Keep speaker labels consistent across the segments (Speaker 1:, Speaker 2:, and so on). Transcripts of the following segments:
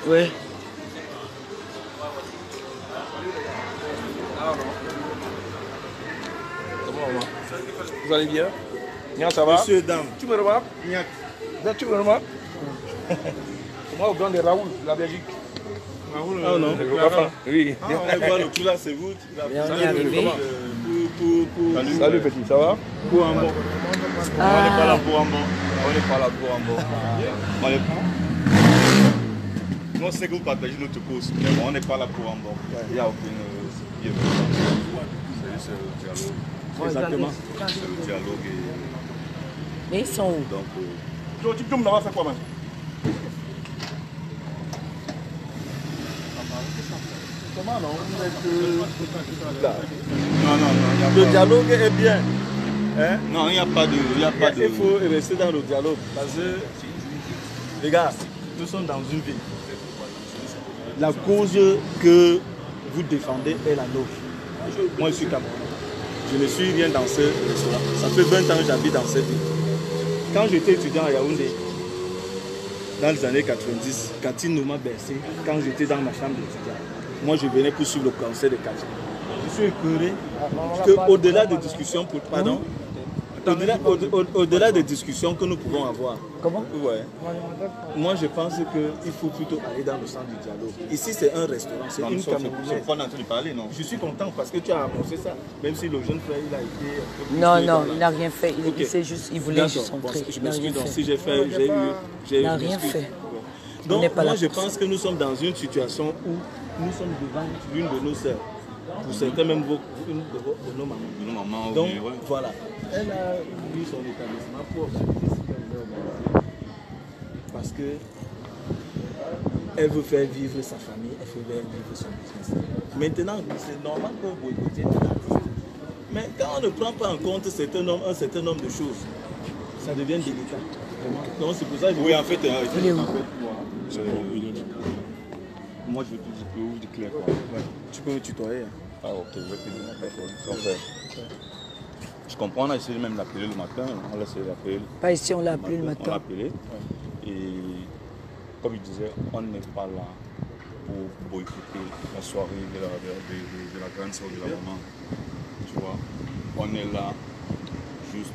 Speaker 1: Ouais.
Speaker 2: Vous allez bien? Bien, ça va?
Speaker 3: Monsieur, dame.
Speaker 2: Tu me remarques?
Speaker 3: Niak.
Speaker 2: Tu me remarques? C'est moi au grand de Raoul, la Belgique.
Speaker 3: Raoul, ah non.
Speaker 2: Oui.
Speaker 3: Ah, on va voir le tout là, c'est vous.
Speaker 1: Mais on est arrivé.
Speaker 2: Salut petit, ça va?
Speaker 3: Pour un bon. On n'est pas là pour un bon.
Speaker 2: On n'est pas là pour un bon.
Speaker 3: On n'est pas. Nous, c'est que vous partagez notre cause, mais on n'est pas là pour un bon. Il n'y a aucune. C'est le dialogue.
Speaker 1: Exactement.
Speaker 3: C'est le dialogue.
Speaker 1: Mais ils sont où?
Speaker 3: Donc,
Speaker 2: Tu peux me faire quoi, man? Comment non?
Speaker 3: Non.
Speaker 4: Le dialogue est bien. Hein?
Speaker 3: Non, il n'y a pas de.
Speaker 4: Il faut rester dans le dialogue. Parce que, les gars, nous sommes dans une ville. La cause que vous défendez est la nôtre. Moi, je suis Camerounais. Je ne suis rien dans ce restaurant. Ça fait 20 ans que j'habite dans cette ville. Quand j'étais étudiant à Yaoundé, dans les années 90, Catine nous m'a bercé quand j'étais dans ma chambre d'étudiant. Moi, je venais pour suivre le conseil de Catine. Je suis écœuré qu'au-delà des discussions, au-delà des discussions que nous pouvons avoir.
Speaker 1: Comment?
Speaker 4: Ouais. Moi, je pense qu'il faut plutôt aller dans le sens du dialogue. Ici, c'est un restaurant, c'est une Camerounaise.
Speaker 3: On a entendu parler, non?
Speaker 4: Je suis content parce que tu as annoncé ça. Même si le jeune frère, il a été...
Speaker 1: Non, il n'a rien fait. Il sait juste, il voulait juste
Speaker 4: Bon,
Speaker 1: entrer.
Speaker 4: je
Speaker 1: Il n'a rien
Speaker 4: m'excuse, donc
Speaker 1: fait.
Speaker 4: si j'ai fait...
Speaker 1: Il n'a rien fait.
Speaker 4: Donc,
Speaker 1: pas là
Speaker 4: moi, je
Speaker 1: pour
Speaker 4: pense que nous sommes dans une situation où nous sommes devant l'une de nos sœurs. Pour certains, même une de nos mamans.
Speaker 3: Nos mamans,
Speaker 4: Donc,
Speaker 3: oui, ouais.
Speaker 4: voilà. Elle a eu son établissement pour parce que elle veut faire vivre sa famille, elle veut faire vivre son business. Maintenant, c'est normal qu'on boycotte l'artiste. Mais quand on ne prend pas en compte un certain nombre de choses, ça devient délicat. Donc c'est pour ça que
Speaker 3: Oui, en fait,
Speaker 1: Il est où?
Speaker 3: moi je veux tout dire que vous dites clair quoi.
Speaker 4: Ouais. Tu peux me tutoyer.
Speaker 3: Ah ok, je vais te dire ma personne. Je comprends, on a essayé même d'appeler le matin, on a essayé d'appeler.
Speaker 1: Pas ici, on l'a appelé le
Speaker 3: On l'a
Speaker 1: matin.
Speaker 3: appelé. Et comme il disait, on n'est pas là pour boycotter la soirée de la grande soeur de la maman. Tu vois, on est là juste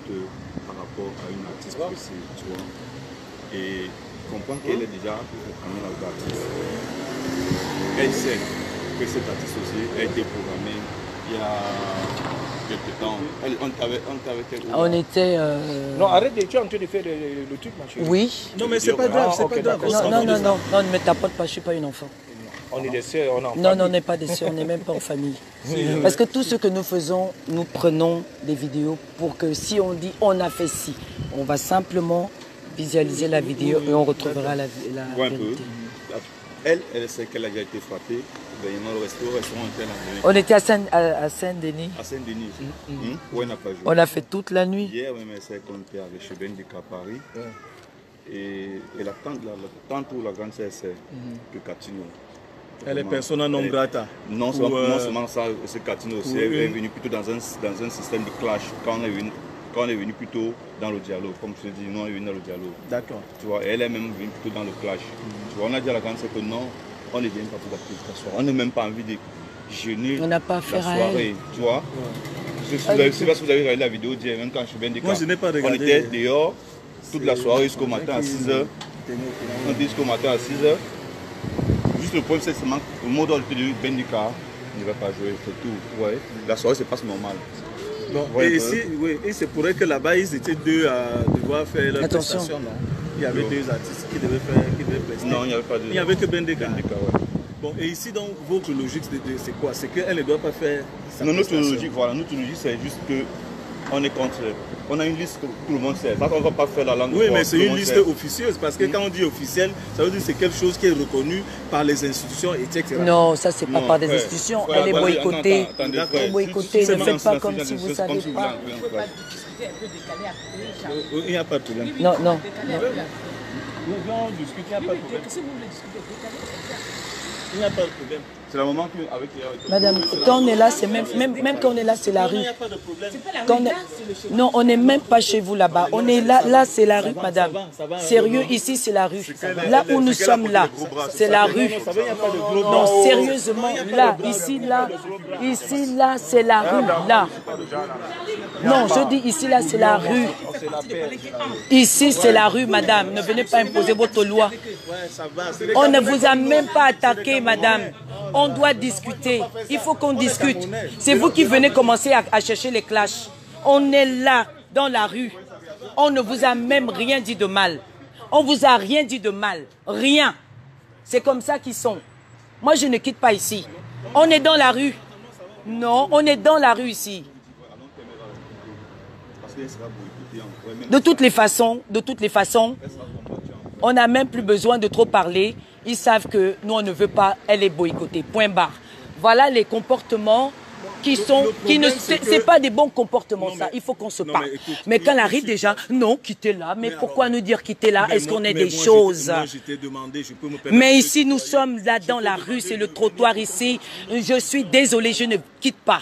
Speaker 3: par rapport à une artiste précise, tu vois. Et comprendre qu'elle est déjà programmée dans l'artiste. Elle sait que cette artiste aussi a été programmée il y a quelques temps. On était avec elle.
Speaker 1: On était...
Speaker 2: Non, arrête, tu es en train de faire le truc, ma chérie.
Speaker 1: Oui.
Speaker 4: Non, mais c'est pas grave, c'est pas grave.
Speaker 1: Non, ne me tapote pas, je ne suis pas une enfant.
Speaker 2: On est des sœurs, on est en
Speaker 1: Non,
Speaker 2: famille.
Speaker 1: on n'est pas des sœurs, on n'est même pas en famille. Parce que tout ce que nous faisons, nous prenons des vidéos pour que si on dit on a fait ci, on va simplement visualiser la vidéo et on retrouvera la
Speaker 3: Ouais, un peu.
Speaker 1: vérité.
Speaker 3: Elle sait qu'elle a déjà été frappée. Le restaurant était là.
Speaker 1: On était à Saint-Denis.
Speaker 3: À Saint-Denis. Où elle n'a pas joué.
Speaker 1: On a fait toute la nuit.
Speaker 3: Hier, même, elle s'est comptée avec chez Bendika à Paris. Et la tante ou la grande sœur, c'est que Catino.
Speaker 4: Elle est persona non grata.
Speaker 3: Non seulement ça, c'est Catino aussi. Elle est venue plutôt dans un système de clash. Quand on est venu plutôt dans le dialogue, comme je te dis, nous on est venu dans le dialogue.
Speaker 4: D'accord.
Speaker 3: Tu vois, elle est même venue plutôt dans le clash. Tu vois, on a dit à la grande sœur que non, on ne vient pas pour la soirée. On n'a même pas envie de jeûner
Speaker 1: On n'a pas
Speaker 3: la
Speaker 1: affaire à
Speaker 3: soirée. Tu vois. Je ne sais pas si vous avez regardé la vidéo d'hier, même quand je suis bien
Speaker 4: Moi, je n'ai pas regardé.
Speaker 3: On était dehors toute la soirée jusqu'au matin à 6h. On dit jusqu'au matin à 6h. Juste le problème, c'est seulement le mot d'ordre de Bendika ne va pas jouer, c'est tout. Ouais. La soirée se passe normal.
Speaker 4: Bon,
Speaker 3: Ouais,
Speaker 4: et ici, oui, et c'est pour que là-bas, ils étaient deux à devoir faire leur
Speaker 1: Attention.
Speaker 4: prestation, non? Il y avait deux artistes qui devaient prester.
Speaker 3: Non, il n'y avait pas de...
Speaker 4: Il n'y avait que Bendika.
Speaker 3: Bendika, ouais.
Speaker 4: Bon, et ici, donc, votre logique, c'est quoi? C'est qu'elle ne doit pas faire sa
Speaker 3: Non, notre
Speaker 4: prestation.
Speaker 3: logique, voilà, notre logique, c'est juste que on est contre. On a une liste que tout le monde sait. On ne va pas faire la langue.
Speaker 4: Oui, mais
Speaker 3: tout
Speaker 4: c'est
Speaker 3: le
Speaker 4: une
Speaker 3: monde
Speaker 4: liste
Speaker 3: sait.
Speaker 4: officieuse, parce que quand on dit officiel, ça veut dire que c'est quelque chose qui est reconnu par les institutions, etc.
Speaker 1: Non, ça c'est pas
Speaker 3: Non,
Speaker 1: par des
Speaker 3: frère,
Speaker 1: institutions.
Speaker 3: frère,
Speaker 1: Elle est
Speaker 3: attendez,
Speaker 1: boycottée.
Speaker 3: attendez,
Speaker 1: Elle est
Speaker 3: frère.
Speaker 1: boycottée.
Speaker 4: C'est
Speaker 1: Ne faites pas
Speaker 3: silence,
Speaker 1: comme
Speaker 3: silence,
Speaker 1: si vous ne
Speaker 3: silence,
Speaker 1: savez
Speaker 3: silence,
Speaker 1: pas.
Speaker 3: silence, silence.
Speaker 4: Il n'y a pas de problème.
Speaker 1: Non.
Speaker 4: On discute, il n'y a pas de problème. Il n'y a pas de problème.
Speaker 3: C'est la maman avec
Speaker 1: Madame, quand on est là, c'est même quand on est là, c'est la rue.
Speaker 4: Il n'y a pas de problème.
Speaker 1: Non, on n'est même pas chez vous là-bas. On est là, c'est la rue, madame. Sérieux, ici, c'est la rue. Là où nous sommes là, c'est la rue. Non, sérieusement, là, ici, là, c'est la rue, là. Non, je dis ici, là, c'est la rue. Ici, c'est la rue, madame. Ne venez pas imposer votre loi. On ne vous a même pas attaqué, madame. On doit discuter. Il faut qu'on discute. C'est vous qui venez commencer à chercher les clashs. On est là, dans la rue. On ne vous a même rien dit de mal. On vous a rien dit de mal. Rien. C'est comme ça qu'ils sont. Moi, je ne quitte pas ici. On est dans la rue. Non, on est dans la rue ici. De toutes les façons, on n'a même plus besoin de trop parler. Ils savent que nous, on ne veut pas, elle est boycottée. Point barre. Voilà les comportements c'est pas des bons comportements, ça. Il faut qu'on se parle. Mais quand elle arrive déjà, non, quittez là. Mais pourquoi nous dire quitter là? Est-ce qu'on est des choses? Mais ici, nous sommes là dans la rue, c'est le trottoir ici. Je suis désolée, je ne quitte pas.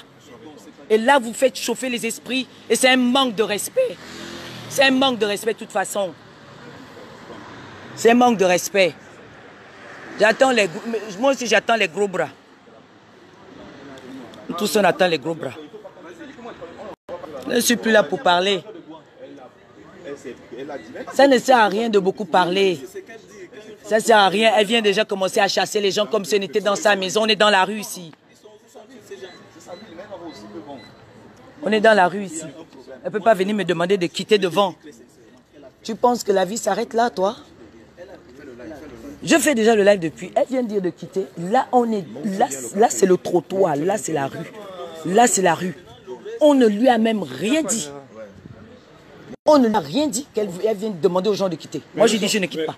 Speaker 1: Et là, vous faites chauffer les esprits. Et c'est un manque de respect. C'est un manque de respect de toute façon. C'est un manque de respect. Moi aussi, j'attends les gros bras. Tous on attend les gros bras. Je ne suis plus là pour parler. Ça ne sert à rien de beaucoup parler. Ça ne sert à rien. Elle vient déjà commencer à chasser les gens comme si on était dans sa maison. On est dans la rue ici. On est dans la rue ici. Elle ne peut pas venir me demander de quitter devant. Tu penses que la vie s'arrête là, toi? Je fais déjà le live depuis. Elle vient de dire de quitter. Là, là c'est le trottoir. Là, c'est la rue. Là, c'est la rue. On ne lui a même rien dit. On ne lui a rien dit qu'elle vient de demander aux gens de quitter. Moi, j'ai dit je ne quitte pas.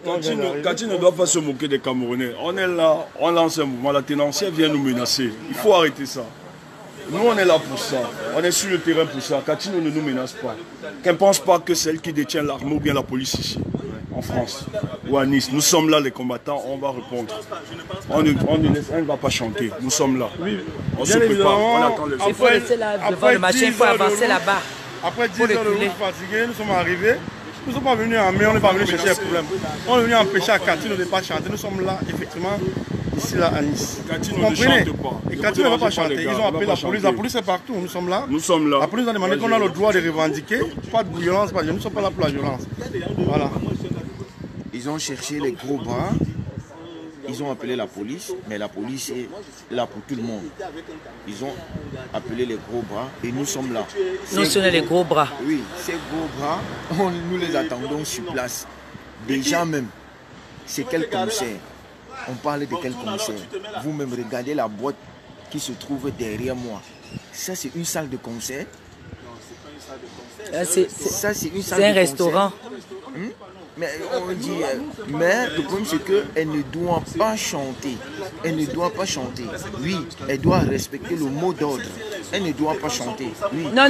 Speaker 3: Cathy ne doit pas se moquer des Camerounais. On est là, on lance un mouvement. La tenancière vient nous menacer. Il faut arrêter ça. Nous, on est là pour ça. On est sur le terrain pour ça. Cathy ne nous menace pas. Qu'elle ne pense pas que c'est elle qui détient l'armée ou bien la police ici, en France ou à Nice. Nous sommes là, les combattants, on va répondre. On ne va pas chanter. Nous sommes là. On se prépare, on attend le
Speaker 1: Il faut laisser là devant le machin, il faut avancer là-bas.
Speaker 2: Après 10 heures de route fatigués, nous sommes arrivés. Nous ne sommes pas venus en mai, on n'est pas venus chercher un problème. On est venu empêcher à Cathy de ne pas chanter. Nous sommes là, effectivement, ici là à Nice. Vous comprenez? Et Cathy ne va pas chanter. Ils ont appelé la police. La police est partout. Nous sommes là.
Speaker 3: Nous sommes là.
Speaker 2: La police a demandé qu'on a le droit de revendiquer. Pas de violence. Nous ne sommes pas là pour la violence. Voilà.
Speaker 5: Ils ont cherché les gros bras. Ils ont appelé la police, mais la police est là pour tout le monde. Ils ont appelé les gros bras et nous sommes là.
Speaker 1: Nous sommes les gros bras.
Speaker 5: Oui, ces gros bras, nous les attendons sur place. Déjà même, c'est quel concert? On parle de quel concert? Vous-même regardez la boîte qui se trouve derrière moi. Ça, c'est une salle de concert.
Speaker 1: C'est un restaurant.
Speaker 5: Mais on dit, mais le problème c'est qu'elle ne doit pas chanter. Elle ne doit pas chanter. Oui, elle doit respecter le mot d'ordre. Elle ne doit pas chanter. Oui.
Speaker 1: Non.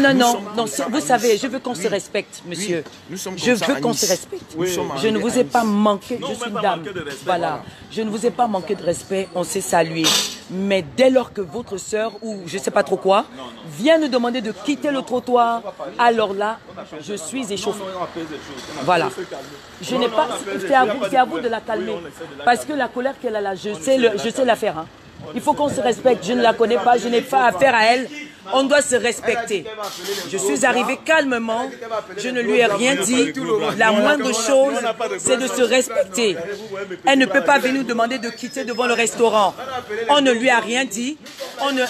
Speaker 1: Vous savez, je veux qu'on se respecte, monsieur.
Speaker 5: Oui.
Speaker 1: Je veux qu'on se respecte. Je ne vous ai pas manqué, je suis une dame. Voilà. Je ne vous ai pas manqué de respect, on s'est salué. Mais dès lors que votre sœur, ou je ne sais pas trop quoi, vient nous demander de quitter le trottoir, alors là, je suis échauffée. Voilà. Je n'ai pas. C'est à vous de la calmer. Parce que la colère qu'elle a là, je sais la faire. Hein. Il faut qu'on se respecte. Je ne la connais pas, je n'ai pas affaire à elle. On doit se respecter. Je suis arrivée calmement. Je ne lui ai rien dit. La moindre chose, c'est de se respecter. Elle ne peut pas venir nous demander de quitter devant le restaurant. On ne lui a rien dit.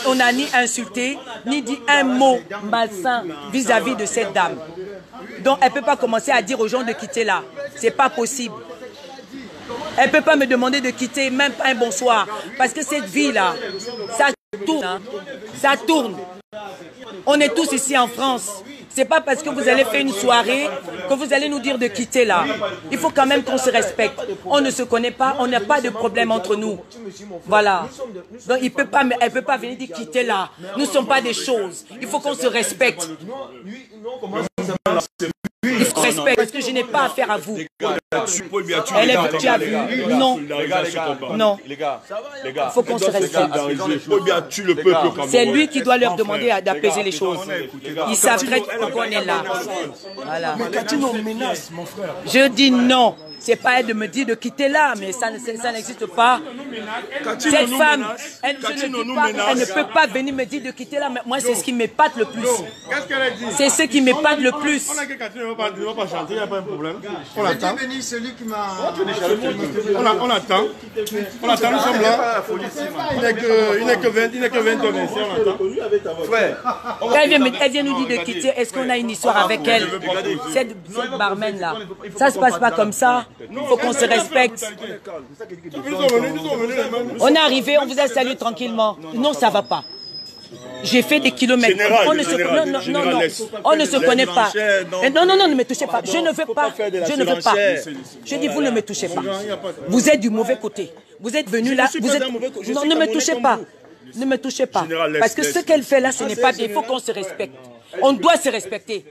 Speaker 1: On n'a ni insulté, ni dit un mot malsain vis-à-vis de cette dame. Donc, elle ne peut pas commencer à dire aux gens de quitter là. Ce n'est pas possible. Elle ne peut pas me demander de quitter, même pas un bonsoir. Parce que cette vie-là, ça tourne. Hein. Ça tourne. On est tous ici en France. Ce n'est pas parce que vous allez faire une soirée que vous allez nous dire de quitter là. Il faut quand même qu'on se respecte. On ne se connaît pas, on n'a pas de problème entre nous. Voilà. Donc elle ne peut pas venir dire quitter là. Nous ne sommes pas des choses. Il faut qu'on se respecte. Il faut respect parce que je n'ai pas affaire à vous. Elle est déjà vue. Non. Non.
Speaker 3: Les gars,
Speaker 1: Il faut qu'on se respecte. C'est lui qui doit leur demander d'apaiser les choses. Ils savent très bien pourquoi on est là. Voilà.
Speaker 5: Mais Katino menace, mon frère.
Speaker 1: Je dis non. C'est pas elle de me dire de quitter là, mais ça n'existe pas. Cette femme, elle ne peut pas venir me dire de quitter là, mais moi c'est ce qui m'épate le plus.
Speaker 2: Qu'est-ce qu'elle a dit?
Speaker 1: C'est ce qui m'épate le plus.
Speaker 2: On a que Catherine ne va pas chanter, il n'y a pas un problème. On attend.
Speaker 6: Celui qui m'a...
Speaker 2: On attend. On attend, nous sommes là. Il n'est que 20h25, on attend.
Speaker 3: Frère,
Speaker 1: Elle vient nous dire de quitter. Est-ce qu'on a une histoire avec elle? Cette barman là. Ça se passe pas comme ça. Il faut qu'on se respecte. On est arrivé, on vous a salué tranquillement. Non, ça va pas. J'ai fait des kilomètres. On ne se connaît pas. Non, ne me touchez pas. Je ne veux pas. Je ne veux pas. Je dis, vous ne me touchez pas. Vous êtes du mauvais côté. Vous êtes venu là. Non, ne me touchez pas. Ne me touchez pas. Parce que ce qu'elle fait là, ce n'est pas bien. Il faut qu'on se respecte. On doit se respecter.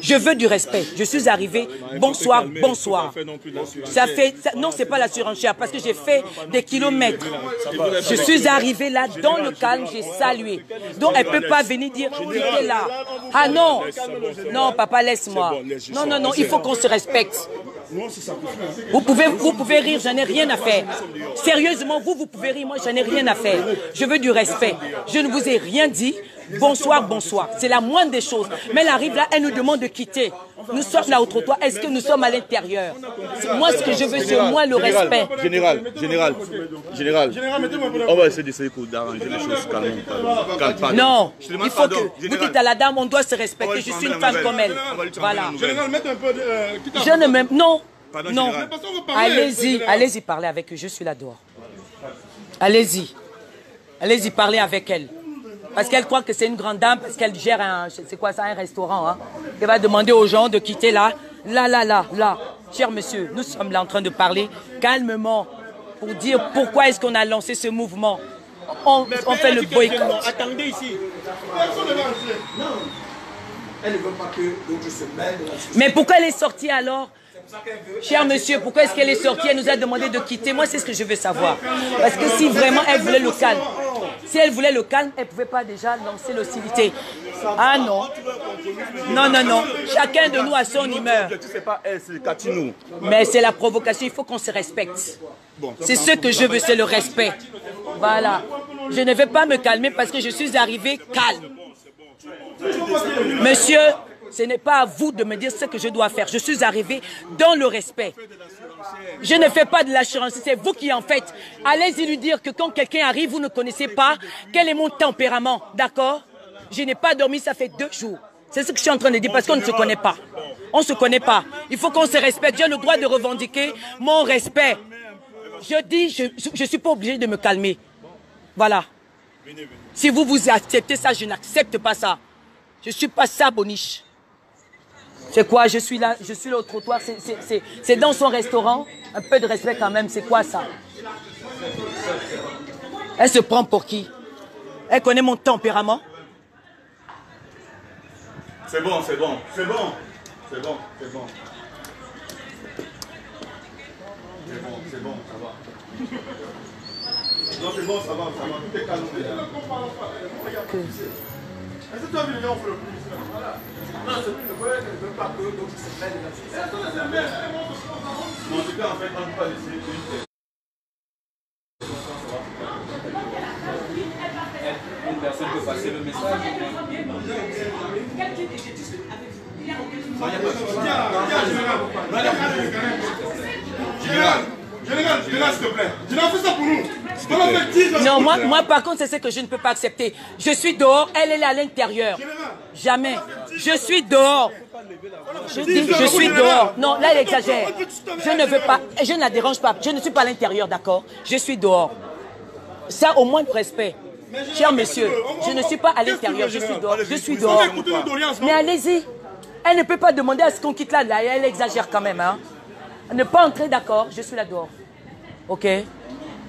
Speaker 1: Je veux du respect. Je suis arrivé. Bonsoir, bonsoir. Non, c'est pas la surenchère parce que j'ai fait des kilomètres. Je suis arrivé là dans le calme, j'ai salué. Donc elle peut pas venir dire quittez là. Ah non, non, papa laisse-moi. Non, il faut qu'on se respecte. Vous pouvez rire, j'en ai rien à faire. Sérieusement, vous pouvez rire, moi j'en ai rien à faire. Je veux du respect. Je ne vous ai rien dit. Bonsoir, bonsoir. C'est la moindre des choses. Mais elle arrive là, elle nous demande de quitter. Nous sommes là au trottoir. Est-ce que nous sommes à l'intérieur? Moi, ce que je veux, c'est au moins le respect.
Speaker 3: Général. On va essayer d'arranger les choses calmement.
Speaker 1: Non, il faut que vous dites à la dame, on doit se respecter. Je suis une femme comme elle. Voilà. Je ne m'aime. Non. Allez-y parler avec eux. Je suis là dehors. Allez-y parler avec elle. Parce qu'elle croit que c'est une grande dame, parce qu'elle gère un restaurant. Hein. Elle va demander aux gens de quitter là. Cher monsieur, nous sommes là en train de parler calmement pour dire pourquoi est-ce qu'on a lancé ce mouvement. On fait le boycott.
Speaker 6: Attendez ici. Elle ne veut pas que d'autres se mêlent.
Speaker 1: Mais pourquoi elle est sortie alors? Cher monsieur, pourquoi est-ce qu'elle est sortie? Elle nous a demandé de quitter. Moi, c'est ce que je veux savoir. Parce que si vraiment elle voulait le calme, elle ne pouvait pas déjà lancer l'hostilité. Ah non. Non. Chacun de nous a son humeur.
Speaker 3: C'est pas elle, c'est Katino.
Speaker 1: Mais c'est la provocation. Il faut qu'on se respecte. C'est ce que je veux, c'est le respect. Voilà. Je ne vais pas me calmer parce que je suis arrivé calme. Monsieur, ce n'est pas à vous de me dire ce que je dois faire. Je suis arrivé dans le respect. Je ne fais pas de l'assurance, c'est vous qui en faites. Allez-y lui dire que quand quelqu'un arrive, vous ne connaissez pas quel est mon tempérament, d'accord? Je n'ai pas dormi, ça fait 2 jours. C'est ce que je suis en train de dire parce qu'on ne se connaît pas. On ne se connaît pas. Il faut qu'on se respecte. J'ai le droit de revendiquer mon respect. Je dis, je ne suis pas obligé de me calmer. Voilà. Si vous acceptez ça, je n'accepte pas ça. Je ne suis pas ça, Boniche. C'est quoi? Je suis là au trottoir, c'est dans son restaurant. Un peu de respect quand même, c'est quoi ça? Elle se prend pour qui? Elle connaît mon tempérament?
Speaker 3: C'est bon.
Speaker 2: C'est bon, ça va. Non, c'est bon, ça va. Tout est calme. Est-ce que tu as vu les gens faire le plus?
Speaker 6: Non, c'est plus le problème, elle ne veut pas que d'autres se mêlent de la situation.
Speaker 2: Non, en tout cas, en fait, on ne peut pas laisser
Speaker 7: une personne peut passer le message.
Speaker 2: Général, s'il te plaît. Général, fais ça pour nous.
Speaker 1: Non, moi par contre, c'est ce que je ne peux pas accepter. Je suis dehors, elle est à l'intérieur. Jamais. Je suis dehors. Je dis, je suis dehors. Non, là, elle exagère. Je ne veux pas, je ne la dérange pas. Je ne suis pas à l'intérieur, d'accord? Je suis dehors. Ça, au moins de respect. Cher monsieur, je ne suis pas à l'intérieur, je suis dehors. Je suis dehors. Mais allez-y. Elle ne peut pas demander à ce qu'on quitte là. Elle exagère quand même. Hein. Ne pas entrer, d'accord? Je suis là dehors. Ok?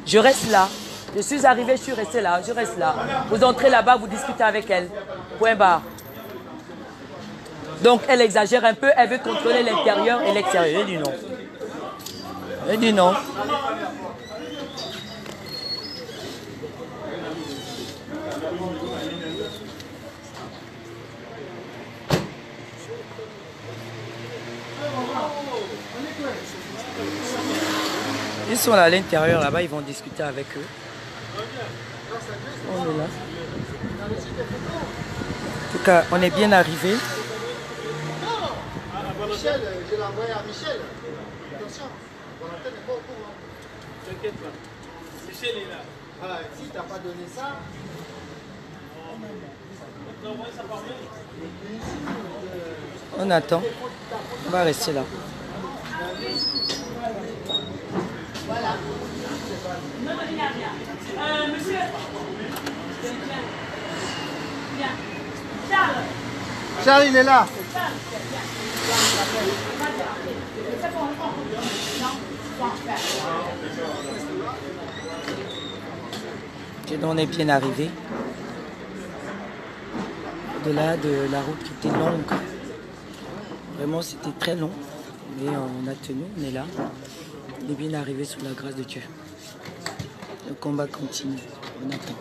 Speaker 1: Je reste là. Je suis arrivé, je suis resté là. Je reste là. Vous entrez là-bas, vous discutez avec elle. Point barre. Donc elle exagère un peu, elle veut contrôler l'intérieur et l'extérieur. Elle dit non. Elle dit non. Ils sont là à l'intérieur, là-bas, ils vont discuter avec eux. On est là. En tout cas, on est bien arrivé.
Speaker 6: Michel, je l'ai envoyé à Michel. Attention, Valentin n'est pas au courant. T'inquiète pas. Michel est là. Ah, si tu n'as pas donné ça.
Speaker 1: On attend. On va rester là.
Speaker 6: Voilà.
Speaker 8: Monsieur. Charles.
Speaker 6: Charles, il est là.
Speaker 1: On est bien arrivé. Au-delà de la route qui était longue. Vraiment, c'était très long. Mais on a tenu, on est là. On est bien arrivé sous la grâce de Dieu. Le combat continue. On attend.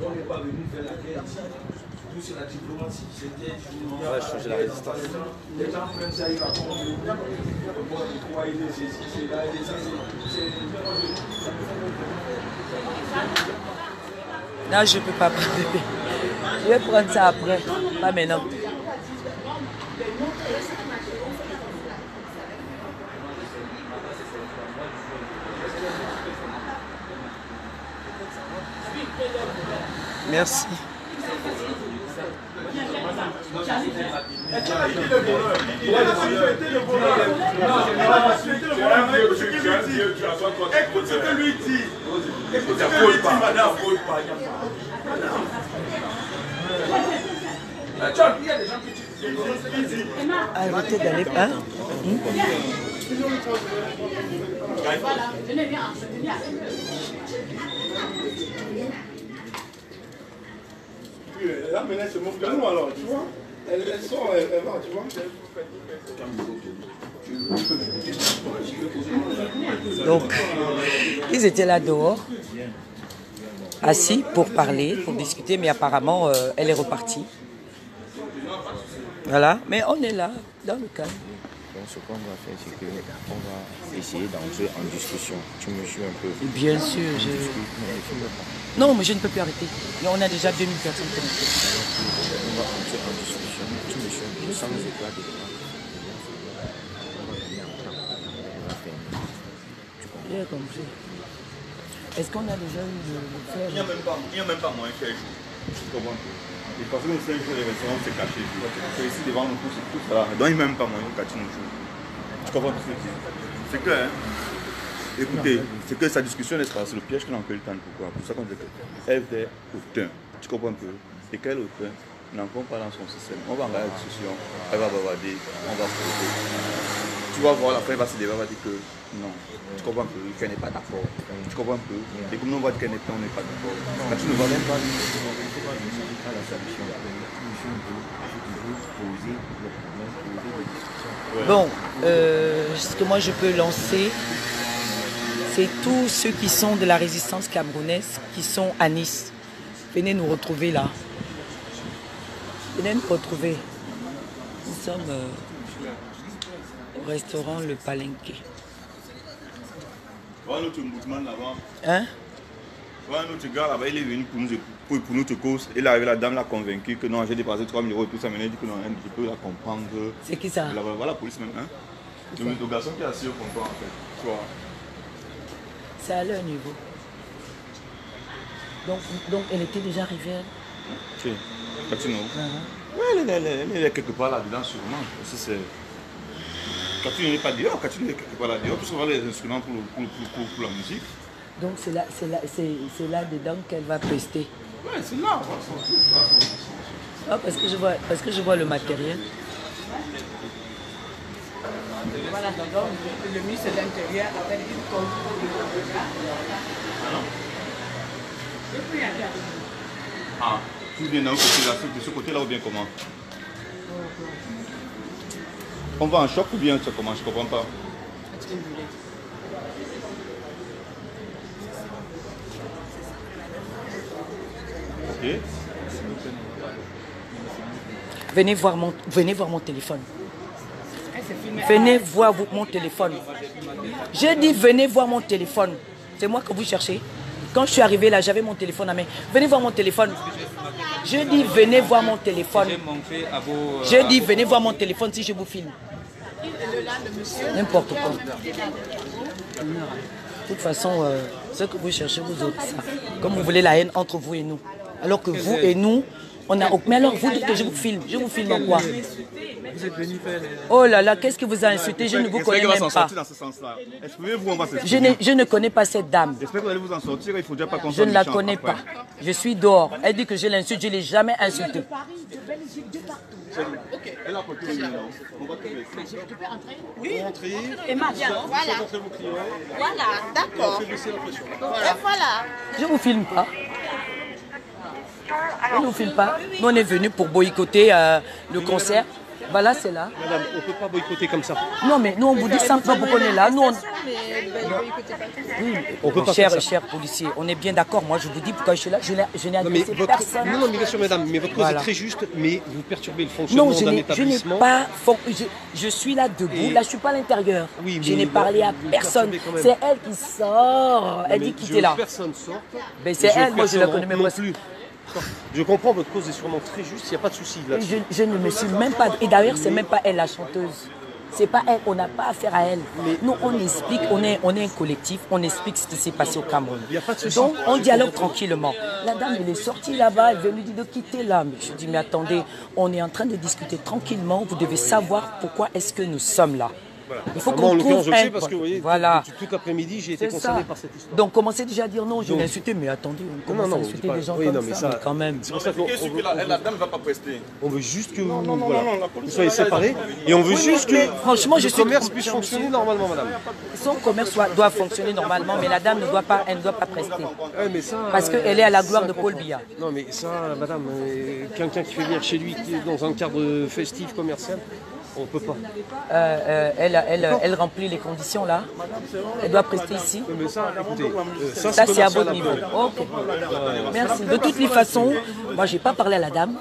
Speaker 4: On n'est pas venu faire la guerre ici. Tout c'est la diplomatie. C'était on va changer la résistance. Les gens même ça, ils vont pourquoi il est ceci, c'est là, il est ça, c'est.
Speaker 1: Non, je ne peux pas prendre bébé. Je vais prendre ça après, pas maintenant. Merci.
Speaker 3: Écoute ce que lui dit. Écoute ce que lui dit, madame.
Speaker 1: Arrêtez d'aller pas.
Speaker 2: Là, maintenant, elle se moque de nous, alors, tu vois. Elle sort, elle va, tu vois.
Speaker 1: Donc, ils étaient là dehors, assis pour parler, pour discuter, mais apparemment, elle est repartie. Voilà, mais on est là, dans le calme.
Speaker 5: Donc, ce qu'on va faire, c'est qu'on va essayer d'entrer en discussion. Tu me suis un peu.
Speaker 1: Bien sûr, non, mais je ne peux plus arrêter. On a déjà 2000 personnes connectées.
Speaker 5: On va entrer en discussion. Tu me suis un peu sans éclat de droit.
Speaker 1: J'ai compris. Est-ce qu'on a déjà eu le faire?
Speaker 3: Il n'y a même pas moyen de faire jour. Tu comprends? Et parce que nous sommes les restaurants, c'est caché. C'est ici devant nous tous, tout ça. Donc il n'y a même pas moyen de cacher nos jours. Tu comprends ce que je dis? C'est clair, hein? Écoutez, c'est que sa discussion, n'est-ce pas, c'est le piège qu'on a un peu le temps. Pourquoi? Pour ça qu'on dit qu'elle était auteur. Tu comprends un peu? Et quel auteur n'entre pas dans son système. On va engager la discussion, elle va bavarder, on va se poser. Tu vas voir, après elle va se débattre, elle va dire que non. Tu comprends un peu? Qu'elle n'est pas d'accord. Tu comprends un peu? Et comme nous on va dire qu'elle n'est pas d'accord. Quand tu ne vas même pas
Speaker 5: à la solution. La solution de poser le problème, poser des discussions.
Speaker 1: Bon, ce que moi je peux lancer, c'est tous ceux qui sont de la résistance camerounaise, qui sont à Nice. Venez nous retrouver là. Venez nous retrouver. Nous sommes au restaurant Le Palenqué.
Speaker 3: Voilà notre mouvement là-bas.
Speaker 1: Hein?
Speaker 3: Voilà notre gars là-bas, il est venu pour notre cause. Il est arrivé, la dame l'a convaincu que non, j'ai dépassé 3 000 € et tout ça. Maintenant, il dit que non, je peux la comprendre.
Speaker 1: C'est qui ça?
Speaker 3: Voilà la police même. Hein? Le garçon qui est assis au comptoir en fait. Tu vois.
Speaker 1: C'est à leur niveau. Donc elle était déjà arrivée.
Speaker 3: Ok. Catino. Oui, elle est quelque part là-dedans sûrement. Aussi, c'est... Catherine n'est pas dehors, Catherine n'est pas là dehors, parce qu'on va les instruments pour la musique.
Speaker 1: Donc c'est là-dedans qu'elle va prester.
Speaker 3: Ouais, c'est là.
Speaker 1: Ah, parce que je vois le matériel.
Speaker 8: Voilà, donc le ministre de l'Intérieur avait dit qu'on...
Speaker 3: Ah, tu viens d'un côté là, de ce côté-là ou bien comment? On va en choc ou bien ça comment? Je comprends pas. Ok.
Speaker 1: Venez voir mon téléphone. Venez voir mon téléphone. J'ai dit venez voir mon téléphone. C'est moi que vous cherchez. Quand je suis arrivé là, j'avais mon téléphone à main. Venez voir mon téléphone. Je dis venez voir mon téléphone. Je dis venez voir mon téléphone si je vous filme. N'importe quoi. De toute façon, ce que vous cherchez vous autres, ça. Comme vous voulez la haine entre vous et nous. Alors que vous et nous, on a... Mais alors vous dites que je vous filme. Je vous filme en quoi?
Speaker 9: Vous êtes venu faire...
Speaker 1: Oh là là, qu'est-ce qui vous a insulté? Je ne vous connais même pas. Je ne connais pas cette dame.
Speaker 3: J'espère que vous allez vous en sortir, il faut déjà pas qu'on
Speaker 1: Je ne la connais pas. Je suis dehors. Elle dit que je l'insulte, je ne l'ai jamais insultée.
Speaker 6: Ok. Elle a porté le nom. On va trouver. Je peux entrer? Oui. Entrer.
Speaker 8: Et Maria, voilà. Voilà, d'accord. Et voilà.
Speaker 1: Je ne vous filme pas. On ne nous filme pas. Nous, on est venus pour boycotter le concert. Voilà, c'est là.
Speaker 9: Madame, on ne peut pas boycotter comme ça.
Speaker 1: Non, mais nous, on vous dit simplement pourquoi on est là. Nous, on... Oui,
Speaker 9: on peut pas
Speaker 1: cher policier, on est bien d'accord. Moi, je vous dis pourquoi je suis là. Je n'ai agressé personne.
Speaker 9: Non, mais bien sûr, madame, mais votre cause est très juste, mais vous perturbez le fonctionnement d'un établissement.
Speaker 1: Non, je suis là debout. Là, je ne suis pas à l'intérieur.
Speaker 9: Oui,
Speaker 1: je n'ai parlé à personne. C'est elle qui sort. Elle dit quitter là.
Speaker 9: Personne sort.
Speaker 1: C'est elle, moi, je la connais même pas.
Speaker 9: Je comprends, votre cause est sûrement très juste, il n'y a pas de souci là.
Speaker 1: Je ne me suis même pas... Et d'ailleurs, c'est même pas elle la chanteuse. C'est pas elle, on n'a pas affaire à elle. Mais nous, on explique, on est un collectif, on explique ce qui s'est passé au Cameroun.
Speaker 9: Il n'y a pas de souci.
Speaker 1: Donc, on dialogue tranquillement. La dame, elle est sortie là-bas, elle veut lui dire de quitter là. Mais je dis, mais attendez, on est en train de discuter tranquillement, vous devez savoir pourquoi est-ce que nous sommes là.
Speaker 9: Voilà.
Speaker 1: Il faut qu'on trouve
Speaker 9: je le sais parce que vous voyez,
Speaker 1: voilà.
Speaker 9: tout l'après-midi, j'ai été concerné par cette histoire.
Speaker 1: Donc, commencez déjà à dire non, je l'ai insulté, mais attendez, on commence à insulter des gens comme ça, mais quand même.
Speaker 9: C'est pour ça que
Speaker 3: la dame ne va pas prester.
Speaker 9: On veut juste que vous soyez séparés et on veut juste que
Speaker 1: franchement,
Speaker 9: le commerce puisse fonctionner normalement, madame.
Speaker 1: Son commerce doit fonctionner normalement, mais la dame ne doit pas prester.
Speaker 9: Mais ça,
Speaker 1: parce qu'elle est à la gloire de Paul Biya.
Speaker 9: Non, mais ça, madame, quelqu'un qui fait venir chez lui dans un cadre festif, commercial, on ne peut pas.
Speaker 1: Elle remplit les conditions là. Elle doit prester ici.
Speaker 9: Mais ça, écoutez,
Speaker 1: ça c'est à votre niveau. Ok. Merci. De toutes les façons, moi j'ai pas parlé à la dame.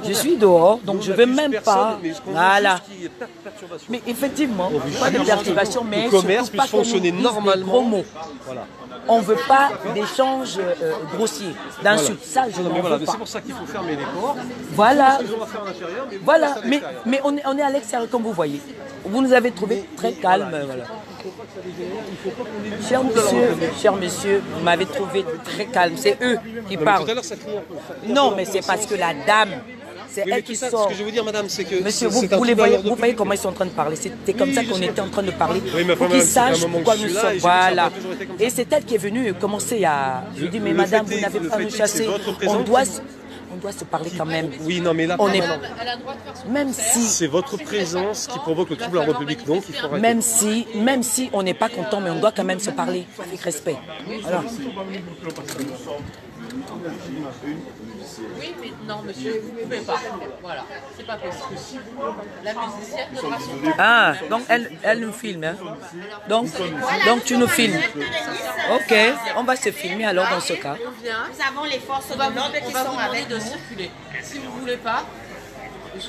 Speaker 1: Je suis dehors, donc je ne veux même pas. Voilà. Mais effectivement, pas de perturbation, mais
Speaker 9: le commerce puisse fonctionner normalement.
Speaker 1: Gros mots. Voilà. On ne veut pas d'échanges grossiers, d'insultes. Ça, je ne veux pas.
Speaker 9: C'est pour ça qu'il faut fermer les ports.
Speaker 1: Voilà. Voilà. Mais on est à l'extérieur, comme vous voyez. Vous nous avez trouvé très calme. Voilà. Cher monsieur, vous m'avez trouvé très calme. C'est eux qui parlent. Non, mais c'est parce que la dame... C'est elle qui sort.
Speaker 9: Ce que je veux dire, madame, c'est que...
Speaker 1: Monsieur, vous voyez comment ils sont en train de parler. C'était comme ça qu'on était en train de parler. Pour qu'ils sachent pourquoi nous sommes. Voilà. Et c'est elle qui est venue commencer à... Je lui dis, mais madame, vous n'avez pas à nous chasser. On doit se parler quand même.
Speaker 9: Oui, non, mais là,
Speaker 1: même si...
Speaker 9: C'est votre présence qui provoque le trouble à la République, donc il faut arrêter.
Speaker 1: Même si on n'est pas content, mais on doit quand même se parler avec respect. Voilà.
Speaker 8: Oui, mais non, monsieur, vous ne pouvez pas. Voilà, c'est pas possible. La musicienne devra se...
Speaker 1: Ah, donc elle nous filme. Hein? Donc tu nous filmes. Ok, on va se filmer alors dans ce cas.
Speaker 8: Nous avons les forces de l'ordre qui sont avec nous. Circuler. Si vous ne voulez pas...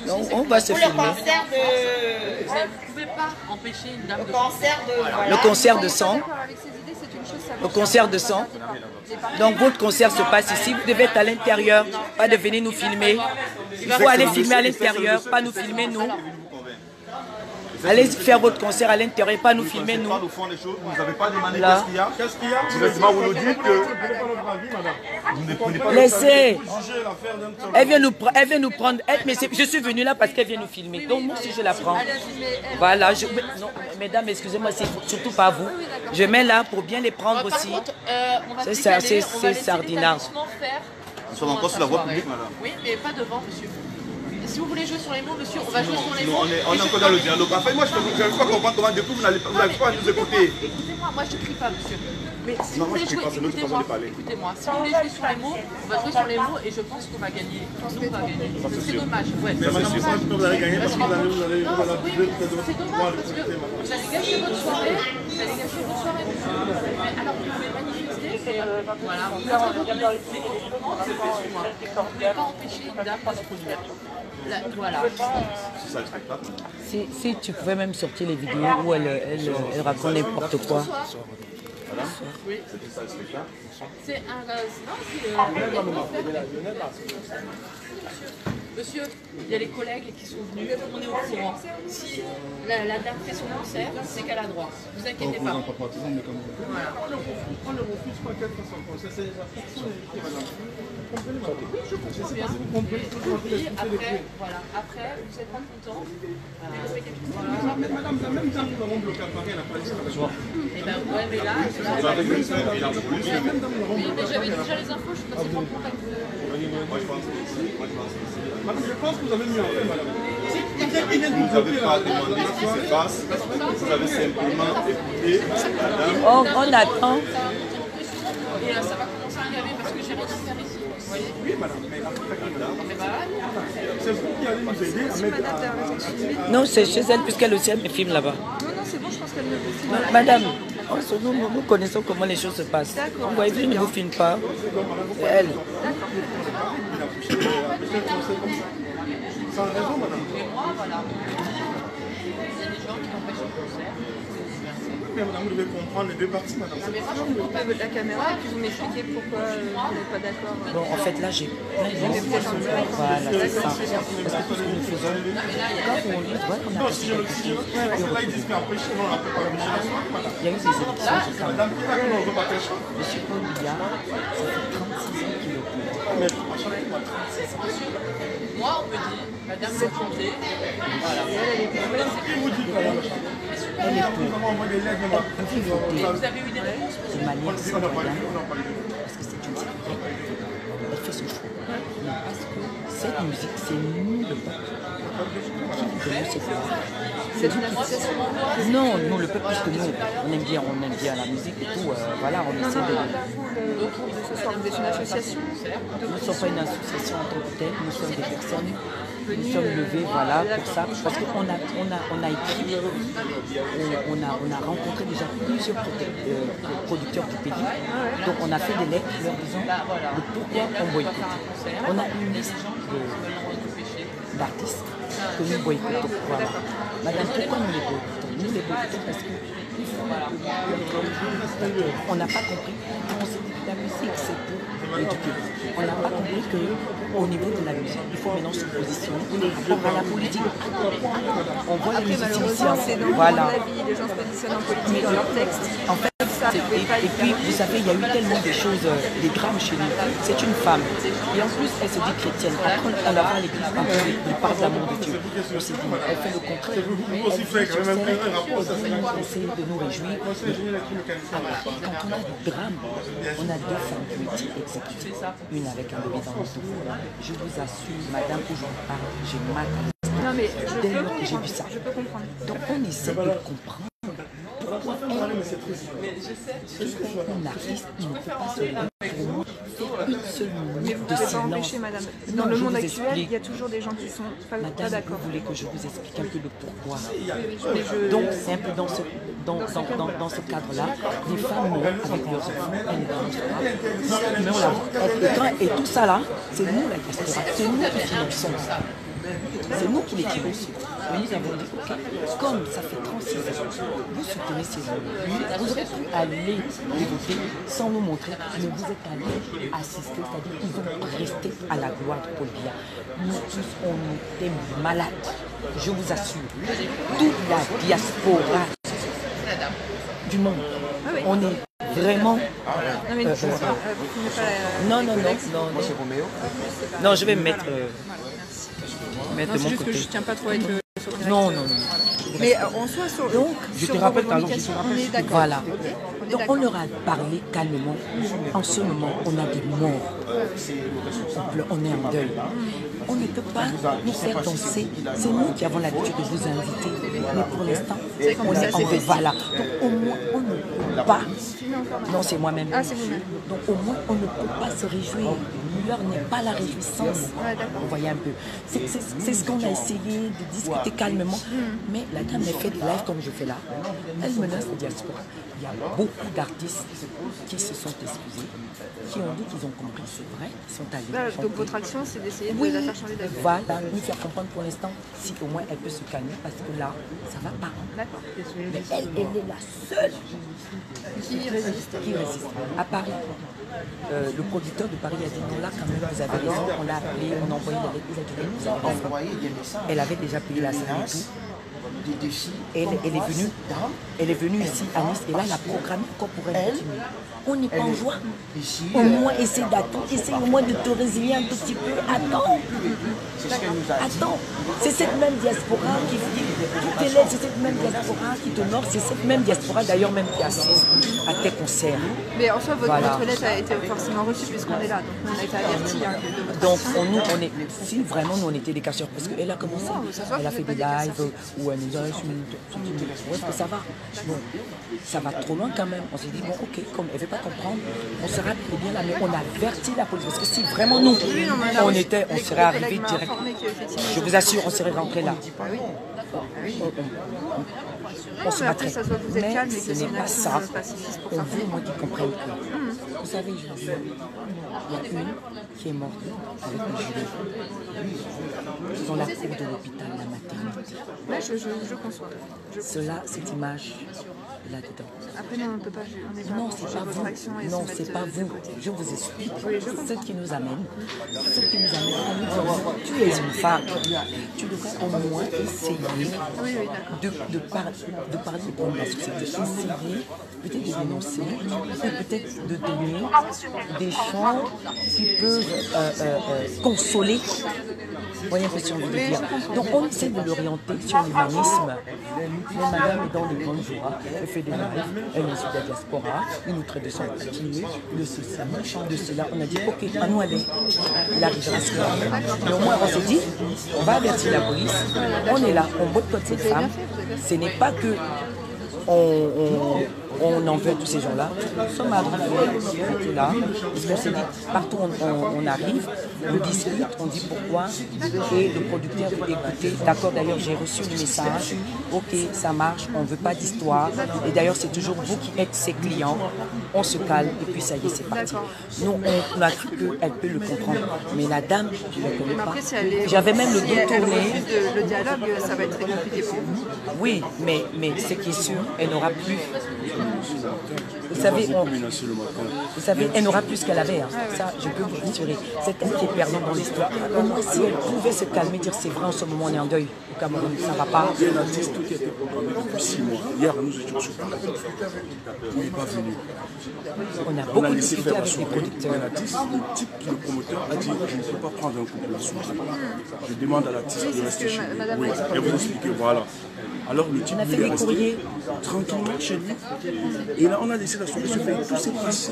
Speaker 1: Donc, on va se filmer.
Speaker 8: Vous ne pouvez pas empêcher une dame de...
Speaker 1: Le concert de sang. Le concert de sang. Donc votre concert se passe ici, vous devez être à l'intérieur, pas de venir nous filmer. Il faut aller filmer à l'intérieur, pas nous filmer nous. Allez faire votre concert à l'intérieur, pas nous filmer, nous.
Speaker 3: Vous n'avez pas demandé
Speaker 1: Là.
Speaker 3: qu'est-ce qu'il y a. Vous nous dites que vous ne prenez pas
Speaker 1: Laissez. Elle vient nous prendre. Mais je suis venue là parce qu'elle vient nous filmer. Donc moi aussi je la prends. Voilà. Non, mesdames, excusez-moi, c'est surtout pas vous. Je mets là pour bien les prendre aussi. C'est sardinard.
Speaker 3: Nous sommes encore sur la voie publique, madame.
Speaker 8: Oui, mais pas devant, monsieur. Si vous voulez jouer sur les mots, monsieur, on va jouer sur les mots.
Speaker 3: On est encore dans le dialogue. Enfin, moi, je ne peux pas comprendre comment depuis vous n'avez pas à nous écouter.
Speaker 8: Écoutez-moi, moi je ne crie pas, monsieur. Mais si
Speaker 3: Non,
Speaker 8: vous
Speaker 3: moi,
Speaker 8: voulez
Speaker 3: je crie
Speaker 8: jouer,
Speaker 3: pas, c'est notre façon de parler.
Speaker 8: écoutez-moi, si vous voulez jouer sur les mots, on va jouer sur les mots et je pense qu'on va gagner. Nous, on va gagner. C'est dommage. Ouais,
Speaker 2: Mais madame, je pense que vous allez gagner parce que vous allez
Speaker 8: c'est dommage
Speaker 2: pouvoir
Speaker 8: parce que vous allez gâcher votre soirée. Vous allez gâcher votre soirée, monsieur. Mais alors que vous pouvez manifester, et voilà, vous pouvez pas empêcher une dame de se produire. Voilà.
Speaker 1: Si tu pouvais même sortir les vidéos où elle raconte n'importe quoi.
Speaker 8: Oui. C'est un... Monsieur, il y a les collègues qui sont venus, on est au courant. Si la dame fait son concert, c'est qu'elle a droit. Ne vous inquiétez pas. Voilà.
Speaker 2: On ne refuse pas qu'elle fasse son concert. C'est la fiction de madame.
Speaker 8: Je comprends bien. Aujourd'hui, après, vous n'êtes pas content. Voilà.
Speaker 2: Mais madame, la même dame qui va rendre le cas pareil, elle n'a pas dit ça.
Speaker 8: Eh ben ouais, mais là, j'avais déjà les infos, je suis passée par contact.
Speaker 2: Madame, je pense que vous avez mis en fait, madame.
Speaker 3: Vous n'avez pas demandé ce qui se passe. Vous avez simplement écouté madame.
Speaker 1: Oh, on attend.
Speaker 8: Et ça va commencer à gaver parce que j'ai rien à faire ici. Vous voyez?
Speaker 2: Oui, madame, mais c'est vous qui allez nous aider à mettre.
Speaker 1: Non, c'est chez elle puisqu'elle aussi elle me filme là-bas.
Speaker 10: Non, c'est bon, je pense qu'elle me filme.
Speaker 1: Madame, nous connaissons comment les choses se passent. Vous voyez, elle ne vous filme pas. C'est elle.
Speaker 2: Sans raison, madame.
Speaker 8: Et moi, voilà. Il y a des gens qui empêchent le concert.
Speaker 2: Mais madame, vous devez comprendre les deux parties, madame.
Speaker 10: Mais moi, je comprends pas la caméra et puis vous m'expliquez pourquoi vous n'êtes pas d'accord.
Speaker 1: Bon, en fait, là, j'ai plein de voilà, c'est ça. Parce que tout ce que nous faisons, quand on dit, voilà, on a
Speaker 2: Non, si je le dis, parce que là, ils disent qu'après, chez nous, on n'a pas parlé de l'élection, madame.
Speaker 1: il y a eu des élections, c'est ça.
Speaker 2: Madame, qui va que nous, on ne veut pas quelque chose?
Speaker 1: Monsieur Paul Biya, ça fait 36 ans qu'il est au pouvoir.
Speaker 2: Mais à chaque fois,
Speaker 8: Moi, on me dit, madame veut chanter. Voilà.
Speaker 2: qui vous dit, madame?
Speaker 1: Elle est pour.
Speaker 2: Nous avons envoyé des lettres, madame.
Speaker 8: Vous avez eu des réponses?
Speaker 1: De manière citoyenne, parce que c'est une citoyenne. Elle fait son choix. Mais parce que cette musique, c'est nous, le peuple, qui nous donnons cette voix.
Speaker 10: C'est une association.
Speaker 1: Non, nous, le peuple, puisque nous, on aime bien la musique et tout, voilà, on essaie de...
Speaker 10: Ce soir, vous êtes une association.
Speaker 1: Nous ne sommes pas une association en tant que telle, nous sommes des personnes, nous sommes levés, voilà, pour ça, parce qu'on a écrit, on a rencontré déjà plusieurs producteurs du pays, donc on a fait des lettres leur disant de pourquoi on boycotte. On a une liste d'artistes que nous boycottons. Voilà. Madame, pourquoi nous les boycottons? Nous les boycottons parce que on n'a pas compris. On s'est dit que la musique, c'est pour éduquer. On n'a pas compris qu'au niveau de la musique, il faut maintenant se positionner par rapport à la politique. On voit les musiciens ici. Voilà.
Speaker 10: Les gens se positionnent en politique dans leurs textes.
Speaker 1: En fait, et puis, vous savez, il y a eu tellement de choses, des drames chez nous. C'est une femme. Et en plus, elle se dit chrétienne. Après, on la voit à l'église, il parle de l'amour de Dieu. On s'est dit, elle fait le contraire.
Speaker 2: Vous aussi faites quand même un rapport.
Speaker 1: On essaie de nous réjouir. Après, quand on a des drames, on a deux femmes qui ont été exécutées. Une avec un bébé dans le dos. Je vous assure, madame, où je vous parle, j'ai mal à l'esprit.
Speaker 10: Non, mais
Speaker 1: Dès lors que j'ai vu ça.
Speaker 10: je peux comprendre.
Speaker 1: Donc, on essaie de comprendre. Pourquoi elle, un artiste, il ne peut pas se lever pour moi faire une seule
Speaker 10: Mais vous
Speaker 1: minute de
Speaker 10: ne pouvez pas
Speaker 1: silence.
Speaker 10: empêcher, madame.
Speaker 1: Non,
Speaker 10: Dans le
Speaker 1: je
Speaker 10: monde
Speaker 1: vous
Speaker 10: actuel,
Speaker 1: explique.
Speaker 10: il y a toujours des gens qui sont pas
Speaker 1: Madame,
Speaker 10: d'accord.
Speaker 1: vous voulez que je vous explique un peu le pourquoi.
Speaker 10: Mais je...
Speaker 1: Donc, c'est un peu dans ce cadre-là, des femmes meurent avec leurs enfants, elles ne dansent pas. Et tout ça là, c'est nous la diaspora, c'est nous qui finançons. C'est nous qui les tirons dessus. Mais nous avons dit, ok, comme ça fait 36 ans, vous soutenez ces hommes. Vous aurez pu aller les voter sans nous montrer, mais vous êtes allés assister, c'est-à-dire qu'ils ont resté à la gloire de Paul Biya. Nous tous, on était malades, je vous assure. Toute la diaspora du monde, on est vraiment...
Speaker 10: Non, mais
Speaker 1: non. Non, je vais me mettre...
Speaker 10: Non, c'est juste que je ne tiens pas trop avec le...
Speaker 1: Non.
Speaker 10: Mais on soit sur...
Speaker 1: Donc,
Speaker 10: je te rappelle, on est d'accord.
Speaker 1: Voilà. Donc, on leur a parlé calmement. En ce moment, on a des morts. On est en deuil. On ne peut pas nous faire danser. C'est nous qui avons l'habitude de vous inviter. Mais pour l'instant, on est en deuil. Voilà. Donc, au moins, on ne peut pas... Non, c'est moi-même.
Speaker 10: Ah, c'est vous-même.
Speaker 1: Donc, au moins, on ne peut pas se réjouir. L'heure n'est pas la réjouissance. Vous voyez un peu. C'est ce qu'on a essayé de discuter calmement. Mais la dame a fait des lives comme je fais là. Elle menace la diaspora. Il y a beaucoup d'artistes qui se sont excusés, qui ont dit qu'ils ont compris, c'est vrai, ils sont allés.
Speaker 10: Donc votre action, c'est d'essayer de la faire changer d'avis.
Speaker 1: Voilà, nous faire comprendre pour l'instant, si au moins elle peut se calmer, parce que là, ça va pas.
Speaker 10: D'accord.
Speaker 1: Mais elle est la seule
Speaker 10: qui résiste.
Speaker 1: À Paris. Le producteur de Paris a dit non, là quand même vous avez raison, on l'a appelé, on a envoyé des lettres, il a dit vous avez raison. Elle avait déjà payé la salle et tout. Elle est venue ici à Nice et là elle a programmé encore pour elle continuer. On n'est pas en joie. Au moins essaie d'attendre, essaie au moins de te résilier un tout petit peu. Attends. C'est cette même diaspora qui t'élève, c'est cette même diaspora qui t'honore, c'est cette même diaspora d'ailleurs même qui assiste à tes concerts.
Speaker 10: Mais en soi, votre lettre a été forcément reçue puisqu'on est là, donc on a été avertis de votre
Speaker 1: donc on est, si vraiment nous on était des casseurs, parce qu'elle a commencé, elle a fait des lives où elle nous a où est-ce que ça va? Bon, ça va trop loin quand même. On s'est dit bon ok, comme elle ne veut pas comprendre, on sera bien là, mais on a averti la police, parce que si vraiment nous on serait arrivé direct. Je vous assure, on serait rentré là. On se battrait. Mais ce n'est pas ça. On veut, moi, qu'ils comprennent que. Vous savez, je vous dis, il y a une qui est morte avec un gilet dans la cour de l'hôpital, la maternité.
Speaker 10: Oui, je conçois.
Speaker 1: Cela, cette image là-dedans.
Speaker 10: Après, non, on ne peut pas.
Speaker 1: Non, c'est pas vous. Non, c'est pas vous. Je vous explique. Ce qui nous amène. Ce qui nous amène à nous dire, tu es une femme. Tu devrais au moins essayer de parler pour la société. Essayer peut-être de dénoncer, ou peut-être de donner des chants qui peuvent consoler. Vous voyez un peu ce qu'on veut dire. Donc on essaie de l'orienter sur l'humanisme. Mais madame est dans les grandes joies, elle fait des lives, elle insulte la diaspora, il nous traite de son petit, de ceci, de cela. On a dit ok, à nous aller. Il arrivera à ce moment. Mais au moins on s'est dit, on va avertir la police, on est là, on boycotte cette femme. Ce n'est pas que on en veut à tous ces gens-là. Nous sommes arrivés là, parce qu'on s'est dit, partout on arrive, on discute, on dit pourquoi, et le producteur veut écouter. D'accord, d'ailleurs j'ai reçu le message, ok, ça marche, on ne veut pas d'histoire, et d'ailleurs c'est toujours vous qui êtes ses clients, on se calme, et puis ça y est, c'est parti. Nous, on a cru qu'elle peut le comprendre, mais la dame, je ne la connais pas. J'avais même le dos tourné.
Speaker 10: Le dialogue, ça va être très compliqué pour vous.
Speaker 1: Oui, mais ce qui est sûr, elle n'aura plus. Vous savez, elle n'aura plus ce qu'elle avait. Hein. Ça, je peux vous rassurer. C'est elle qui est perdante dans l'histoire. Au moins, si elle pouvait se calmer, dire c'est vrai, en ce moment, on est en deuil au Cameroun, ça ne va pas.
Speaker 3: Il y a un artiste qui a été programmé depuis 6 mois. Hier, nous étions sur Paris. Il n'est pas venu.
Speaker 1: On a beaucoup discuté avec les producteurs.
Speaker 3: L'artiste, le type, le promoteur, a dit je ne peux pas prendre un couple sous. Je demande à l'artiste de rester chez lui. Oui, et vous expliquez, voilà. Alors le type est resté tranquillement chez lui. Et là, on a laissé la soirée se faire. Tout s'est passé.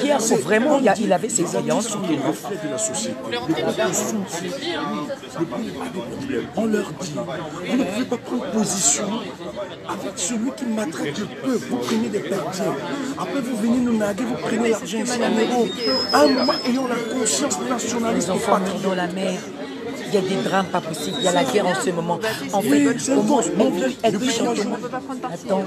Speaker 1: Hier, vraiment, il avait ses clients sur les
Speaker 3: reflets de la société. Le pays sont le pays a des problèmes. On leur dit, vous ne pouvez pas prendre position avec celui qui maltraite le peuple. Vous prenez des perdiens. Après, vous venez nous naguer, vous prenez l'argent ici en euros. À un moment, ayons la conscience nationaliste.
Speaker 1: Les enfants meurent dans la mer. Il y a des drames pas possibles. Il y a la guerre en ce moment. En fait, comment elle peut chanter. Attends.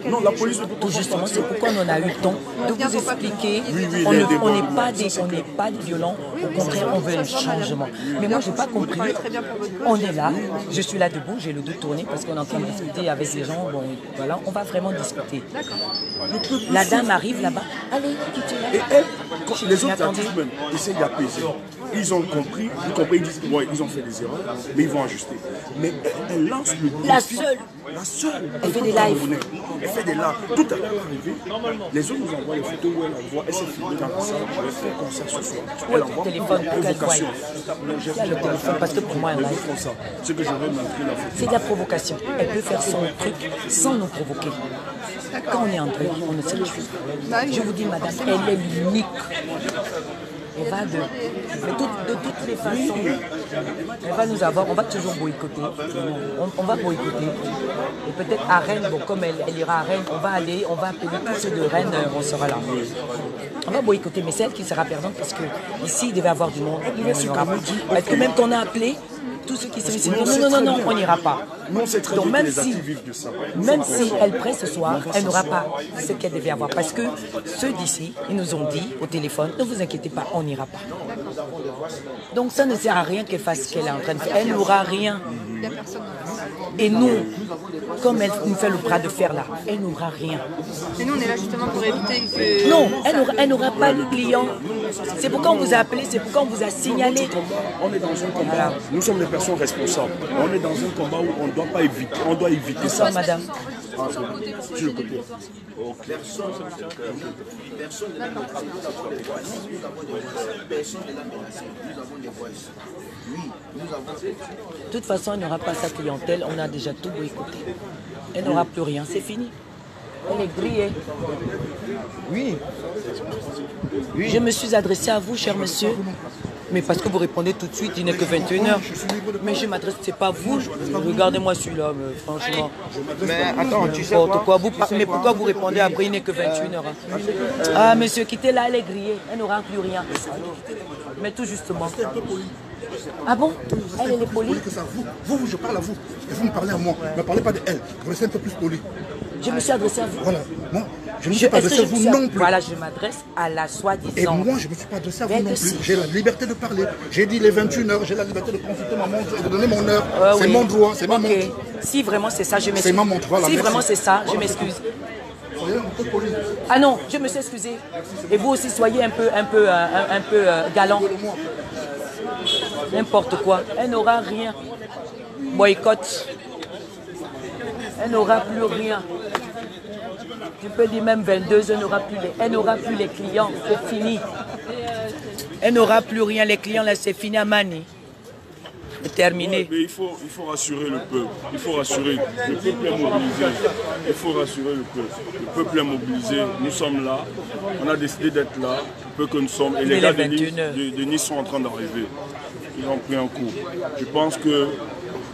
Speaker 11: Non, la police.
Speaker 1: Tout justement, c'est pourquoi on en a eu le temps de vous expliquer. On n'est pas des violents. Au contraire, on veut un changement. Mais moi, je n'ai pas compris. On est là. Je suis là debout. J'ai le dos tourné parce qu'on est en train de discuter avec les gens. Bon, voilà, on va vraiment discuter. La dame arrive là-bas. Allez, quittez-la.
Speaker 11: Et elle, les autres artistes même, essayent d'apaiser. Ils ont compris, ils disent, ouais, ils ont fait des erreurs, mais ils vont ajuster. Mais elle lance le défi.
Speaker 1: La seule.
Speaker 11: Elle fait des lives. Elle fait des lives. Tout à l'heure arrivé, les autres nous envoient les photos où elle envoie, elle s'est filmée dans la salle, elle fait un concert ce soir. Elle envoie
Speaker 1: le téléphone pour qu'elle voie. Il y a le téléphone parce que pour moi, elle live.
Speaker 11: C'est que je vais montrer la photo.
Speaker 1: C'est de la provocation. Elle peut faire son truc sans nous provoquer. Quand on est en deuil, on ne sait pas. Je vous dis, madame, elle est l'unique. Elle va de toutes les façons. Elle va nous avoir, on va toujours boycotter. On va boycotter. Et peut-être à Rennes, bon, comme elle ira à Rennes, on va appeler tous ceux de Rennes, on sera là. On va boycotter, mais c'est elle qui sera perdante parce que ici, il devait y avoir du monde. Parce que même qu'on a appelé, tous ceux qui sont ici, non, on n'ira pas. Donc même si elle prête ce soir, elle n'aura pas ce qu'elle devait avoir. Parce que ceux d'ici, ils nous ont dit au téléphone, ne vous inquiétez pas, on n'ira pas. Donc ça ne sert à rien qu'elle fasse ce qu'elle est en train de faire. Elle n'aura rien. Et nous, comme elle nous fait le bras de fer là, elle n'aura rien.
Speaker 10: Et nous, on est là justement pour éviter que...
Speaker 1: Non, elle n'aura pas le client. C'est pourquoi on vous a appelé, c'est pourquoi on vous a signalé.
Speaker 11: On est dans un combat. Nous sommes des personnes responsables. On est dans un combat où on ne doit pas éviter. On doit éviter ça.
Speaker 1: Madame.
Speaker 11: Sur le côté.
Speaker 5: Personne ne l'a menacé. Nous avons des voix. Personne ne l'a menacé. Nous avons des voix. Oui, nous avons.
Speaker 1: De toute façon, elle n'aura pas sa clientèle. On a déjà tout boycotté. Elle n'aura plus rien. C'est fini. Elle est grillée.
Speaker 5: Oui.
Speaker 1: Je me suis adressée à vous, cher monsieur. Mais parce que vous répondez tout de suite, il n'est que 21h. Mais je m'adresse, c'est pas vous. Regardez-moi celui-là, franchement.
Speaker 5: Mais attends, tu sais
Speaker 1: quoi mais pourquoi vous répondez après, il n'est que 21h hein? Ah, monsieur, quittez-la, elle est grillée. Elle n'aura plus rien. Mais tout justement. Ah bon? Elle est polie?
Speaker 12: Vous, je parle à vous. Et vous me parlez à moi. Ne parlez pas de elle. Vous restez un peu plus poli.
Speaker 1: Je me suis adressée à vous.
Speaker 12: Voilà. Moi, je ne me suis pas adressé à vous non plus.
Speaker 1: Voilà, je m'adresse à la soi-disant.
Speaker 12: Et moi, je ne me suis pas adressé à vous non plus. J'ai la liberté de parler. J'ai dit les 21h, j'ai la liberté de consulter ma montre et de donner mon heure. C'est mon droit, c'est ma montre.
Speaker 1: Si vraiment c'est ça, je m'excuse.
Speaker 12: C'est ma montre, voilà.
Speaker 1: Si vraiment c'est ça, je m'excuse. Ah non, je me suis excusé. Et vous aussi, soyez un peu galant. N'importe quoi. Elle n'aura rien. Boycott. Elle n'aura plus rien. Tu peux dire même 22, elle n'aura plus les clients, c'est fini. Elle n'aura plus rien, les clients là c'est fini à Mani. C'est terminé.
Speaker 11: Ouais, mais il faut rassurer le peuple. Il faut rassurer. Le peuple est mobilisé. Il faut rassurer le peuple. Le peuple est mobilisé. Nous sommes là. On a décidé d'être là. Peu que nous sommes. Et les gars de Nice sont en train d'arriver. Ils ont pris un coup. Je pense que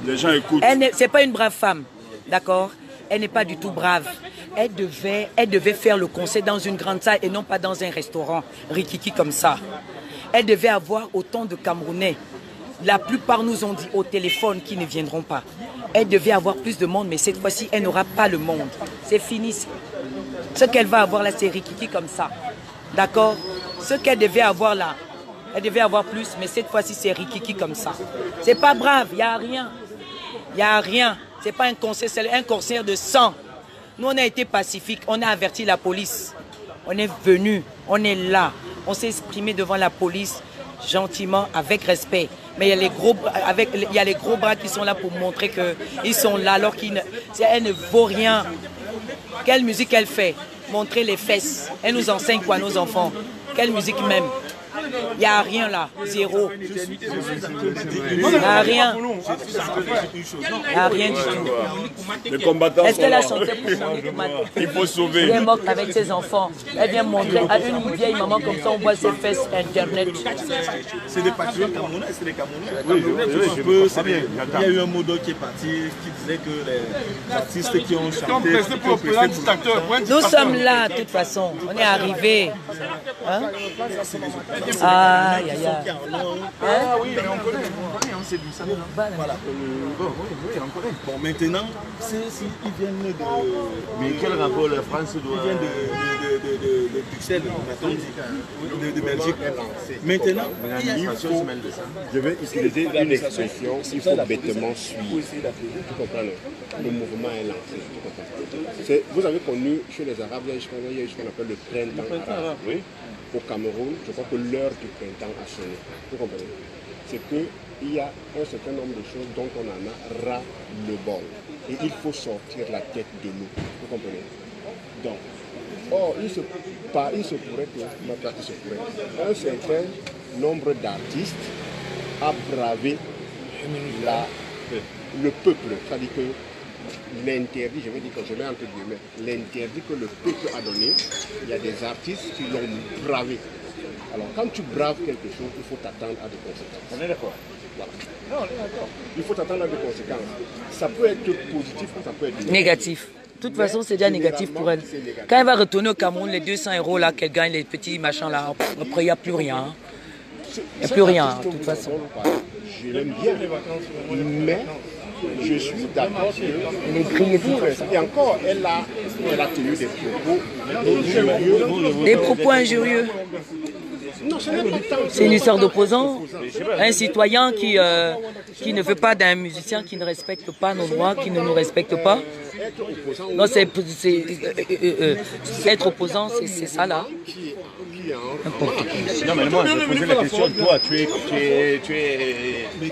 Speaker 11: les gens écoutent.
Speaker 1: C'est pas une brave femme. D'accord? Elle n'est pas du tout brave. Elle devait faire le concert dans une grande salle et non pas dans un restaurant rikiki comme ça. Elle devait avoir autant de Camerounais. La plupart nous ont dit au téléphone qu'ils ne viendront pas. Elle devait avoir plus de monde, mais cette fois-ci, elle n'aura pas le monde. C'est fini. Ce qu'elle va avoir là, c'est rikiki comme ça. D'accord? Ce qu'elle devait avoir là, elle devait avoir plus, mais cette fois-ci, c'est rikiki comme ça. C'est pas brave, il n'y a rien. Il n'y a rien. Ce n'est pas un concert, c'est un concert de sang. Nous, on a été pacifiques, on a averti la police. On est venu, on est là. On s'est exprimé devant la police gentiment, avec respect. Mais il y a les gros bras qui sont là pour montrer qu'ils sont là alors qu'elle ne vaut rien. Quelle musique elle fait? Montrer les fesses. Elle nous enseigne quoi, nos enfants? Quelle musique même? Il n'y a rien là, zéro. Il n'y a rien. Il n'y a rien du tout.
Speaker 11: Les combattants
Speaker 1: est-ce qu'elle a chanté pour moi?
Speaker 11: Il faut sauver.
Speaker 1: Elle est morte avec ses enfants. Elle vient montrer à une vieille maman comme ça, on voit ses fesses internet.
Speaker 4: C'est des patriotes camerounais, c'est des Camerounais. Il y a eu un mot qui est parti, qui disait que les artistes qui ont chanté...
Speaker 1: Nous sommes là, de toute façon. On est arrivés. Hein? Aïe, aïe, aïe.
Speaker 4: Ah oui, on connaît, c'est du salon. Voilà. Oui, on connaît. Bon, maintenant, ils viennent de... Mais quel rapport la France doit... Ils viennent de Bruxelles, de Belgique. Maintenant,
Speaker 13: je vais utiliser une expression qu'il faut bêtement suivre. Tu comprends? Le mouvement est lancé. Vous avez connu chez les Arabes, il y a ce qu'on appelle le printemps arabe. Oui. Au Cameroun, je crois que l'heure du printemps a sonné. Vous comprenez? C'est qu'il y a un certain nombre de choses dont on en a ras le bol. Et il faut sortir la tête de l'eau. Vous comprenez? Donc, il se pourrait que, un certain nombre d'artistes a bravé le peuple. C'est-à-dire que l'interdit, je vais dire que je mets entre guillemets, l'interdit que le peuple a donné, il y a des artistes qui l'ont bravé. Alors quand tu braves quelque chose, il faut t'attendre à des conséquences. On est d'accord? Voilà. Non, on est d'accord. Il faut t'attendre à des conséquences. Ça peut être positif ou ça peut être
Speaker 1: négatif. De toute façon, c'est déjà négatif pour elle. Quand elle va retourner au Cameroun, les 200 € là qu'elle gagne, les petits machins là, après il n'y a plus rien. Il n'y a plus rien, de toute façon.
Speaker 13: Je l'aime bien, mais je suis d'accord que... Et encore, elle a tenu des propos injurieux.
Speaker 1: Des propos injurieux. C'est une histoire d'opposant, un citoyen qui ne veut pas d'un musicien qui ne respecte pas nos droits, qui ne nous respecte pas. Non, être opposant, c'est ça là.
Speaker 13: Non, mais moi, je posais la question, toi, tu es...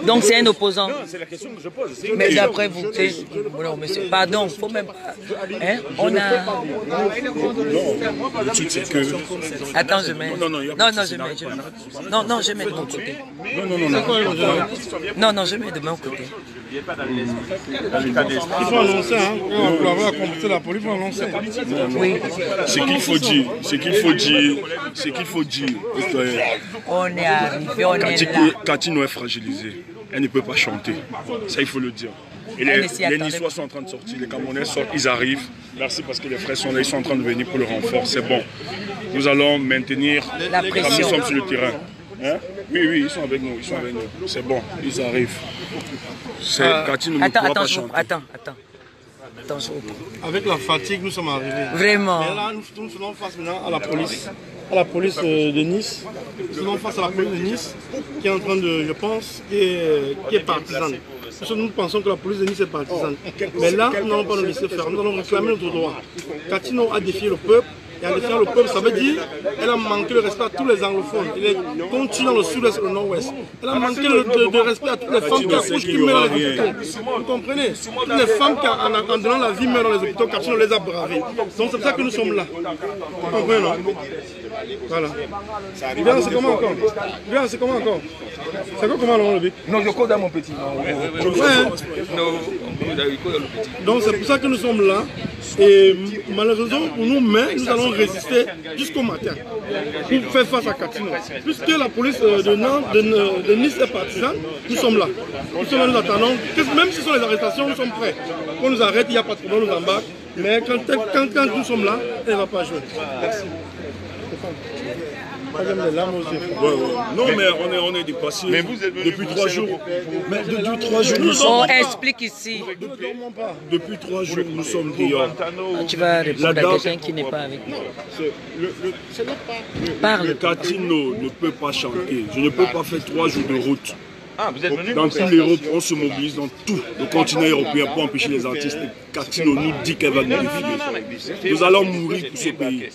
Speaker 1: Donc c'est un opposant.
Speaker 11: Non, c'est la question que je pose.
Speaker 1: Mais d'après vous, non, monsieur, pardon, faut même pas. Hein? On a... Attends, je mets. Non, je mets de mon côté. Non, je mets de mon côté.
Speaker 2: Il faut annoncer, hein. On peut avoir complété la police, il faut annoncer.
Speaker 1: Oui.
Speaker 11: Ce qu'il faut dire,
Speaker 1: on est arrivé, on est là.
Speaker 11: Catino est fragilisée. Elle ne peut pas chanter. Ça, il faut le dire. Et les Niçois sont en train de sortir, les Camerounais sortent, ils arrivent. Merci parce que les frères sont là, ils sont en train de venir pour le renfort. C'est bon. Nous allons maintenir
Speaker 1: la pression.
Speaker 11: Nous sommes sur le terrain. Hein? Oui, ils sont avec nous. C'est bon, ils arrivent. Catino ne pourra pas chanter.
Speaker 1: Attends.
Speaker 2: Avec la fatigue, nous sommes arrivés.
Speaker 1: Vraiment.
Speaker 2: Mais là, nous faisons face maintenant à la police de Nice. Nous faisons face à la police de Nice qui est en train de, je pense, qui est partisane. Nous pensons que la police de Nice est partisane. Mais là, nous n'allons pas nous laisser faire. Nous allons réclamer notre droit. Catino a défié le peuple. Et en défiant le peuple, ça veut dire qu'elle a manqué le respect à tous les anglophones. Elle est continue dans le sud-est et le nord-ouest. Elle a manqué de respect à toutes les femmes qui accouchent, qui meurent dans les hôpitaux. Vous comprenez? Toutes les femmes qui, en donnant la vie, meurent dans les hôpitaux, Catino les a bravées. Donc c'est pour ça que nous sommes là. Vous comprenez, non? Voilà. Bien, c'est comment encore? C'est comment le Bic?
Speaker 4: Non, je code à mon petit.
Speaker 2: Donc c'est pour ça que nous sommes là. Et malheureusement pour nous, mais nous allons résister jusqu'au matin pour faire face à Catino. Puisque la police de Nice est partisane, nous sommes là. Nous attendons. Même si ce sont les arrestations, nous sommes prêts. Quand on nous arrête, il n'y a pas de problème, on nous embarque. Mais quand nous sommes là, elle ne va pas jouer. Merci.
Speaker 11: Non, mais on est dépassés. Mais vous êtes depuis 3 jours. Mais depuis 3 jours, nous sommes.
Speaker 1: On explique ici.
Speaker 11: Depuis 3 jours, nous sommes dehors.
Speaker 1: Tu vas répondre à quelqu'un qui n'est pas avec nous.
Speaker 11: Parle. Le Catino ne peut pas chanter. Je ne peux pas faire 3 jours de route. Dans toute l'Europe, on se mobilise dans tout le continent européen pour empêcher les artistes. Catino nous dit qu'elle va nous défiler. Nous allons mourir pour ce pays.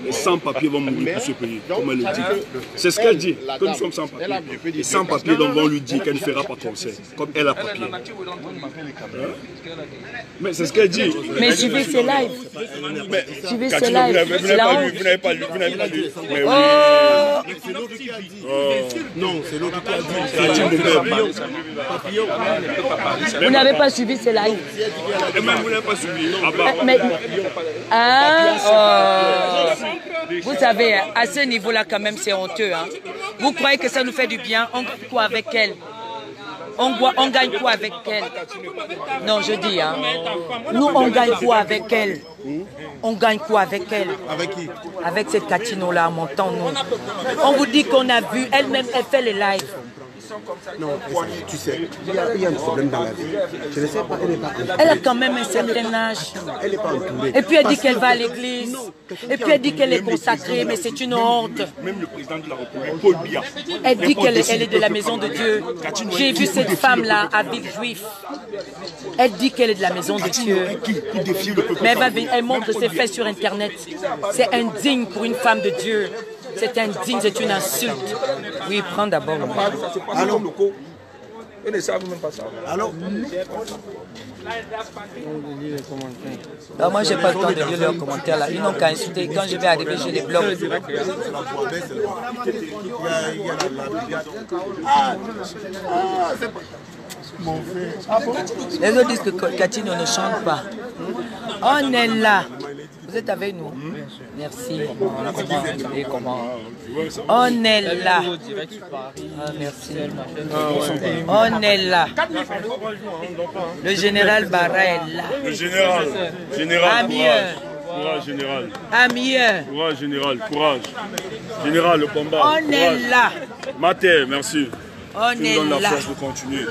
Speaker 11: Les sans-papiers vont mourir pour ce pays, comme elle le dit. C'est ce qu'elle dit, que nous sommes sans-papiers. Les sans-papiers vont lui dire qu'elle ne fera pas concert, comme elle a papier. Mais c'est ce qu'elle dit.
Speaker 1: Mais suivez ses lives. Suivez ses lives.
Speaker 11: Vous n'avez pas lu.
Speaker 2: C'est l'autre qui a dit. Non, c'est l'autre qui a dit.
Speaker 1: Vous n'avez pas suivi ces lives.
Speaker 11: Et même vous n'avez pas suivi.
Speaker 1: Vous savez, à ce niveau-là, quand même, c'est honteux. Hein. Vous croyez que ça nous fait du bien? On fait quoi avec elle? On gagne quoi avec elle? Non, je dis, hein. Nous, on gagne quoi avec elle? On gagne quoi avec elle?
Speaker 12: Avec qui?
Speaker 1: Avec cette Katino-là, montant-nous. On vous dit qu'on a vu, elle-même, elle fait les lives.
Speaker 13: Non, tu sais, il y a un problème dans la vie. Je ne sais pas, elle n'est pas entourée.
Speaker 1: Elle a quand même un certain âge.
Speaker 13: Elle n'est pas entourée.
Speaker 1: Et puis elle dit qu'elle va à l'église. Et puis elle dit qu'elle est consacrée, mais c'est une honte.
Speaker 11: Même le président de la République, Paul Biya.
Speaker 1: Elle dit qu'elle est de la maison de Dieu. J'ai vu cette femme-là à Villejuif. Elle dit qu'elle est de la maison de Dieu. Mais elle montre ses faits sur Internet. C'est indigne pour une femme de Dieu. C'est indigne, c'est une insulte. Oui, prends d'abord.
Speaker 11: Alors, ils ne savent même pas ça.
Speaker 12: Alors,
Speaker 1: non, moi, je n'ai pas le temps de lire leurs commentaires là. Ils n'ont qu'à insulter. Quand je vais à DBG, les blogs. Les autres disent que Katino ne chante pas. On est là. Vous êtes avec nous? Merci. On est là. Ah, merci. On est là. Le général Barra est là.
Speaker 11: Le général. Courage, général. Courage, général. Courage. Général, le combat.
Speaker 1: On est là.
Speaker 11: Maté, merci.
Speaker 1: On
Speaker 11: tu
Speaker 1: est
Speaker 11: nous donnes la
Speaker 1: là.
Speaker 11: force de continuer.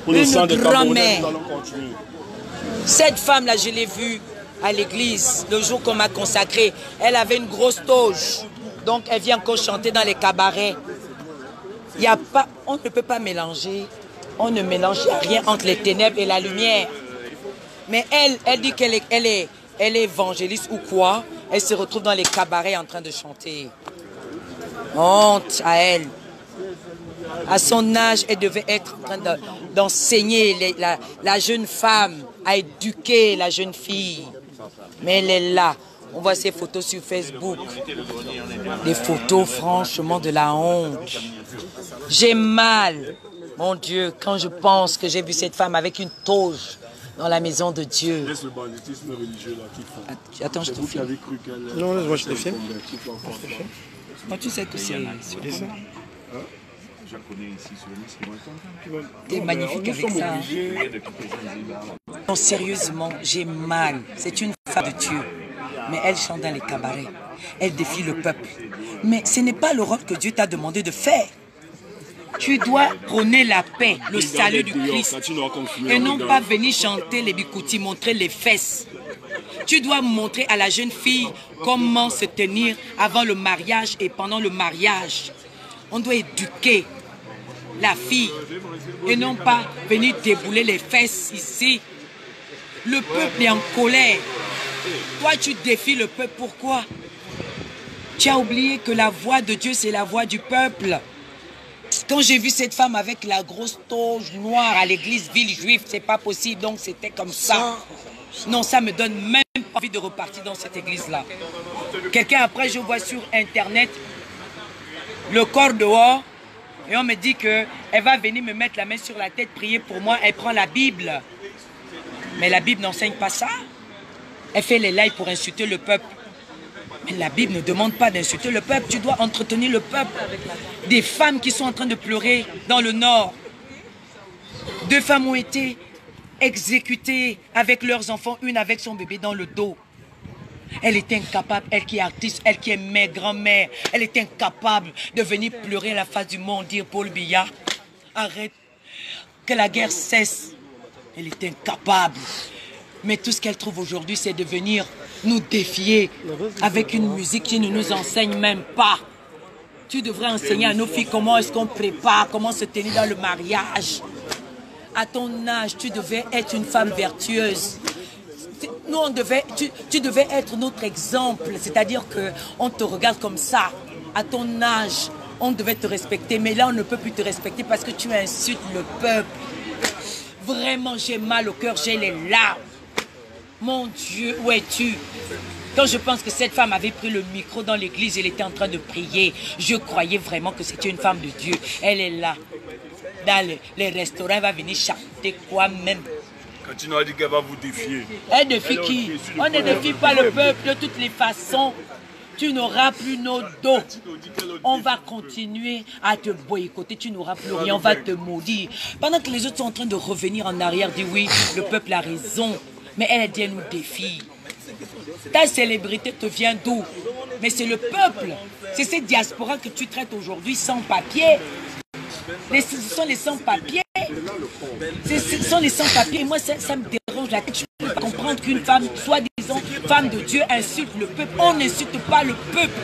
Speaker 1: Pour le sang de grand-mère. Cette femme-là, je l'ai vue à l'église le jour qu'on m'a consacré. Elle avait une grosse toge. Donc, elle vient encore chanter dans les cabarets. Il y a pas, on ne peut pas mélanger. On ne mélange rien entre les ténèbres et la lumière. Mais elle dit qu'elle est évangéliste ou quoi. Elle se retrouve dans les cabarets en train de chanter. Honte à elle. À son âge, elle devait être en train d'enseigner la jeune femme, à éduquer la jeune fille. Mais elle est là. On voit ses photos sur Facebook. Des photos, franchement, de la honte. J'ai mal, mon Dieu, quand je pense que j'ai vu cette femme avec une toge dans la maison de Dieu.
Speaker 11: Laisse le banditisme religieux là qui font.
Speaker 1: Attends, je te filme.
Speaker 12: non, moi je te filme.
Speaker 1: Moi, tu sais que c'est ça. T'es magnifique avec ça. Non, sérieusement, j'ai mal. C'est une femme de Dieu. Mais elle chante dans les cabarets. Elle défie le peuple. Mais ce n'est pas le rôle que Dieu t'a demandé de faire. Tu dois prôner la paix, le salut du Christ. Et non pas venir chanter les bikoutis, montrer les fesses. Tu dois montrer à la jeune fille comment se tenir avant le mariage et pendant le mariage. On doit éduquer la fille et non pas venir débouler les fesses ici. Le peuple est en colère. Toi, tu défies le peuple. Pourquoi? Tu as oublié que la voix de Dieu, c'est la voix du peuple. Quand j'ai vu cette femme avec la grosse toge noire à l'église Villejuif, c'est pas possible. Donc, c'était comme ça. Non, ça me donne même pas envie de repartir dans cette église-là. Quelqu'un, après, je vois sur Internet le corps dehors. Et on me dit qu'elle va venir me mettre la main sur la tête, prier pour moi. Elle prend la Bible. Mais la Bible n'enseigne pas ça. Elle fait les lives pour insulter le peuple. Mais la Bible ne demande pas d'insulter le peuple. Tu dois entretenir le peuple. Des femmes qui sont en train de pleurer dans le Nord. 2 femmes ont été exécutées avec leurs enfants, une avec son bébé dans le dos. Elle est incapable, elle qui est artiste, elle qui est mère, grand-mère, elle est incapable de venir pleurer à la face du monde, dire Paul Biya, arrête, que la guerre cesse. Elle est incapable. Mais tout ce qu'elle trouve aujourd'hui, c'est de venir nous défier avec une musique qui ne nous enseigne même pas. Tu devrais enseigner à nos filles comment est-ce qu'on prépare, comment se tenir dans le mariage. À ton âge, tu devais être une femme vertueuse. Nous, tu devais être notre exemple, c'est-à-dire qu'on te regarde comme ça. À ton âge, on devait te respecter, mais là, on ne peut plus te respecter parce que tu insultes le peuple. Vraiment, j'ai mal au cœur, j'ai les larmes. Mon Dieu, où es-tu? Quand je pense que cette femme avait pris le micro dans l'église, elle était en train de prier. Je croyais vraiment que c'était une femme de Dieu. Elle est là. Dans les restaurants, elle va venir chanter quoi même.
Speaker 11: Katino a dit qu'elle va vous défier.
Speaker 1: Elle défie qui? On ne défie pas le peuple de toutes les façons. Tu n'auras plus nos dos. On va continuer à te boycotter. Tu n'auras plus rien. On va te maudire. Pendant que les autres sont en train de revenir en arrière, dire oui, le peuple a raison. Mais elle dit, elle nous défie. Ta célébrité te vient d'où? Mais c'est le peuple. C'est cette diaspora que tu traites aujourd'hui sans papier. Ce sont les sans-papiers. Ce sont les sans-papiers. Et moi, ça me dérange la tête. Je ne peux pas comprendre qu'une femme, soi-disant femme de Dieu, insulte le peuple. On n'insulte pas le peuple.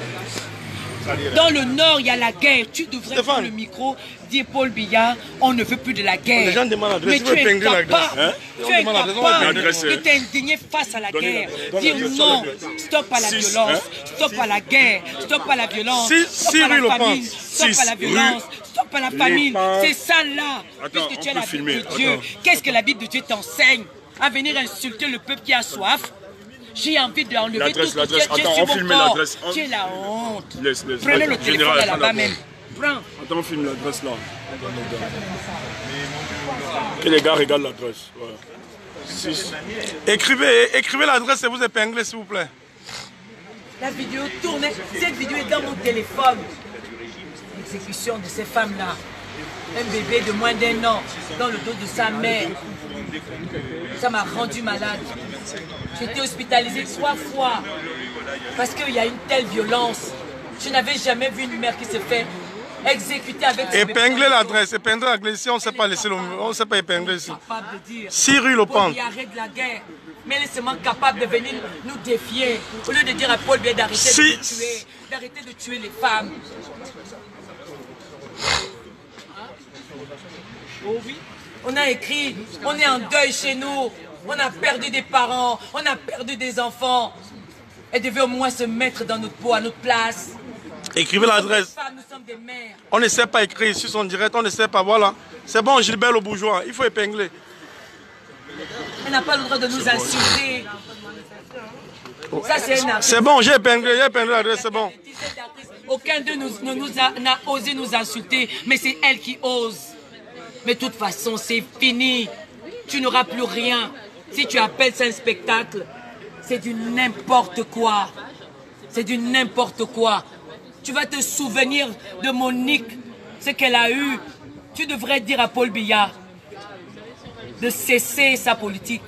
Speaker 1: Dans le Nord, il y a la guerre. Tu devrais prendre le micro, dire Paul Biya, on ne veut plus de la guerre.
Speaker 2: Les gens demandent l'adresse.
Speaker 1: Mais tu es incapable, de t'indigner face à la guerre. Dire non, stop à la violence, stop à la guerre, stop à la violence, stop à la famine, stop à la violence, stop à la famine. C'est ça là, puisque tu es la Bible de Dieu. Qu'est-ce que la Bible de Dieu t'enseigne? À venir insulter le peuple qui a soif? J'ai envie de enlever tout ce qui est sur mon corps. J'ai la honte. Prenez le téléphone là-bas même. Prends.
Speaker 11: Attends, on filme l'adresse là. Que les gars regardent l'adresse. Voilà.
Speaker 2: Écrivez l'adresse et vous épinglez s'il vous plaît.
Speaker 1: La vidéo tourne. Cette vidéo est dans mon téléphone. L'exécution de ces femmes-là. Un bébé de moins d'1 an dans le dos de sa mère. Ça m'a rendu malade. J'ai été hospitalisée 3 fois parce qu'il y a une telle violence. Je n'avais jamais vu une mère qui se fait exécuter avec ses
Speaker 2: épingler l'adresse, épingler l'adresse ici, on ne sait pas laisser on ne sait pas épingler ici. 6 rue Lopante.
Speaker 1: Arrête la guerre. Mais elle est seulement capable de venir nous défier. Au lieu de dire à Paul Biya d'arrêter de tuer les femmes. On a écrit, on est en deuil chez nous, on a perdu des parents, on a perdu des enfants. Elle devait au moins se mettre dans notre peau, à notre place.
Speaker 2: Écrivez l'adresse. On ne sait pas écrire sur son direct, on ne sait pas, voilà. C'est bon, Gilbert le bourgeois, il faut épingler.
Speaker 1: Elle n'a pas le droit de nous insulter. Ça,
Speaker 2: c'est bon, j'ai épinglé l'adresse, c'est bon.
Speaker 1: Aucun d'eux n'a osé nous insulter, mais c'est elle qui ose. Mais de toute façon, c'est fini. Tu n'auras plus rien. Si tu appelles ça un spectacle, c'est du n'importe quoi. C'est du n'importe quoi. Tu vas te souvenir de Monique, ce qu'elle a eu. Tu devrais dire à Paul Biya de cesser sa politique.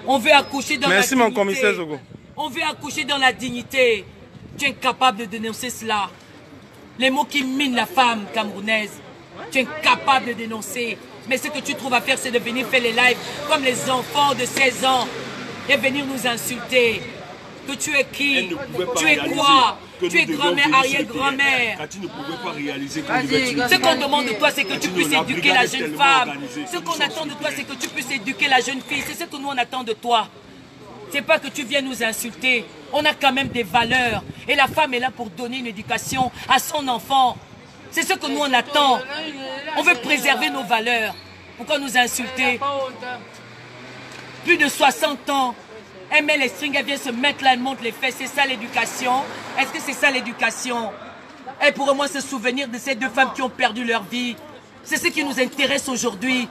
Speaker 1: On veut accoucher dans la dignité.
Speaker 2: Merci mon commissaire Zogo.
Speaker 1: On veut accoucher dans la dignité. Tu es incapable de dénoncer cela. Les mots qui minent la femme camerounaise. Tu es incapable de dénoncer. Mais ce que tu trouves à faire, c'est de venir faire les lives comme les enfants de 16 ans et venir nous insulter. Que tu es qui? Tu es quoi? Tu es grand-mère, arrière-grand-mère. Ce qu'on demande de toi, c'est que tu puisses éduquer la jeune femme. Ce qu'on attend de toi, c'est que tu puisses éduquer la jeune fille. C'est ce que nous, on attend de toi. C'est pas que tu viennes nous insulter. On a quand même des valeurs. Et la femme est là pour donner une éducation à son enfant. C'est ce que nous, on attend. On veut préserver nos valeurs. Pourquoi nous insulter? Plus de 60 ans. Elle met les strings, elle vient se mettre là, elle montre les fesses. C'est ça l'éducation? Est-ce que c'est ça l'éducation? Elle pourrait moins se souvenir de ces 2 femmes qui ont perdu leur vie. C'est ce qui nous intéresse aujourd'hui.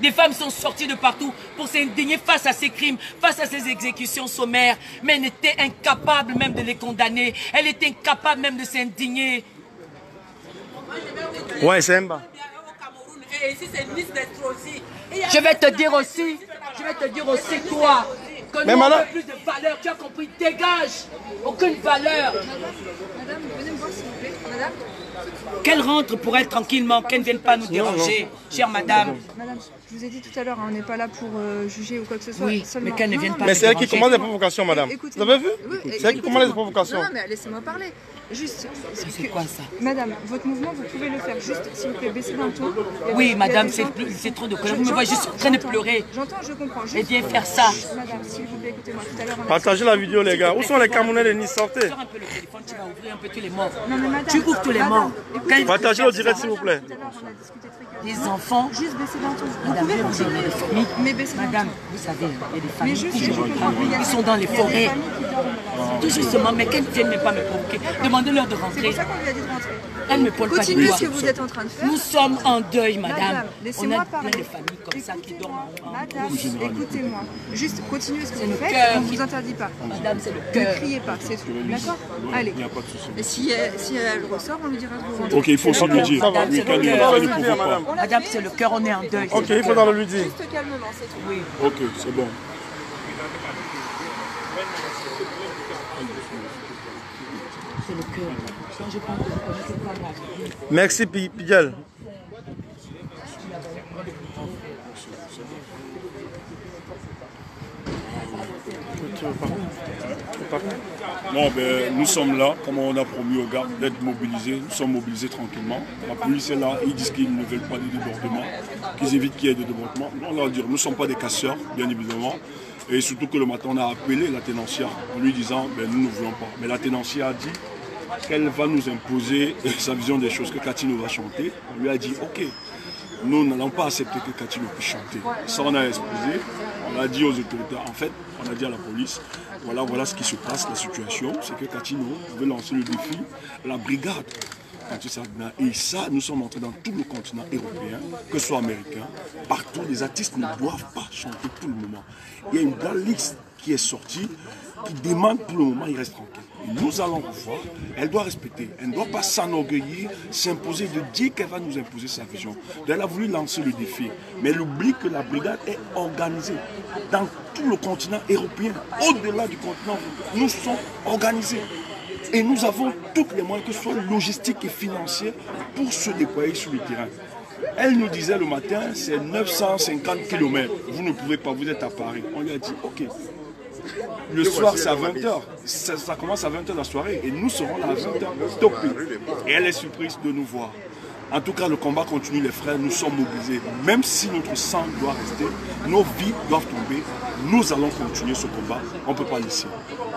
Speaker 1: Des femmes sont sorties de partout pour s'indigner face à ces crimes, face à ces exécutions sommaires. Mais elle était incapable même de les condamner. Elle était incapable même de s'indigner.
Speaker 2: Ouais, c'est Mba.
Speaker 1: Je vais te dire aussi, toi, que nous avons plus de valeur. Tu as compris? Dégage. Aucune valeur.
Speaker 10: Madame, venez me voir s'il vous plaît. Madame.
Speaker 1: Qu'elle rentre pour elle tranquillement, qu'elle ne vienne pas nous déranger, chère madame.
Speaker 10: Madame, je vous ai dit tout à l'heure, on n'est pas là pour juger ou quoi que ce soit.
Speaker 1: Oui, mais qu'elle ne vienne pas.
Speaker 2: Mais c'est elle qui commande les provocations, madame. Vous avez vu? C'est elle qui commande les provocations.
Speaker 10: Non, mais laissez-moi parler. Juste.
Speaker 1: C'est quoi ça?
Speaker 10: Madame, votre mouvement, vous pouvez le faire. Juste, s'il vous plaît, baissez d'un ton.
Speaker 1: Oui, madame, c'est trop de colère. Vous me voyez juste en train de pleurer.
Speaker 10: J'entends, je comprends.
Speaker 1: Et viens faire ça.
Speaker 10: Madame, s'il vous plaît, écoutez-moi. Tout à l'heure,
Speaker 2: partagez la vidéo, les gars. Où sont les Camerounais de Nice? Sortez.
Speaker 1: Sors un peu le téléphone, tu vas ouvrir un peu tous les morts.
Speaker 10: Non, mais madame.
Speaker 1: Tu ouvres tous les morts.
Speaker 2: Partagez au direct, s'il vous plaît.
Speaker 1: Les enfants.
Speaker 10: Juste baisser d'un ton.
Speaker 1: Madame, vous avez des familles.
Speaker 10: Mais baissez d'un ton.
Speaker 1: Madame, vous savez, il y a des familles.
Speaker 10: Mais je sais, je comprends.
Speaker 1: Ils sont dans les forêts. Tout justement, mais qu'elles ne viennent même pas me provoquer. Demandez Demandez-leur de rentrer.
Speaker 10: C'est pour ça qu'on lui a dit de rentrer.
Speaker 1: Elle me parle pas
Speaker 10: Continuez
Speaker 1: de
Speaker 10: ce que vous êtes en train de faire.
Speaker 1: Nous sommes en deuil, madame.
Speaker 10: Madame,
Speaker 1: On
Speaker 10: laissez-moi
Speaker 1: a
Speaker 10: parler.
Speaker 1: plein de familles comme ça qui dorment.
Speaker 10: Madame, écoutez-moi. Juste continuez ce que vous
Speaker 1: le
Speaker 10: faites,
Speaker 1: cœur
Speaker 10: on ne vous interdit pas.
Speaker 1: Madame, c'est le cœur.
Speaker 10: Ne criez pas, c'est tout. D'accord? Allez. Et si elle ressort, on lui dira de vous rentrer.
Speaker 11: Ok, il faut aussi lui dire.
Speaker 1: Madame, c'est le cœur. Madame, c'est le cœur, on est en deuil.
Speaker 2: Ok, il faudra le lui dire.
Speaker 10: Juste calmement, c'est tout.
Speaker 1: Oui.
Speaker 11: Ok, c'est bon.
Speaker 1: C'est le cœur. Quand je pense que vous connaissez pas la vie.
Speaker 2: Merci, Piguel.
Speaker 11: Non, ben, nous sommes là, comme on a promis aux gars, d'être mobilisés. Nous sommes mobilisés tranquillement. La police est là, ils disent qu'ils ne veulent pas de débordement, qu'ils évitent qu'il y ait de débordement. On leur dit, nous ne sommes pas des casseurs, bien évidemment. Et surtout que le matin, on a appelé la tenancière en lui disant, ben, nous ne voulons pas. Mais la tenancière a dit qu'elle va nous imposer sa vision des choses, que Catino va chanter. On lui a dit, ok, nous n'allons pas accepter que Catino puisse chanter. Ça, on a exposé. On a dit aux autorités, en fait, on a dit à la police, voilà ce qui se passe, la situation, c'est que Catino veut lancer le défi à la brigade. Et ça, nous sommes entrés dans tout le continent européen, que ce soit américain, partout, les artistes ne doivent pas chanter tout le moment. Il y a une grande liste qui est sortie, qui demande pour le moment, il reste tranquille. Et nous allons voir, elle doit respecter, elle ne doit pas s'enorgueillir, s'imposer, de dire qu'elle va nous imposer sa vision. Elle a voulu lancer le défi, mais elle oublie que la brigade est organisée dans tout le continent européen, au-delà du continent, nous sommes organisés. Et nous avons tous les moyens, que ce soit logistiques et financiers, pour se déployer sur le terrain. Elle nous disait le matin, c'est 950 km. Vous ne pouvez pas, vous êtes à Paris. On lui a dit, ok. Le soir, c'est à 20h. Ça commence à 20h la soirée. Et nous serons là à 20h. Stoppés. Et elle est surprise de nous voir. En tout cas, le combat continue, les frères. Nous sommes mobilisés. Même si notre sang doit rester, nos vies doivent tomber, nous allons continuer ce combat. On ne peut pas laisser.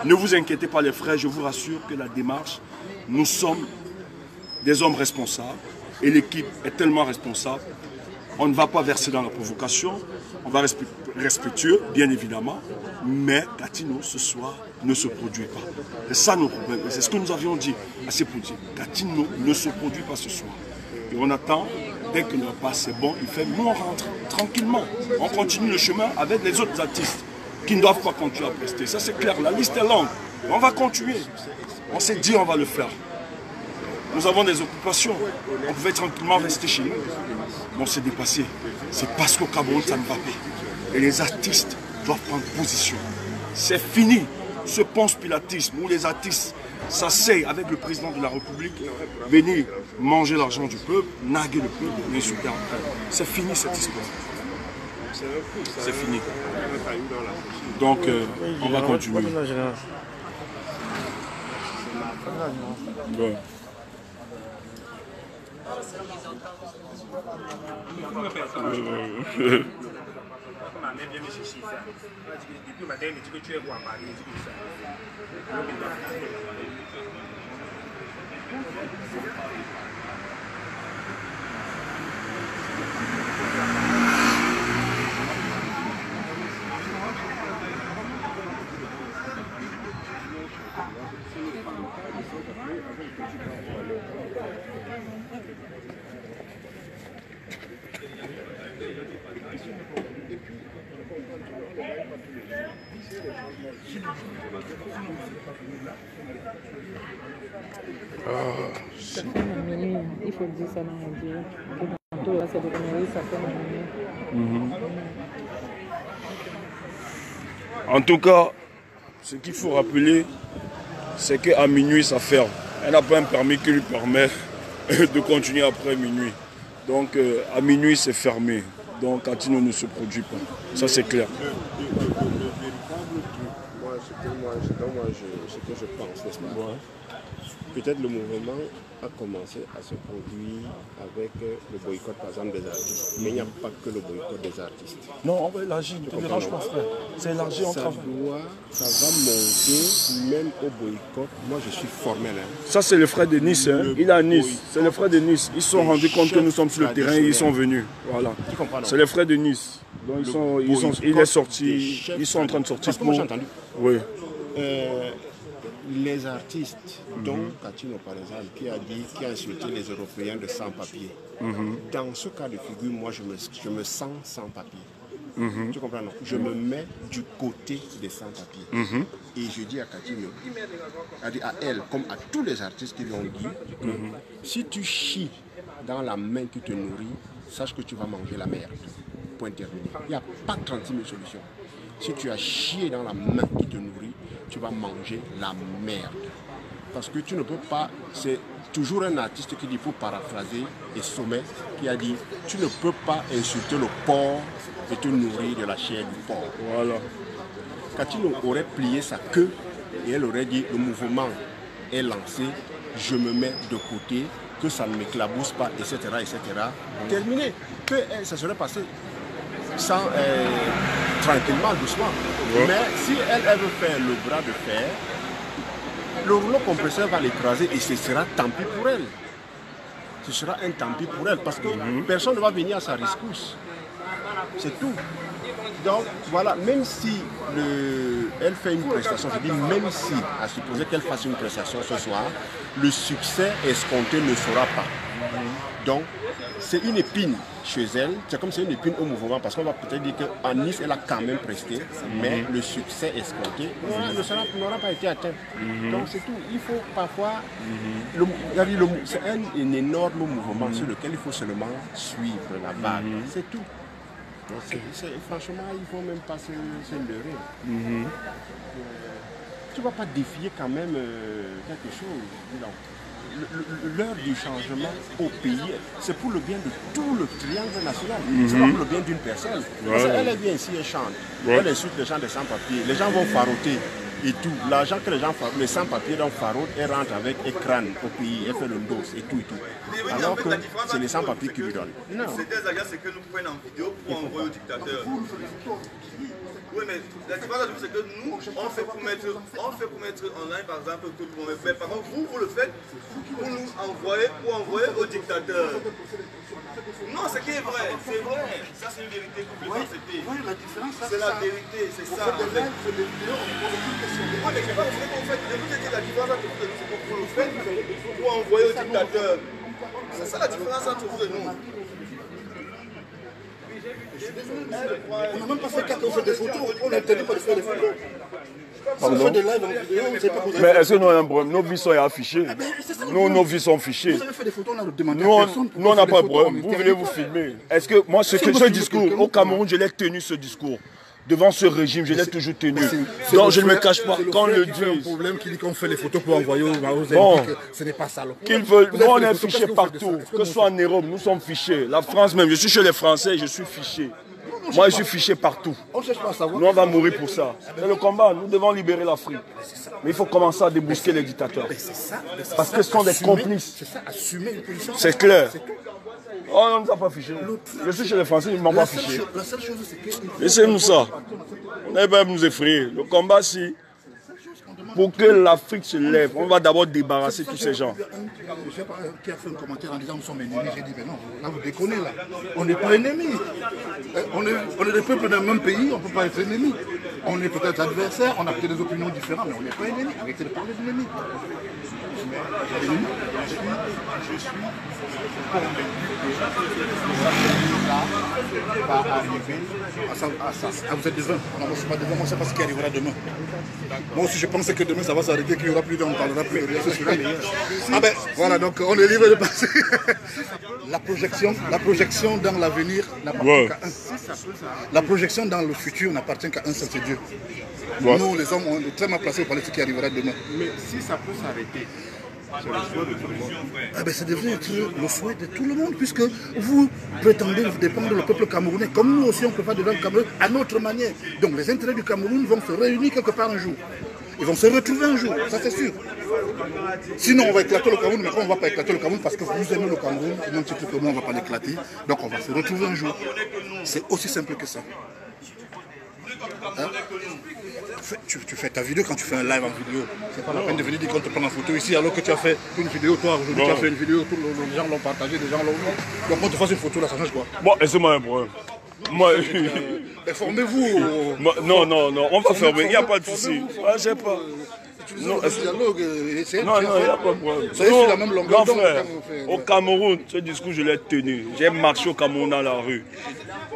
Speaker 11: Ne vous inquiétez pas, les frères. Je vous rassure que la démarche, nous sommes des hommes responsables. Et l'équipe est tellement responsable. On ne va pas verser dans la provocation. On va rester respectueux, bien évidemment. Mais Catino, ce soir, ne se produit pas. C'est ça nos problèmes. C'est ce que nous avions dit à ces policiers. Catino ne se produit pas ce soir. Et on attend, dès que le repas c'est bon, il fait, nous on rentre tranquillement. On continue le chemin avec les autres artistes qui ne doivent pas continuer à prester. Ça c'est clair, la liste est longue. On va continuer. On s'est dit on va le faire. Nous avons des occupations. On pouvait tranquillement rester chez nous. Mais on s'est dépassé. C'est parce qu'au Cameroun, ça ne va pas. Et les artistes doivent prendre position. C'est fini ce ponce-pilatisme où les artistes s'asseyent avec le président de la République, venir manger l'argent du peuple, naguer le peuple, l'insulter après. C'est fini cette histoire. C'est fini. Donc, on va continuer. Bon.
Speaker 14: Ça fait minuit, il faut dire ça dans mon Dieu. Tantôt, là, c'est de minuit, ça fait minuit.
Speaker 11: En tout cas, ce qu'il faut rappeler, c'est qu'à minuit, ça ferme. Elle n'a pas un permis qui lui permet de continuer après minuit. Donc, à minuit, c'est fermé. Donc, Catino ne se produit pas. Ça, c'est clair.
Speaker 13: Ce que je pense, n'est-ce pas? Peut-être le mouvement a commencé à se produire avec le boycott, par exemple, des artistes. Mais il n'y a pas que le boycott des artistes.
Speaker 11: Non, on va élargir. Ne te dérange pas, frère. C'est élargi, on travaille.
Speaker 13: Ça va monter même au boycott. Moi, je suis formel. Hein.
Speaker 11: Ça, c'est le frère de Nice. Hein. Il est à Nice. C'est le frère de Nice. Ils se sont rendus compte que nous sommes sur le terrain et ils sont venus. Voilà. C'est les frères de Nice. Donc, il est sorti. Ils sont en train de sortir.
Speaker 13: Parce que moi, j'ai entendu.
Speaker 11: Oui.
Speaker 13: Les artistes, dont Katino par exemple, qui a insulté les Européens de sans-papiers, dans ce cas de figure, moi je me sens sans-papiers. Tu comprends, non? Je me mets du côté des sans-papiers. Et je dis à Katino, à elle, comme à tous les artistes qui lui ont dit, que si tu chies dans la main qui te nourrit, sache que tu vas manger la merde. Point terminé. Il n'y a pas 36 000 solutions. Si tu as chié dans la main qui te nourrit, tu vas manger la merde. Parce que tu ne peux pas, c'est toujours un artiste qui dit, pour paraphraser, et Sommet, qui a dit, tu ne peux pas insulter le porc et te nourrir de la chair du porc. Voilà. Katino aurait plié sa queue et elle aurait dit, le mouvement est lancé, je me mets de côté, que ça ne m'éclabousse pas, etc., etc. Terminé. Que ça serait passé sans, tranquillement, doucement. Mais si elle veut faire le bras de fer, le rouleau compresseur va l'écraser et ce sera tant pis pour elle. Ce sera un tant pis pour elle parce que personne ne va venir à sa rescousse. C'est tout. Donc voilà, même si elle fait une prestation, je dis même si, à supposer qu'elle fasse une prestation ce soir, le succès escompté ne sera pas. Donc c'est une épine chez elle, c'est comme c'est une épine au mouvement parce qu'on va peut-être dire qu'en Nice elle a quand même presté, mais le succès escompté n'aura pas été atteint. Donc c'est tout, il faut parfois, c'est un énorme mouvement sur lequel il faut seulement suivre la vague, c'est tout. Franchement, il ne faut même pas se leurrer. Tu ne vas pas défier quand même quelque chose. L'heure du changement au pays, c'est pour le bien de tout le triangle national. C'est pas pour le bien d'une personne. Parce qu'elle est bien ici, elle chante. Elle insulte les gens des sans-papiers. Les gens vont faroter et tout. L'argent que les sans-papiers dont farotent, elle rentre avec écran au pays, elle fait le dos et tout et tout. Alors que c'est les sans-papiers qui lui donnent.
Speaker 3: C'est des alliances que nous prenons en vidéo pour envoyer au dictateur. Oui, mais la différence, c'est que nous, on fait pour mettre en ligne, par exemple, tout le monde. Mais par contre, vous le faites pour nous envoyer au dictateur. Non, ce qui est vrai, c'est vrai. Ça, c'est une vérité que vous pouvez accepter.
Speaker 12: Oui, la différence,
Speaker 3: c'est la vérité, c'est ça.
Speaker 12: On fait des lives, des vidéos, on pose aucune question.
Speaker 3: Oui, mais c'est pas ce qu'on fait. Je vous ai dit la différence entre vous, c'est que vous le faites pour envoyer au dictateur. C'est ça la différence entre vous et nous.
Speaker 12: On n'a même pas fait qu'à faire des photos, on n'a interdit pas de faire des photos. Si on fait des lives en vidéo, on ne sait pas comment.
Speaker 11: Mais est-ce que nous avons un problème? Nos vies sont affichées. Nous, nos vies sont fichées.
Speaker 12: Vous avez fait des photos, on a demandé
Speaker 11: à
Speaker 12: personne.
Speaker 11: Nous, on n'a pas de problème. Vous venez vous filmer. Est-ce que moi, ce discours, au Cameroun, je l'ai tenu ce discours. Devant ce régime, je l'ai toujours tenu. Donc je ne me cache pas. Quand le dit.
Speaker 12: C'est un problème qui dit qu'on fait les photos pour envoyer aux ennemis. Ce n'est pas ça.
Speaker 11: Qu'ils veulent. Nous, on est fichés partout. Que ce soit en Europe, nous sommes fichés. La France même, je suis chez les Français, je suis fiché. Moi, je suis fiché partout.
Speaker 12: On cherche pas à savoir.
Speaker 11: Nous, on va mourir pour ça. C'est le combat. Nous devons libérer l'Afrique. Mais il faut commencer à débousquer les dictateurs. Parce que ce sont des complices.
Speaker 12: C'est ça, assumer une position.
Speaker 11: C'est clair. Oh, on ne nous a pas fichés. Je suis chez les Français, ils ne m'ont pas fiché.
Speaker 12: La seule chose, c'est que.
Speaker 11: Laissez-nous ça. On n'est pas nous effrayer. Le combat, si. Pour que l'Afrique se lève, on va d'abord débarrasser tous ces gens.
Speaker 12: Qui a fait un commentaire en disant nous sommes ennemis. J'ai dit, mais non, là vous déconnez là. On n'est pas ennemis. On est des peuples d'un même pays, on ne peut pas être ennemis. On est peut-être adversaires, on a peut-être des opinions différentes, mais on n'est pas ennemis. Arrêtez de parler d'ennemis.
Speaker 13: Je suis convaincu que va arriver
Speaker 12: à ça. Ah, vous êtes devant. Non, moi je ne suis pas devant, moi je ne sais pas ce qui arrivera demain. Moi aussi je pensais que demain ça va s'arrêter, qu'il n'y aura plus d'on ne parlera plus. Ah ben voilà, donc on est libre de passer. La projection dans l'avenir n'appartient qu'à un. La projection dans le futur n'appartient qu'à un seul, c'est Dieu. Nous les hommes, on est très mal placés pour parler de ce qui arrivera demain.
Speaker 13: Mais si ça peut s'arrêter, c'est le souhait de tout le monde.
Speaker 12: Ah ben, ça devrait être le souhait de tout le monde, puisque vous prétendez dépendre du peuple camerounais, comme nous aussi on peut pas dépendre du Cameroun à notre manière. Donc les intérêts du Cameroun vont se réunir quelque part un jour. Ils vont se retrouver un jour, ça c'est sûr. Sinon on va éclater le Cameroun, mais on ne va pas éclater le Cameroun parce que vous aimez le Cameroun, même si tout le monde ne va pas l'éclater. Donc on va se retrouver un jour. C'est aussi simple que ça. Hein? Tu fais ta vidéo quand tu fais un live en vidéo. C'est pas la peine de venir dire qu'on te prend en photo ici alors que tu as fait une vidéo, toi aujourd'hui tu as fait une vidéo, les gens l'ont partagé, les gens l'ont vu. Donc on te fasse une photo là, ça change quoi?
Speaker 11: Bon, laissez-moi un problème. Moi,
Speaker 12: formez-vous.
Speaker 11: Non, on va fermer, il n'y a pas de souci. Je sais pas. Non, il n'y a pas de problème. C'est la même longueur d'onde. Au Cameroun, ce discours, je l'ai tenu. J'ai marché au Cameroun dans la rue.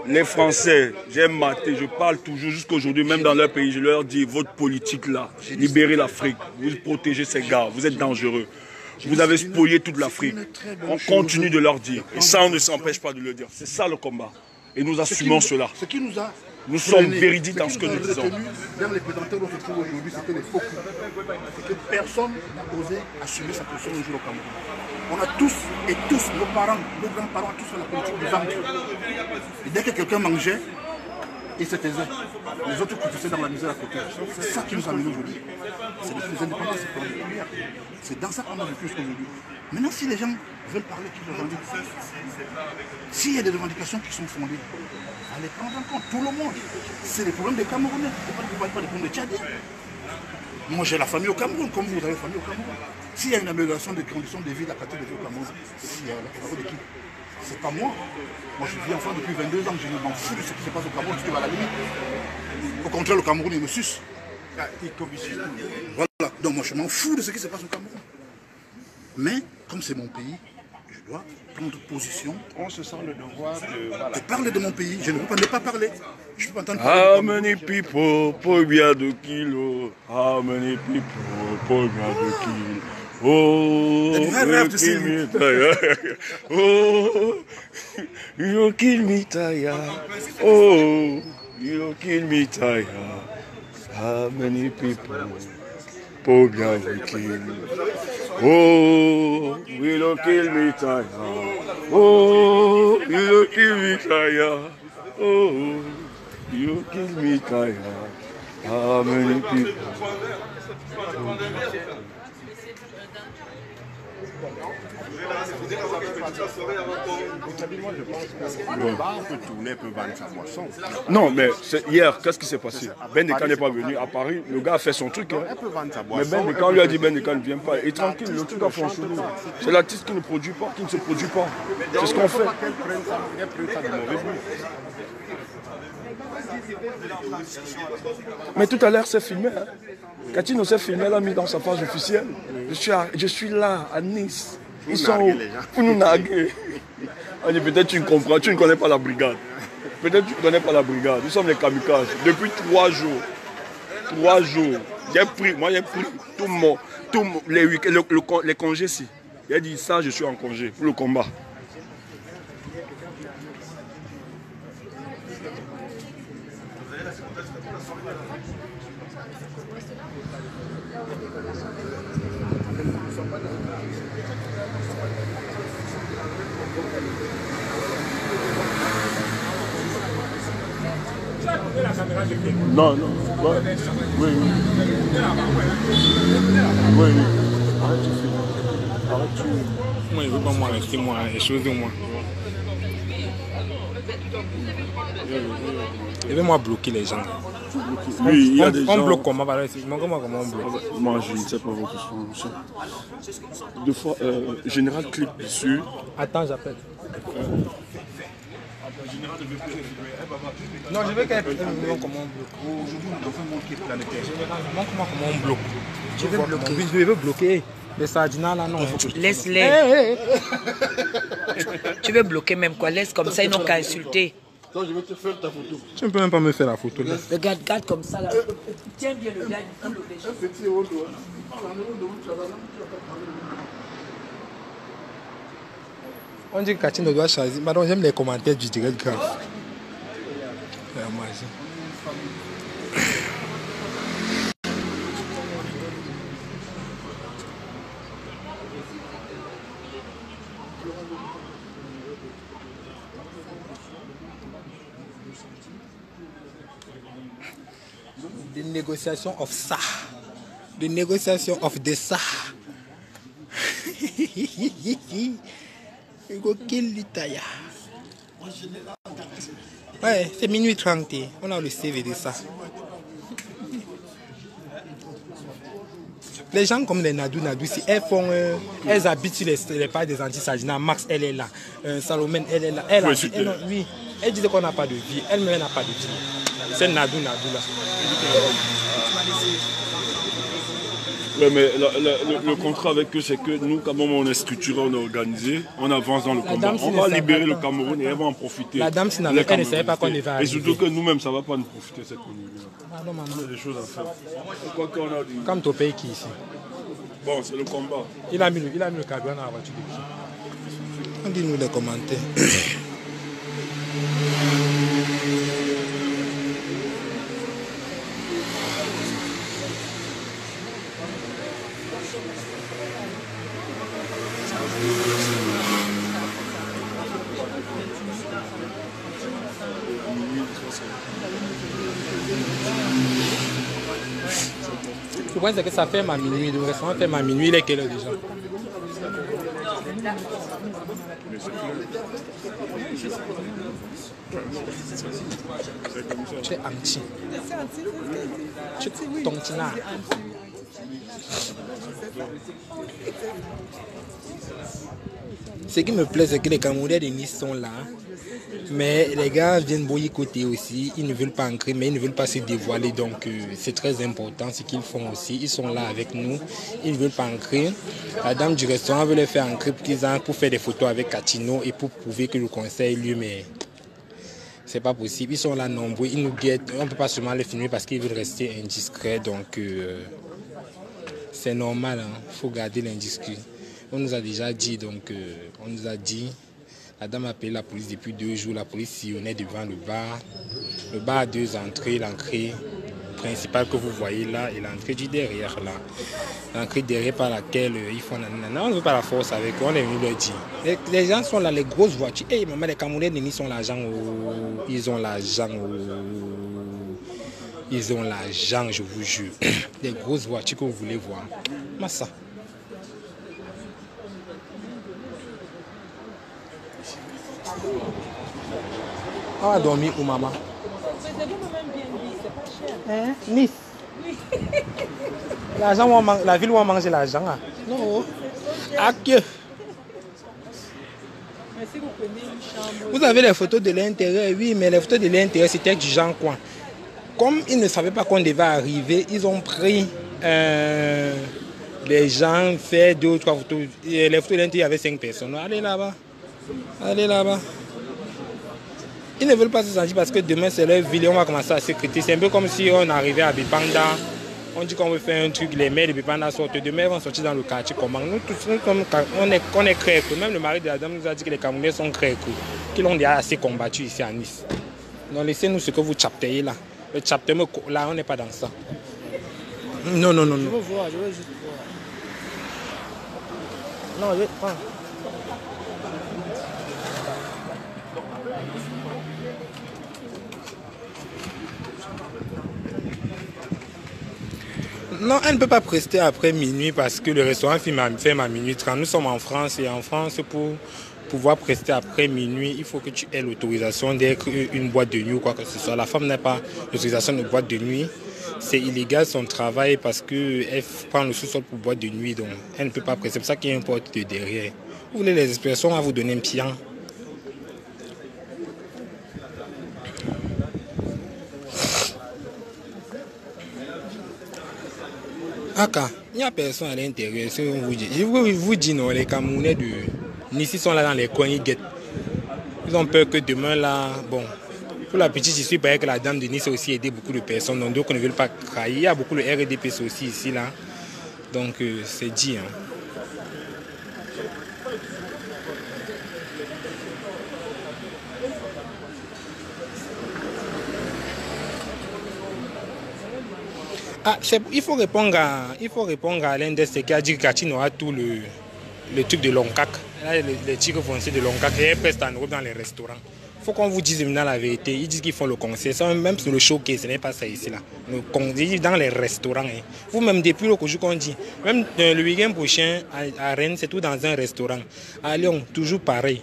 Speaker 11: Les Français, j'ai maté, je parle toujours jusqu'à aujourd'hui, même dans leur pays, je leur dis, votre politique là, libérez l'Afrique, vous protégez ces gars, vous êtes dangereux. Vous avez spolié toute l'Afrique. On continue de leur dire. Et ça, on ne s'empêche pas de le dire. C'est ça le combat. Et nous assumons cela. Nous sommes véridiques dans ce que nous disons.
Speaker 12: Dans les présenteurs dont on se trouve aujourd'hui, c'était les faux coups. C'est que personne n'a osé assumer sa position un jour au Cameroun. On a tous et tous, nos parents, nos grands-parents, tous fait la politique du ventre. Et dès que quelqu'un mangeait, il se taisait. Les autres coupissaient dans la misère à côté. C'est ça qui nous amène aujourd'hui. C'est les indépendants, c'est dans ça qu'on a vécu aujourd'hui. Maintenant, si les gens veulent parler, qu'ils revendiquent. S'il y a des revendications qui sont fondées, à les prendre en compte, tout le monde. C'est les problèmes des Camerounais, pas des problèmes des Tchadiens. Moi j'ai la famille au Cameroun, comme vous avez la famille au Cameroun. S'il y a une amélioration des conditions de vie, la qualité de vie au Cameroun, s'il y a la faveur de qui? C'est pas moi. Moi je vis en France depuis 22 ans, je m'en fous de ce qui se passe au Cameroun, parce que à la limite. Au contraire, le Cameroun il me suce. Voilà, donc moi je m'en fous de ce qui se passe au Cameroun. Mais comme c'est mon pays, je dois prendre position. On se sent le devoir de parler de mon pays. Je ne peux pas ne pas parler. Je peux pas entendre parler.
Speaker 11: How many people pour bien de kilos? How many people pour bien de kilos? Oh, you kill me, Taya. Oh, you kill me, Taya. Oh, you kill me, Taya. How many people pour bien de kilos? Oh, you don't kill me, Taya. Oh, you don't kill me, Taya. Oh, you kill me, Taya. How many people?
Speaker 13: Le bar peut tourner, peut vendre sa boisson.
Speaker 11: Non, mais hier, qu'est-ce qui s'est passé? Ben Dekan n'est pas venu à Paris, le gars a fait son truc. Hein. Mais Ben Dekan lui a dit Ben Dekan ne vient pas. Et tranquille, le truc a fonctionné. C'est l'artiste qui ne produit pas, qui ne se produit pas. C'est ce qu'on fait. Mais tout à l'heure, c'est filmé. Hein. Katino s'est filmé, l'a mis dans sa page officielle. Je suis là, à Nice. Ils sont pour nous narguer. On dit peut-être tu ne comprends, tu ne connais pas la brigade. Peut-être tu ne connais pas la brigade. Nous sommes les kamikazes. Depuis 3 jours. 3 jours. J'ai pris les congés ici. Il a dit ça, je suis en congé pour le combat. Non, non. Oui, oui. Oui, oui. Arrête-tu.
Speaker 15: Moi, il ne veut pas moi rester, moi, les choses de moi. Il veut moi bloquer les gens.
Speaker 11: Oui, il y a des gens...
Speaker 15: On bloque comment? Comment on bloque?
Speaker 11: Moi, je ne sais pas votre question. Deux fois, général clique dessus.
Speaker 15: Attends, j'appelle. Non, je veux qu'elle montre comment on bloque.
Speaker 12: Aujourd'hui, nous devons montrer planétaire.
Speaker 15: Montre-moi comment on bloque. Je veux bloquer. Les sardines là, non.
Speaker 1: Laisse-les. Tu veux bloquer même quoi? Laisse comme ça, ils n'ont qu'à insulter.
Speaker 12: Toi, je vais te faire ta photo.
Speaker 15: Tu ne peux même pas me faire la photo là.
Speaker 1: Regarde comme ça là. Tiens bien le gars. Un
Speaker 12: petit héros, toi.
Speaker 15: On dit que Katino doit choisir. Madame, j'aime les commentaires du direct grave. The negotiation of ça. The negotiation of the ça. Il go kill l'Italia. Ouais, c'est minuit 30. On a le CV de ça. Les gens comme les Nadou, si elles habitent sur les pailles des anti-Sagina. Max, elle est là. Salomène, elle est là. Oui, elle disait qu'on n'a pas de vie. Elle-même n'a pas de vie. C'est Nadou là.
Speaker 11: Oui, mais le contrat avec eux, c'est que nous, quand même, on est structuré, on est organisé, on avance dans le combat. On va libérer le Cameroun et elle va en profiter.
Speaker 15: La dame, elle ne savait pas qu'on devait arriver.
Speaker 11: Et surtout que nous-mêmes, ça ne va pas nous profiter, cette communauté.
Speaker 15: Ah non, maman.
Speaker 11: Il y a des choses à faire.
Speaker 15: Comme ton pays qui est ici.
Speaker 11: Bon, c'est le combat.
Speaker 15: Il a mis le carburant dans la voiture depuis. Dis-nous les commentaires. Le problème, c'est que ça ferme à minuit. Le restaurant ferme à minuit. Il est quelle heure déjà? Tu es anti. Tu es tontina. Ce qui me plaît, c'est que les Camerounais de Nice sont là. Mais les gars viennent boycotter aussi. Ils ne veulent pas ancrer, mais ils ne veulent pas se dévoiler. Donc c'est très important ce qu'ils font aussi. Ils sont là avec nous. Ils ne veulent pas ancrer. La dame du restaurant veut les faire ancrer pour faire des photos avec Catino et pour prouver que le concert est lieu. Mais c'est pas possible. Ils sont là nombreux. Ils nous guettent. On ne peut pas seulement les filmer parce qu'ils veulent rester indiscrets. Donc c'est normal. Il faut garder l'indiscret. On nous a déjà dit, on nous a dit, la dame a appelé la police depuis 2 jours, la police sillonnait devant le bar. Le bar a 2 entrées, l'entrée principale que vous voyez là et l'entrée du derrière là. L'entrée derrière par laquelle ils font nanana. On ne veut pas la force avec eux, on est venu leur dire. Les gens sont là, les grosses voitures. Hey, maman, les Camerounais de Nice ont l'argent. Ils ont l'argent. Ils ont l'argent, je vous jure. Les grosses voitures que vous voulez voir. Massa. On va dormir où, maman? Hein? Nice. L'argent, la ville où on mange l'argent. Hein? Non. Adieu. Vous avez les photos de l'intérieur, oui, mais les photos de l'intérieur, c'était du genre quoi? Comme ils ne savaient pas qu'on devait arriver, ils ont pris les gens, fait 2 ou 3 photos. Et les photos de l'intérieur, il y avait 5 personnes. Allez là-bas. Allez là-bas. Ils ne veulent pas se sentir parce que demain c'est leur ville et on va commencer à sécuriter. C'est un peu comme si on arrivait à Bipanda, on dit qu'on veut faire un truc, les maires de Bipanda sortent. Demain ils vont sortir dans le quartier comment. Nous tous, on est crèques. Même le mari de la dame nous a dit que les Camerounais sont crèques, qu'ils ont déjà assez combattu ici à Nice. Donc laissez-nous ce que vous chaptez là. Le chapter là, on n'est pas dans ça. Non, non, non, non. Je veux voir, je veux juste voir. Non, je vais prendre. Non, elle ne peut pas prester après minuit parce que le restaurant ferme à minuit 30. Nous sommes en France et en France, pour pouvoir prester après minuit, il faut que tu aies l'autorisation d'être une boîte de nuit ou quoi que ce soit. La femme n'a pas l'autorisation de boîte de nuit. C'est illégal son travail parce qu'elle prend le sous-sol pour boîte de nuit. Donc elle ne peut pas prester. C'est pour ça qu'il y a une porte de derrière. Vous voulez les expressions, on va vous donner un pied. Aka, il n'y a personne à l'intérieur, c'est vous dit. Je vous dis non, les Camerounais de Nice sont là dans les coins, ils guettent. Ils ont peur que demain là, bon, pour la petite histoire, il paraît que la dame de Nice a aussi aidé beaucoup de personnes, donc on ne veut pas trahir. Il y a beaucoup de RDP aussi ici là, donc c'est dit. Hein. Ah, il faut répondre à l'un de ceux qui a dit que Catino aura tout le truc de Loncac. Les tigres foncés de Loncac et elle peste en Europe dans les restaurants. Il faut qu'on vous dise maintenant la vérité. Ils disent qu'ils font le concert. Même sur le showcase, ce n'est pas ça ici. Là. Dans les restaurants. Hein. Vous-même, depuis le jour qu'on dit, même le week-end prochain à Rennes, c'est tout dans un restaurant. À Lyon, toujours pareil.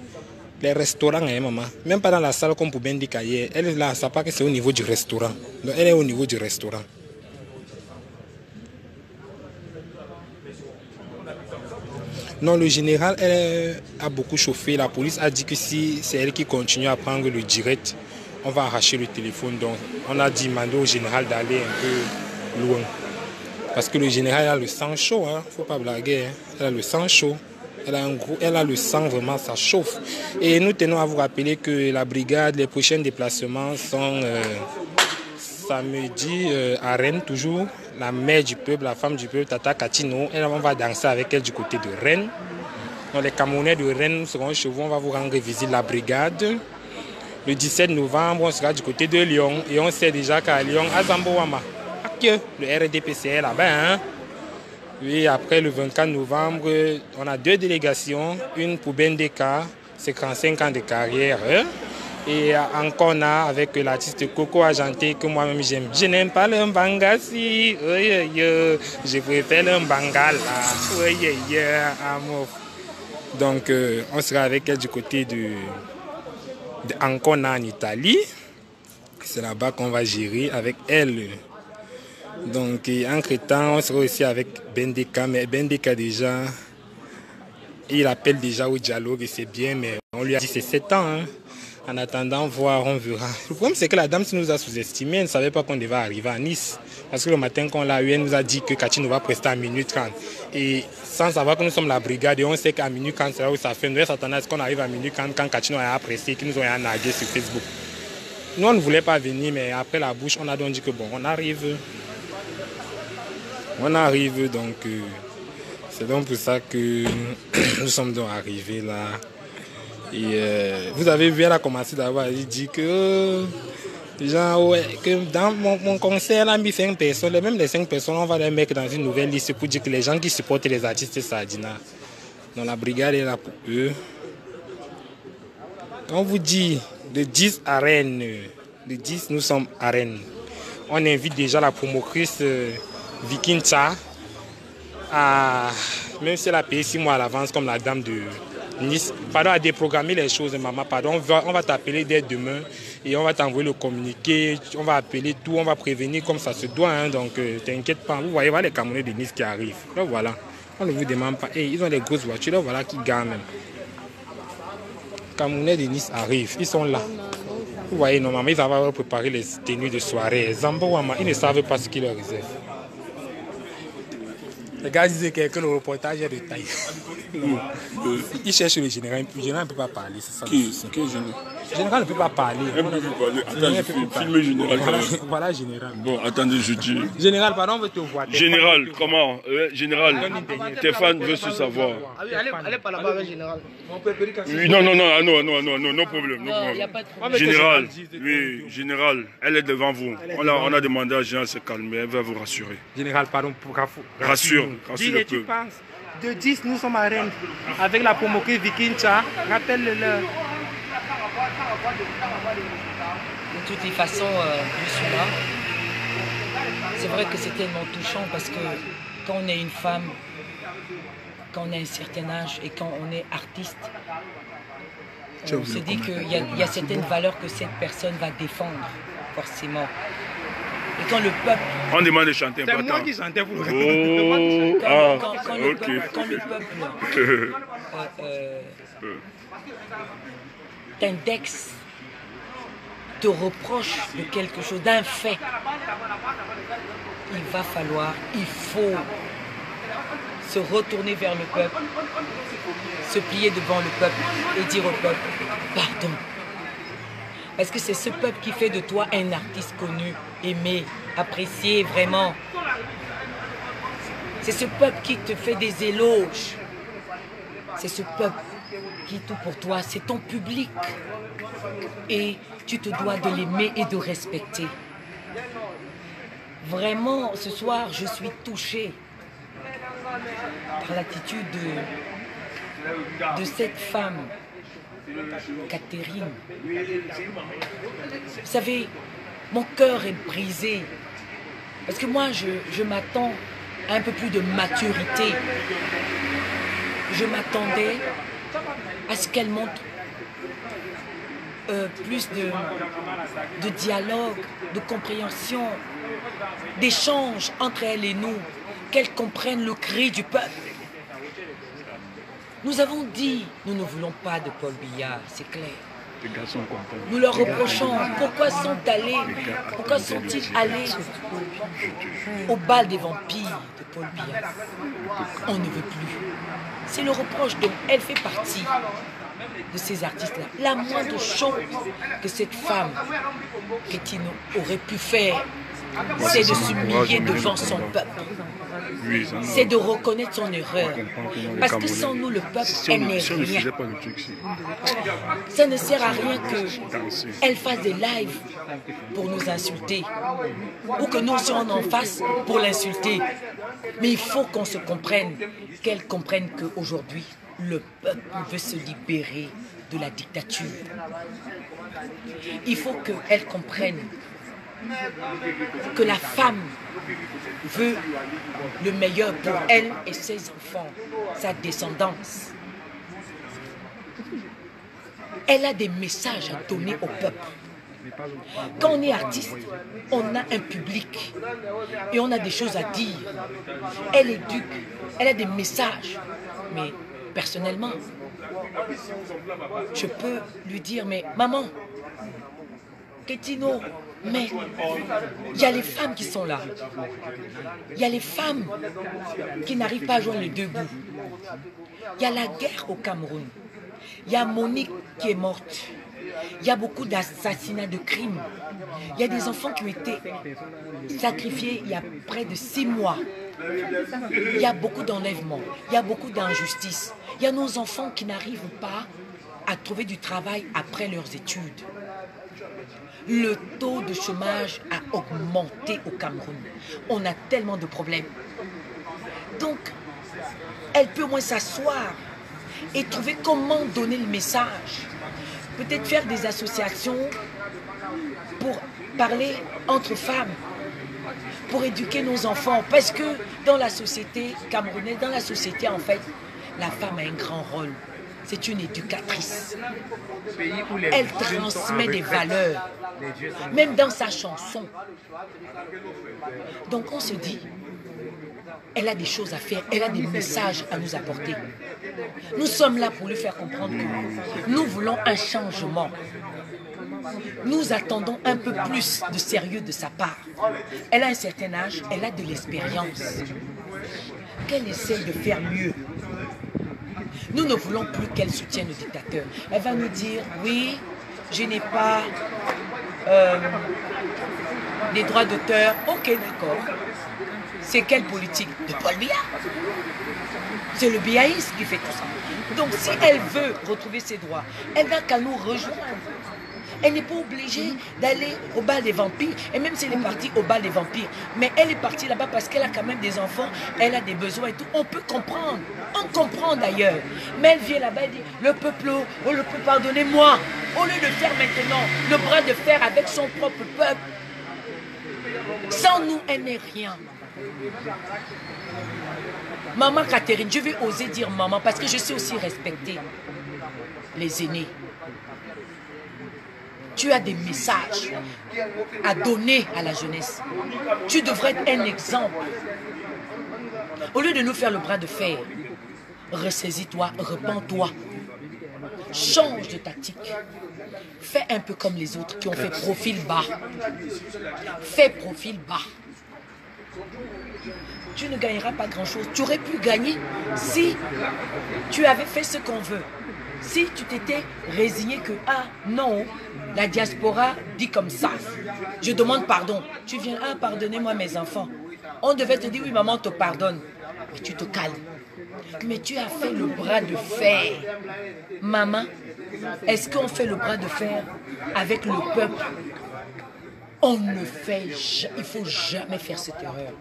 Speaker 15: Les restaurants, hein, maman. Même pas dans la salle comme pour bien dire qu'ailleurs. Elle là, ça pas que c'est au niveau du restaurant. Donc, elle est au niveau du restaurant. Non, le général, elle a beaucoup chauffé. La police a dit que si c'est elle qui continue à prendre le direct, on va arracher le téléphone. Donc, on a demandé au général d'aller un peu loin. Parce que le général a le sang chaud, hein. Faut pas blaguer, hein. Elle a le sang chaud. Elle a le sang vraiment, ça chauffe. Et nous tenons à vous rappeler que la brigade, les prochains déplacements sont samedi à Rennes, toujours. La mère du peuple, la femme du peuple, Tata Katino, on va danser avec elle du côté de Rennes. Donc les Camerounais de Rennes, nous serons chez vous, on va vous rendre visite la brigade. Le 17 novembre, on sera du côté de Lyon. Et on sait déjà qu'à Lyon, à Zambouama, le RDPC est là-bas, hein. Oui, après le 24 novembre, on a 2 délégations, une pour Bendeka, 55 ans de carrière, et encore on a avec l'artiste Coco Ajanté que moi-même j'aime. Je n'aime pas le mbangasi, je préfère le mbangala, amour. Donc on sera avec elle du côté de Ancona en Italie. C'est là-bas qu'on va gérer avec elle. Donc, entre-temps, on sera aussi avec Bendeka, mais Bendeka déjà, il appelle déjà au dialogue et c'est bien, mais on lui a dit c'est 7 ans. Hein. En attendant, voir, on verra. Le problème, c'est que la dame nous a sous-estimé, elle ne savait pas qu'on devait arriver à Nice. Parce que le matin qu'on l'a eu, elle nous a dit que Katino va prester à minuit 30. Et sans savoir que nous sommes la brigade, et on sait qu'à minuit 30, c'est là où ça fait. Nous, on s'attendait à ce qu'on arrive à minuit 30 quand Katino a apprécié, qu'ils nous ont nagué sur Facebook. Nous, on ne voulait pas venir, mais après la bouche, on a donc dit que bon, on arrive. On arrive, donc c'est donc pour ça que nous sommes donc arrivés là. Et vous avez vu, elle a commencé d'abord, elle dit que, genre, ouais, que dans mon concert, elle a mis 5 personnes, même les 5 personnes, on va les mettre dans une nouvelle liste pour dire que les gens qui supportent les artistes Sardina, dans la brigade est là pour eux. On vous dit, le 10 à Rennes, le 10 nous sommes à Rennes. On invite déjà la promotrice Vikincha, même si elle a payé 6 mois à l'avance comme la dame de Nice, pardon, à déprogrammer les choses, maman, pardon, on va t'appeler dès demain et on va t'envoyer le communiqué, on va appeler tout, on va prévenir comme ça se doit, hein, donc t'inquiète pas, vous voyez, voilà les Camerounais de Nice qui arrivent, là voilà, on ne vous demande pas, hey, ils ont des grosses voitures, là voilà qui gagnent même. Les Camerounais de Nice arrivent, ils sont là. Vous voyez, normalement, ils avaient préparé les tenues de soirée. Zambouama, ils ne savent pas ce qu'ils leur réservent. Les gars disaient que le reportage est de taille. Ils cherchent le général. Le général ne peut pas parler.
Speaker 11: Qui général?
Speaker 15: Le général ne peut pas parler.
Speaker 11: Il ne peut pas parler. Attends, filmer général.
Speaker 15: Voilà, général.
Speaker 11: Bon, attendez, je dis.
Speaker 15: Général, pardon, on veut te voir.
Speaker 11: Général, comment? Général, tes fans veulent se savoir.
Speaker 6: Allez par là-bas avec général.
Speaker 11: Oui, non problème. Général, oui, général, elle est devant vous. On a demandé à Jean de se calmer, elle va vous rassurer.
Speaker 15: Général, pardon, pour
Speaker 11: rassure le peuple.
Speaker 15: De 10, nous sommes à Rennes, avec la promotrice Vikincha, rappelle-le.
Speaker 1: De toutes les façons, je suis là. C'est vrai que c'est tellement touchant parce que quand on est une femme, quand on a un certain âge et quand on est artiste, on se dit qu'il y a certaines valeurs que cette personne va défendre, forcément. Et quand le peuple...
Speaker 11: On demande de chanter un peu.
Speaker 15: C'est moi qui chantais pour le
Speaker 1: quand le peuple t'indexe, te reproche de quelque chose, d'un fait, il faut se retourner vers le peuple, se plier devant le peuple et dire au peuple, pardon. Parce que c'est ce peuple qui fait de toi un artiste connu, aimé, apprécié vraiment. C'est ce peuple qui te fait des éloges. C'est ce peuple qui, tout pour toi, c'est ton public. Et tu te dois de l'aimer et de respecter. Vraiment, ce soir, je suis touchée par l'attitude de cette femme, Catherine. Vous savez, mon cœur est brisé. Parce que moi, je m'attends à un peu plus de maturité. Je m'attendais à ce qu'elle montre plus de dialogue, de compréhension, d'échange entre elle et nous, qu'elle comprenne le cri du peuple. Nous avons dit, nous ne voulons pas de Paul Biya, c'est clair. Nous leur reprochons pourquoi sont-ils allés au bal des vampires de Paul Biya. On ne veut plus. C'est le reproche, donc elle fait partie de ces artistes-là. La moindre chose que cette femme, Ketino, aurait pu faire, c'est de s'humilier devant son peuple. C'est de reconnaître son erreur. Parce que sans nous, le peuple, elle n'est rien. Ça ne sert à rien qu'elle fasse des lives pour nous insulter. Ou que nous aussi on en fasse pour l'insulter. Mais il faut qu'on se comprenne, qu'elle comprenne qu'aujourd'hui, le peuple veut se libérer de la dictature. Il faut qu'elle comprenne que la femme veut le meilleur pour elle et ses enfants, sa descendance. Elle a des messages à donner au peuple. Quand on est artiste, on a un public et on a des choses à dire. Elle éduque, elle a des messages. Mais personnellement, je peux lui dire, mais maman, Ketino, mais il y a les femmes qui sont là. Il y a les femmes qui n'arrivent pas à joindre les deux bouts. Il y a la guerre au Cameroun. Il y a Monique qui est morte. Il y a beaucoup d'assassinats, de crimes. Il y a des enfants qui ont été sacrifiés il y a près de 6 mois. Il y a beaucoup d'enlèvements. Il y a beaucoup d'injustices. Il y a nos enfants qui n'arrivent pas à trouver du travail après leurs études. Le taux de chômage a augmenté au Cameroun. On a tellement de problèmes. Donc, elle peut au moins s'asseoir et trouver comment donner le message. Peut-être faire des associations pour parler entre femmes, pour éduquer nos enfants. Parce que dans la société camerounaise, dans la société en fait, la femme a un grand rôle. C'est une éducatrice. Elle transmet des valeurs, même dans sa chanson. Donc on se dit, elle a des choses à faire, elle a des messages à nous apporter. Nous sommes là pour lui faire comprendre que nous voulons un changement. Nous attendons un peu plus de sérieux de sa part. Elle a un certain âge, elle a de l'expérience. Qu'elle essaie de faire mieux. Nous ne voulons plus qu'elle soutienne le dictateur. Elle va nous dire, oui, je n'ai pas des droits d'auteur. Ok, d'accord. C'est quelle politique? De Paul Biya. C'est le biaïsme qui fait tout ça. Donc si elle veut retrouver ses droits, elle n'a qu'à nous rejoindre. Elle n'est pas obligée d'aller au bal des vampires. Et même si elle est partie au bal des vampires, mais elle est partie là-bas parce qu'elle a quand même des enfants, elle a des besoins et tout. On peut comprendre. On comprend d'ailleurs. Mais elle vient là-bas et dit, le peuple, oh, le peuple, pardonnez-moi. Au lieu de faire maintenant le bras de fer avec son propre peuple, sans nous, elle n'est rien. Maman Catherine, je vais oser dire maman parce que je sais aussi respecter les aînés. Tu as des messages à donner à la jeunesse. Tu devrais être un exemple. Au lieu de nous faire le bras de fer, ressaisis-toi, repens-toi. Change de tactique. Fais un peu comme les autres qui ont fait profil bas. Fais profil bas. Tu ne gagneras pas grand-chose. Tu aurais pu gagner si tu avais fait ce qu'on veut. Si tu t'étais résigné que, ah non, la diaspora dit comme ça. Je demande pardon. Tu viens, ah pardonnez-moi mes enfants. On devait te dire, oui maman, te pardonne. Et tu te calmes. Mais tu as fait le bras de fer. Maman, est-ce qu'on fait le bras de fer avec le peuple? On ne fait jamais, il ne faut jamais faire cette erreur.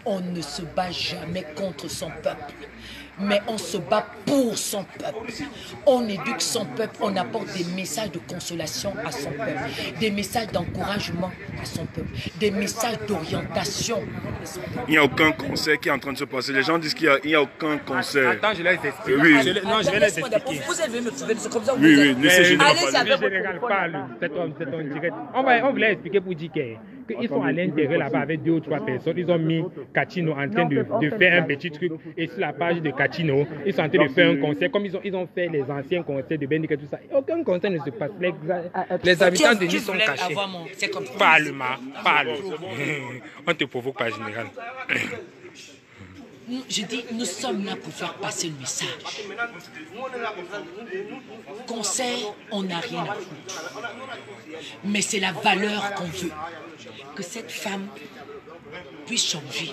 Speaker 1: On ne se bat jamais contre son peuple, mais on se bat pour son peuple. On éduque son peuple, on apporte des messages de consolation à son peuple, des messages d'encouragement à son peuple, des messages d'orientation à son peuple.
Speaker 11: Il n'y a aucun concert qui est en train de se passer. Les gens disent qu'il n'y a aucun concert.
Speaker 15: Attends, je laisse expliquer.
Speaker 11: Oui.
Speaker 15: Non, je vais laisser expliquer.
Speaker 1: Vous êtes venu me trouver, c'est comme ça.
Speaker 11: Oui, oui,
Speaker 1: allez-y avec
Speaker 15: votre téléphone. On voulait expliquer pour dire que
Speaker 16: qu'ils sont à l'intérieur là-bas avec 2 ou 3 personnes. Ils ont mis Kachino en train de faire un petit truc. Et sur la page de Kachino, ils sont en train de faire un concert. Comme ils ont fait les anciens concerts de Bendika et tout ça. Aucun concert ne se passe. Les habitants de Nice sont cachés. Parle-moi, parle. On te provoque pas, général.
Speaker 1: Je dis, nous sommes là pour faire passer le message. Concert, on n'a rien à foutre. Mais c'est la valeur qu'on veut. Que cette femme puisse changer.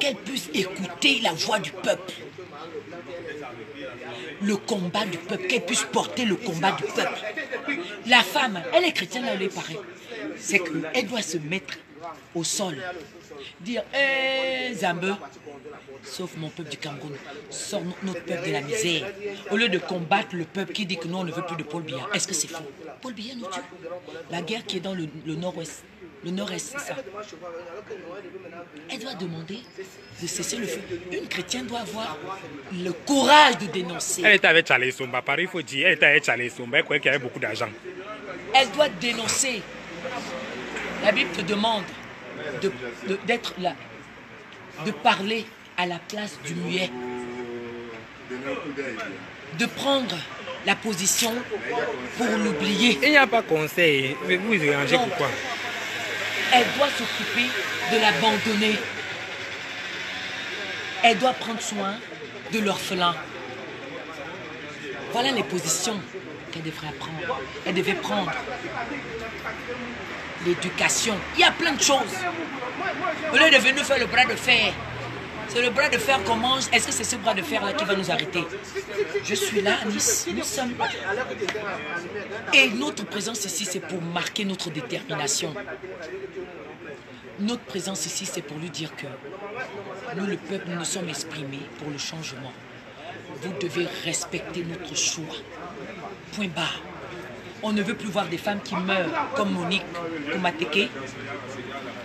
Speaker 1: Qu'elle puisse écouter la voix du peuple. Le combat du peuple. Qu'elle puisse porter le combat du peuple. La femme, elle est chrétienne, là, elle est pareille. C'est qu'elle doit se mettre au sol. Dire, Zambé, sauf mon peuple du Cameroun, sort notre peuple de la misère. Au lieu de combattre le peuple qui dit que non, on ne veut plus de Paul Biya. Est-ce que c'est faux? Paul Biya nous tue. La guerre qui est dans le nord-ouest. Le nord-est, c'est ça. Elle doit demander de cesser le feu. Une chrétienne doit avoir le courage de dénoncer.
Speaker 16: Elle était avec Charles Somba, il faut dire. Elle était avec Charles Somba, elle croyait qu'il y avait beaucoup d'argent.
Speaker 1: Elle doit dénoncer. La Bible te demande d'être là, de parler à la place du muet, de prendre la position pour l'oublier.
Speaker 16: Il n'y a pas conseil, vous vous dérangez pourquoi?
Speaker 1: Elle doit s'occuper de l'abandonner. Elle doit prendre soin de l'orphelin. Voilà les positions qu'elle devrait prendre. Elle devait prendre l'éducation. Il y a plein de choses. Au lieu de venir faire le bras de fer, c'est le bras de fer qu'on mange. Est-ce que c'est ce bras de fer-là qui va nous arrêter? Je suis là à Nice. Nous sommes là. Et notre présence ici, c'est pour marquer notre détermination. Notre présence ici, c'est pour lui dire que nous, le peuple, nous nous sommes exprimés pour le changement. Vous devez respecter notre choix. Point barre. On ne veut plus voir des femmes qui meurent comme Monique Koumateke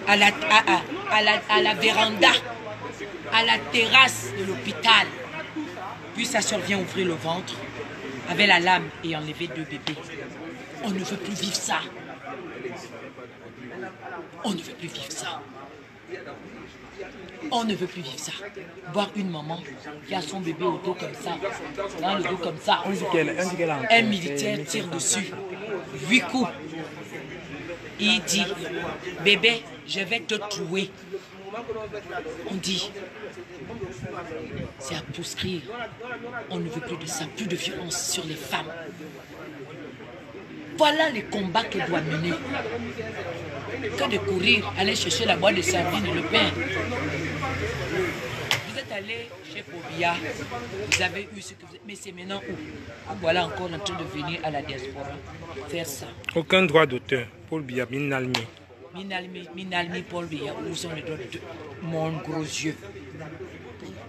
Speaker 1: à la véranda, à la terrasse de l'hôpital. Puis sa soeur vient ouvrir le ventre avec la lame et enlever 2 bébés. On ne veut plus vivre ça. On ne veut plus vivre ça. On ne veut plus vivre ça. Voir une maman qui a son bébé au dos comme ça, dans le dos comme ça. Un militaire tire dessus. 8 coups. Il dit, bébé, je vais te tuer. On dit, c'est à proscrire. On ne veut plus de ça, plus de violence sur les femmes. Voilà les combats qu'elle doit mener. Que de courir, aller chercher la boîte de sardines et le pain. Vous êtes allé chez Paul Biya, vous avez eu ce que vous... Mais c'est maintenant où? Voilà encore en train de venir à la diaspora faire ça.
Speaker 16: Aucun droit d'auteur. Paul Biya, Minalmi.
Speaker 1: Minalmi, Paul Biya, où sont les droits de mon gros yeux?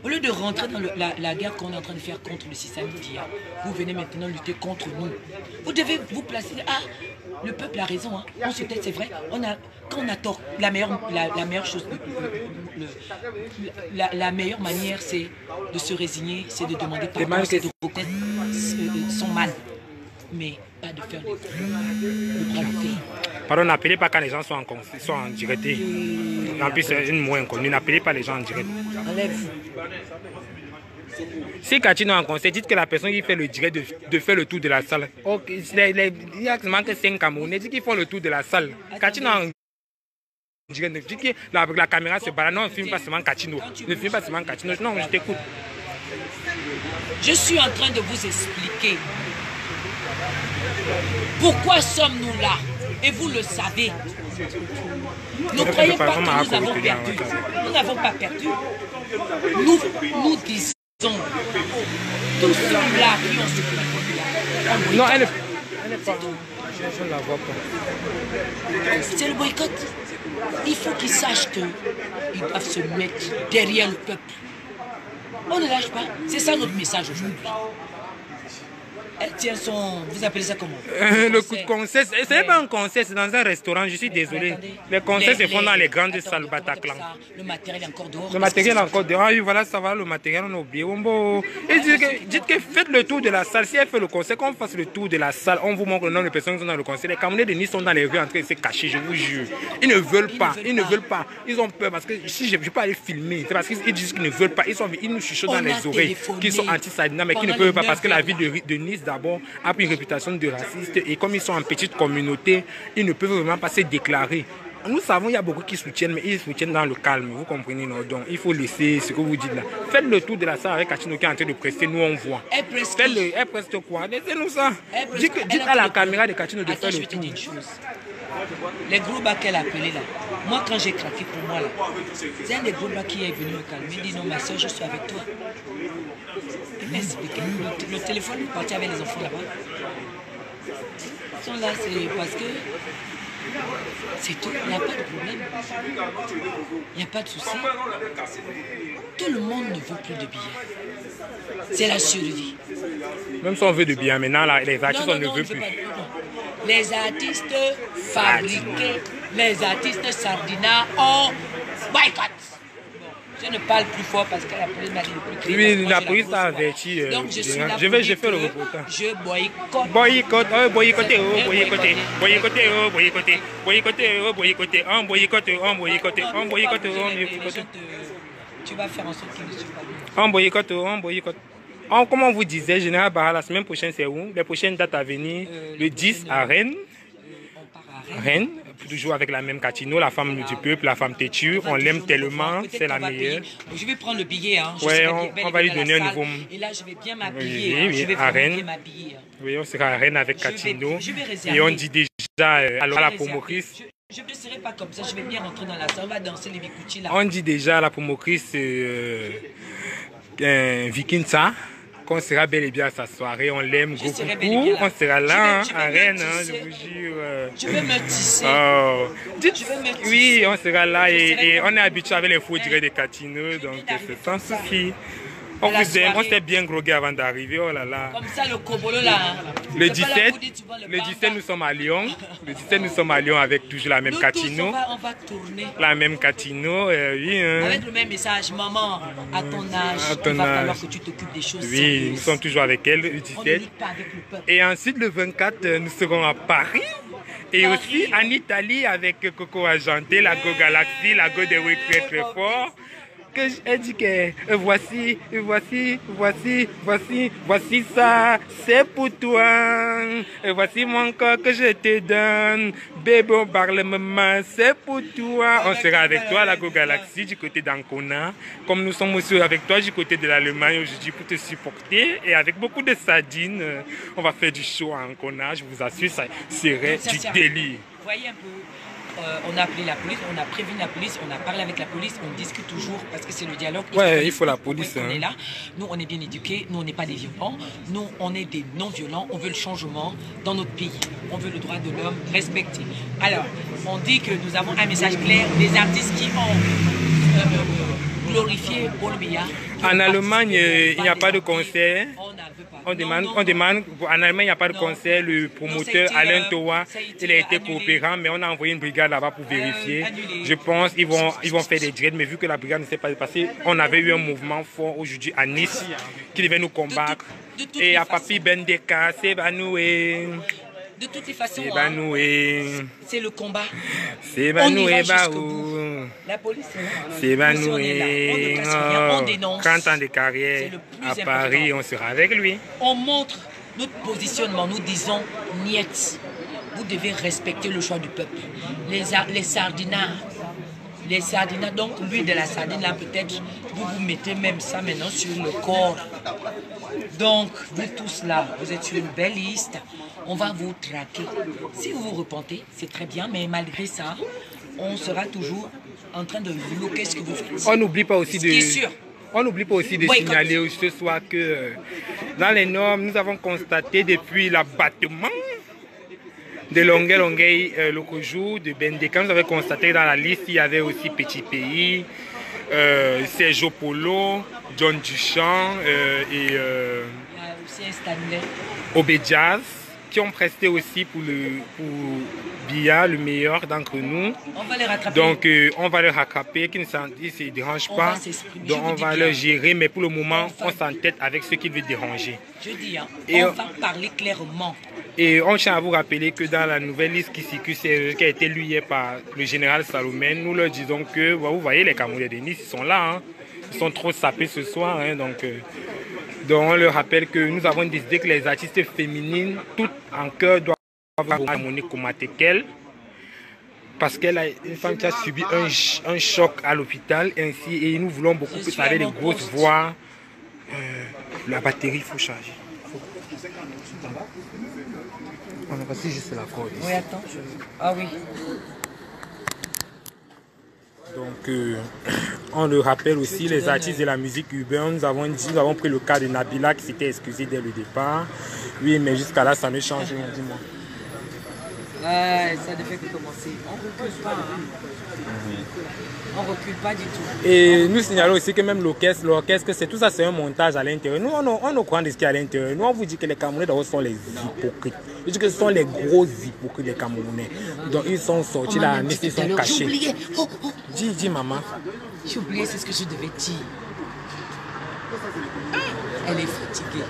Speaker 1: Au lieu de rentrer dans la guerre qu'on est en train de faire contre le système Biya, vous venez maintenant lutter contre nous. Vous devez vous placer... Ah, le peuple a raison, hein. On se tait, c'est vrai. Quand on a tort, la meilleure chose, la meilleure manière, c'est de se résigner, c'est de demander pardon, c'est de reconnaître son mal. Mais pas de faire le bras de fer.
Speaker 16: Pardon, n'appelez pas quand les gens sont en direct. En plus, c'est une moins inconnue. N'appelez pas les gens en direct.
Speaker 1: Enlève.
Speaker 16: Si Kachino est en conseil, dites que la personne qui fait le direct de faire le tour de la salle. Okay. Il y a seulement que 5 Camerounais qui font le tour de la salle. Kachino en direct. Dites que la caméra se balade. Non, on ne filme pas seulement Kachino. Ne filme pas seulement Kachino. Non, je t'écoute.
Speaker 1: Je suis en train de vous expliquer pourquoi sommes-nous là. Et vous le savez. Ne croyez pas que nous avons perdu. Nous n'avons pas perdu. Nous disons, tous ceux-là qui ont ce
Speaker 16: non, elle n'est pas. Je ne la vois pas.
Speaker 1: C'est le boycott. Il faut qu'ils sachent qu'ils doivent se mettre derrière le peuple. On ne lâche pas. C'est ça notre message aujourd'hui. Elle tient son... Vous appelez ça comment?
Speaker 16: Le concert, ce n'est pas un concert, c'est dans un restaurant, je suis désolé. Les concerts se font dans les grandes salles Bataclan.
Speaker 1: Le matériel est encore dehors.
Speaker 16: Le matériel est encore dehors. Ah oui, voilà, ça va, le matériel, on a oublié. Et dites que faites le tour de la salle. Si elle fait le concert, qu'on fasse le tour de la salle, on vous montre le nombre de personnes qui sont dans le concert. Les Camerounais de Nice sont dans les rues en train de se cacher, je vous jure. Ils ne veulent pas, Ils ont peur parce que si je ne peux pas aller filmer, c'est parce qu'ils disent qu'ils ne veulent pas. Ils nous chuchotent dans les oreilles, qu'ils sont anti-Sadina, mais qu'ils ne peuvent pas parce que la ville de Nice, d'abord, a pris une réputation de raciste. Et comme ils sont en petite communauté, ils ne peuvent vraiment pas se déclarer. Nous savons qu'il y a beaucoup qui soutiennent, mais ils soutiennent dans le calme, vous comprenez, non? Donc il faut laisser ce que vous dites là. Faites le tour de la salle avec Kachino qui est en train de presser, nous on voit. Elle presse quoi? Laissez-nous ça. Dites à la caméra de Kachino de faire le tour.
Speaker 1: Les gros bas qu'elle a appelé là, moi quand j'ai craqué pour moi là, c'est un des gros bas qui est venu me calmer. Il dit non ma soeur, je suis avec toi. Il m'a expliqué. Le téléphone est parti avec les enfants là-bas. Ils sont là, c'est parce que c'est tout, il n'y a pas de problème. Il n'y a pas de souci. Tout le monde ne veut plus de billets. C'est la survie.
Speaker 16: Même si on veut de billets, maintenant là, les artistes on ne veut plus.
Speaker 1: Les artistes fabriqués, les artistes Sardina ont boycott. Je ne parle plus fort parce que la police m'a dit le plus crier.
Speaker 16: Oui, la police a averti. Donc je suis là j'ai fait le reportage.
Speaker 1: Je boycotte.
Speaker 16: Boycotte, boycotter, boycotter, boycotter, boycotter, boycotter, on boycotte, on boycotte, on boycotte, on boycotte.
Speaker 1: Tu vas faire en sorte qu'il ne soit pas bien.
Speaker 16: On boycotte, on boycotte. Comme on vous disait, Général Barra, la semaine prochaine, c'est où? Les prochaines dates à venir, le 10 à Rennes. Rennes, toujours avec la même Kachino, la femme du peuple, la femme têtue. On l'aime tellement, c'est la meilleure.
Speaker 1: Je vais prendre le billet. Hein.
Speaker 16: Oui, on va lui donner un nouveau.
Speaker 1: Et là, je vais bien m'habiller.
Speaker 16: Oui, à Rennes. Oui, on sera à Rennes avec Kachino. Et on dit déjà à la promotrice.
Speaker 1: Je ne serai pas comme ça, je vais bien rentrer dans la salle, on va danser les bikoutis là.
Speaker 16: On dit déjà à la promotrice Vikinsa qu'on sera bel et bien à sa soirée, on l'aime beaucoup, on sera là à Rennes, je vous jure.
Speaker 1: Je vais me tisser.
Speaker 16: Oui, on sera là et on est habitué avec les faux directs de Kachino, donc c'est sans souci. On vous aime, on s'est bien grogué avant d'arriver, oh là là.
Speaker 1: Comme ça, le Kobolo là.
Speaker 16: Le 17, nous sommes à Lyon. Le 17, nous sommes à Lyon avec toujours la même Kachino.
Speaker 1: On va tourner.
Speaker 16: La même Kachino, oui. Hein.
Speaker 1: Avec le même message, maman, à ton âge, il va falloir que tu t'occupes des choses.
Speaker 16: Oui,
Speaker 1: sérieuses.
Speaker 16: nous sommes toujours avec elle, le 17.
Speaker 1: On ne lutte pas avec le peuple.
Speaker 16: Et ensuite, le 24, nous serons à Paris. Et aussi en Italie avec Coco Argenté, la Go Galaxy, la Go de Week très très fort. Elle dit que voici ça, c'est pour toi. Voici mon corps que je te donne. Bébé, parle maman, c'est pour toi. On sera avec toi à la Go Galaxy du côté d'Ancona. Comme nous sommes aussi avec toi du côté de l'Allemagne aujourd'hui pour te supporter. Et avec beaucoup de sardines, on va faire du show à Ancona. Je vous assure, ça serait du délire.
Speaker 1: Vous voyez un peu. On a appelé la police, on a prévenu la police, on a parlé avec la police, on discute toujours parce que c'est le dialogue.
Speaker 16: Ouais, il faut la police.
Speaker 1: On est là, nous on est bien éduqués, nous on n'est pas des violents, nous on est des non-violents, on veut le changement dans notre pays, on veut le droit de l'homme respecté. Alors, on dit que nous avons un message clair des artistes qui ont glorifié Paul Biya.
Speaker 16: En Allemagne, il n'y a pas de concert. On demande, en Allemagne, il n'y a pas de concert. Le promoteur Alain Towa, il a été coopérant, mais on a envoyé une brigade là-bas pour vérifier. Je pense qu'ils vont faire des directs, mais vu que la brigade ne s'est pas passée, on avait eu un mouvement fort aujourd'hui à Nice qui devait nous combattre. Et à Papi Bendeka, c'est Banoué.
Speaker 1: De toutes les façons,
Speaker 16: c'est
Speaker 1: le combat.
Speaker 16: C'est Banoué,
Speaker 1: la police
Speaker 16: c'est Banoué.
Speaker 1: On dénonce.
Speaker 16: 30 ans de carrière à Paris, on sera avec lui.
Speaker 1: On montre notre positionnement, nous disons niet. Vous devez respecter le choix du peuple. Les sardinards, donc l'huile de la sardine là peut-être, vous mettez même ça maintenant sur le corps. Donc vous tous là, vous êtes sur une belle liste, on va vous traquer. Si vous vous repentez, c'est très bien, mais malgré ça, on sera toujours en train de bloquer ce que vous faites.
Speaker 16: On n'oublie pas aussi
Speaker 1: On
Speaker 16: n'oublie pas aussi de signaler ce soir que dans les normes, nous avons constaté depuis l'abattement de Longueuil Lokoju, de Bendeka, nous avons constaté dans la liste il y avait aussi Petit Pays, Sergio Polo, John Duchamp et Obedjaz, qui ont presté aussi pour Bia, le meilleur d'entre nous.
Speaker 1: On va les rattraper.
Speaker 16: Donc, on va les rattraper, qui ne se dérangent pas. Donc, on va les gérer, mais pour le moment, on s'entête avec ceux qui veulent déranger.
Speaker 1: Je dis, hein, on va parler clairement.
Speaker 16: Et on tient à vous rappeler que dans la nouvelle liste qui circule, qui a été lue hier par le général Salomé, nous leur disons que, vous voyez, les Camerounais de Nice, ils sont là. Hein. Ils sont trop sapés ce soir. Hein, donc, on leur rappelle que nous avons décidé que les artistes féminines, toutes en cœur, doivent avoir Monique Komatekel, parce qu'elle a une femme qui a subi un choc à l'hôpital, ainsi, et nous voulons beaucoup plus avec des grosses voix. La batterie, il faut charger. On a passé juste la corde.
Speaker 1: Oui, attends. Ah oui.
Speaker 16: Donc, on le rappelle aussi, les artistes de la musique urbaine, nous avons pris le cas de Nabila qui s'était excusé dès le départ. Oui, mais jusqu'à là, ça ne change rien, dis-moi.
Speaker 1: Ça ne fait que commencer. On ne recule pas. On ne recule pas du tout.
Speaker 16: Et nous signalons aussi que même l'orchestre, c'est tout ça, c'est un montage à l'intérieur. Nous, on ne croit de ce qu'il y a à l'intérieur. Nous, on vous dit que les Camerounais d'abord sont les hypocrites. Je dis que ce sont les gros hypocrites, les Camerounais. Donc, ils sont sortis là, ils sont cachés.
Speaker 1: J'ai oublié.
Speaker 16: Dis, maman.
Speaker 1: J'ai oublié, c'est ce que je devais dire. Elle est fatiguée.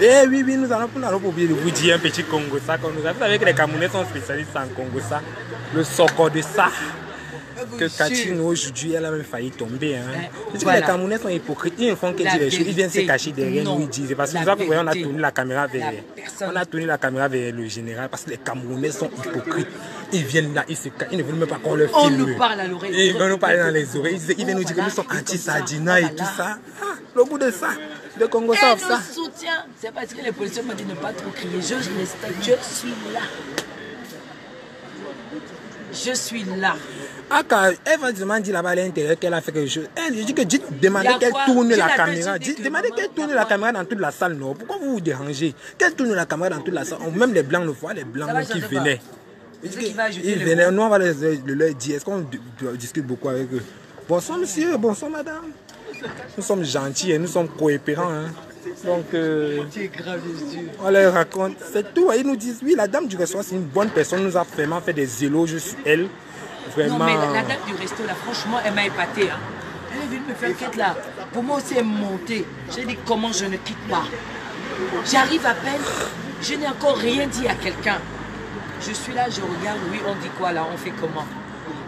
Speaker 16: Eh oui, nous allons pas oublier de vous dire un petit Congo ça. Vous savez que les Camerounais sont spécialistes en Congo ça. Le soko de ça. Que Katino aujourd'hui, elle a même failli tomber. Hein. Voilà. Les Camerounais sont hypocrites. Ils ne font que dire les choses. Ils viennent se cacher derrière nous. Ils disent. Parce que vous savez, on a tourné la caméra vers le général. Parce que les Camerounais sont hypocrites. Ils viennent là, ils se cachent. Ils ne veulent même pas qu'on leur filme.
Speaker 1: On nous parle à l'oreille.
Speaker 16: Ils veulent nous parler dans les oreilles. Ils viennent nous dire que nous sommes anti-Sadina et tout ça. Ah, le bout de ça. De Congo ça.
Speaker 1: Soutien. C'est parce que les policiers m'ont dit de ne pas trop crier. Je suis là. Je suis là.
Speaker 16: Ah, quand elle va demander là-bas à l'intérieur qu'elle a fait quelque chose, elle dit que demandez qu'elle tourne la caméra. Demandez qu'elle tourne la caméra dans toute la salle, non? Pourquoi vous vous dérangez? Qu'elle tourne la caméra dans toute la salle. Même les blancs le voient, les blancs qui venaient. Ils venaient, nous on va leur dire, est-ce qu'on discute beaucoup avec eux? Bonsoir monsieur, bonsoir madame. Nous sommes gentils et nous sommes coopérants. Hein. Donc, on leur raconte, c'est tout. Ils nous disent, oui, la dame du restaurant, c'est une bonne personne. Nous a vraiment fait des éloges sur elle. Vraiment.
Speaker 1: Non, mais la dame du resto, là, franchement, elle m'a épaté. Hein. Elle est venue me faire quête là. Pour moi aussi, elle est montée. J'ai dit, comment je ne quitte pas. J'arrive à peine. Je n'ai encore rien dit à quelqu'un. Je suis là, je regarde. Oui, on dit quoi là? On fait comment?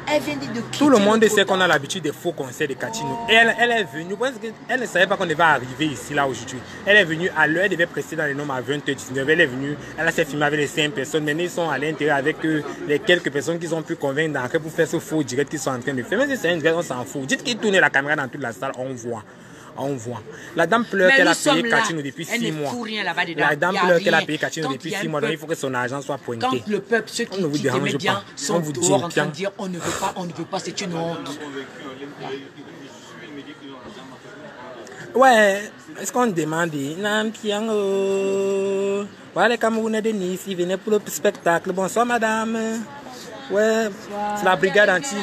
Speaker 1: Elle vient de quitter.
Speaker 16: Tout le monde sait qu'on a l'habitude des faux concerts de Katino. Et elle est venue, parce qu'elle ne savait pas qu'on devait arriver ici, là, aujourd'hui. Elle est venue à l'heure, elle devait presser dans les noms à 20h19. Elle est venue, elle s'est filmée avec les 5 personnes. Maintenant, ils sont à l'intérieur avec les quelques personnes qui ont pu convaincre d'entrer pour faire ce faux direct qu'ils sont en train de faire. Même si c'est un direct, on s'en fout. Dites qu'ils tournent la caméra dans toute la salle, on voit. On voit. La dame pleure qu'elle a payé Katino depuis 6 mois. La dame pleure qu'elle a payé Katino depuis 6 mois. Donc il faut que son argent soit pointé.
Speaker 1: Quand le peuple, ceux qui t'aimaient bien, sont dehors en train de dire on ne veut pas, c'est une honte.
Speaker 16: Ouais, est-ce qu'on demande voilà les Camerounais de Nice, ils venaient pour le spectacle. Bonsoir madame. Ouais, c'est la brigade anti.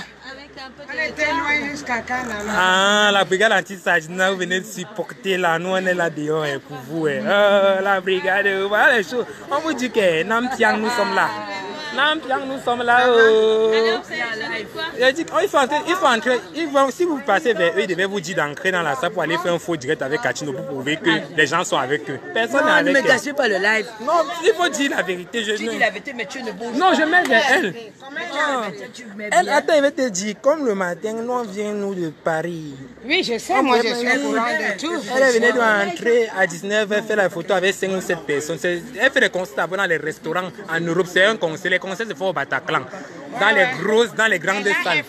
Speaker 17: On était loin jusqu'à quand là?
Speaker 16: Ah, la brigade anti-Sadina, vous venez de supporter là, nous on est là dehors pour vous. La brigade, voilà les choses. On vous dit que Nampiang, nous sommes là. Nampiang, nous sommes là. Ils sont entrés, si vous passez vers eux, ils devaient vous dire d'entrer dans la salle pour aller faire un faux direct avec Katino pour prouver que les gens sont avec eux. Personne n'est avec eux.
Speaker 1: Ne me gâchez pas le live.
Speaker 16: Non, il faut dire la vérité.
Speaker 1: Tu dis la vérité, mais tu ne bouges pas.
Speaker 16: Non, je mets vers elle. Elle, attends, elle va te dire, comme le matin, nous on vient nous de Paris.
Speaker 17: Oui, je sais, moi je suis au courant de tout.
Speaker 16: Elle venait d'entrer à 19h, elle fait la photo avec 5 ou 7 personnes. Elle fait des concerts dans les restaurants en Europe. C'est un concert. Les concerts se font au Bataclan. Dans les grandes salles.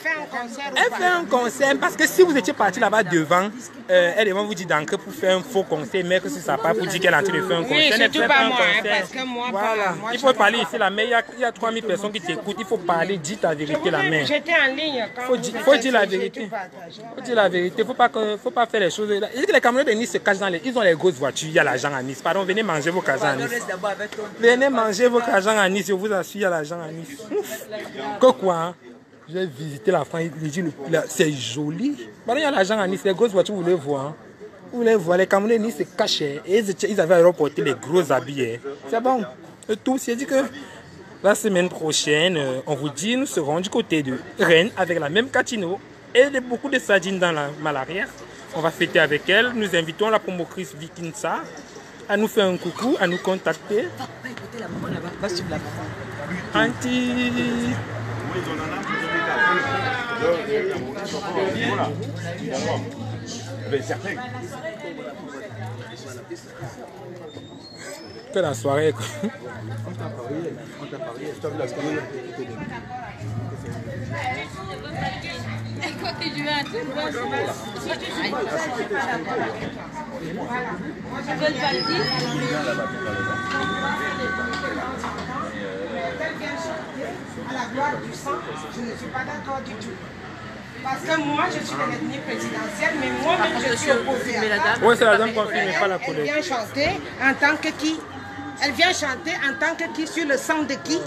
Speaker 16: Elle fait un concert parce que si vous étiez parti là-bas devant, elle va vous dire d'entrer pour faire un faux concert, mais que si ça part pour dire qu'elle est en train de faire un concert.
Speaker 17: Oui,
Speaker 16: elle
Speaker 17: surtout pas moi, parce que moi,
Speaker 16: voilà. Il faut parler ici, la mais il y a 3000 personnes qui t'écoutent. Il faut parler, dis ta vérité, la mère.
Speaker 17: J'étais en ligne quand
Speaker 16: faut dire la vérité. Faut dire la vérité. Faut pas faire les choses. Les Camerounais de Nice se cachent ils ont les grosses voitures. Il y a l'argent à Nice. Pardon, venez manger vos casans à Nice. Venez manger vos casans à Nice. Je vous assure, il y a l'argent à Nice. Que quoi, hein? J'ai visité la France, c'est joli. Pardon, il y a l'argent à Nice. Les grosses voitures, vous les voyez. Hein?
Speaker 15: Vous les voyez, les Camerounais se cachaient et ils avaient reporté les gros habits. C'est bon. Et tout, c'est dit que la semaine prochaine, on vous dit, nous serons du côté de Rennes avec la même Catino et beaucoup de sardines dans la malaria. On va fêter avec elle. Nous invitons la promotrice Vikinsa à nous faire un coucou, à nous contacter.
Speaker 1: Écoutez la maman là-bas, va suivre la maman.
Speaker 15: Anti. Que la soirée quoi.
Speaker 5: On t'a parié, tu as vu la semaine.
Speaker 8: Quoi que je veux un truc, moi, je veux pas le dire.
Speaker 17: À la gloire du sang, je ne suis pas d'accord du tout. Parce que moi, je suis de l'ethnie présidentielle, mais moi-même, je suis opposée à ça.
Speaker 15: Oui, c'est la dame confirmée, pas la collègue.
Speaker 17: Elle vient chanter en tant que qui? Elle vient chanter en tant que qui? Sur le sang de qui?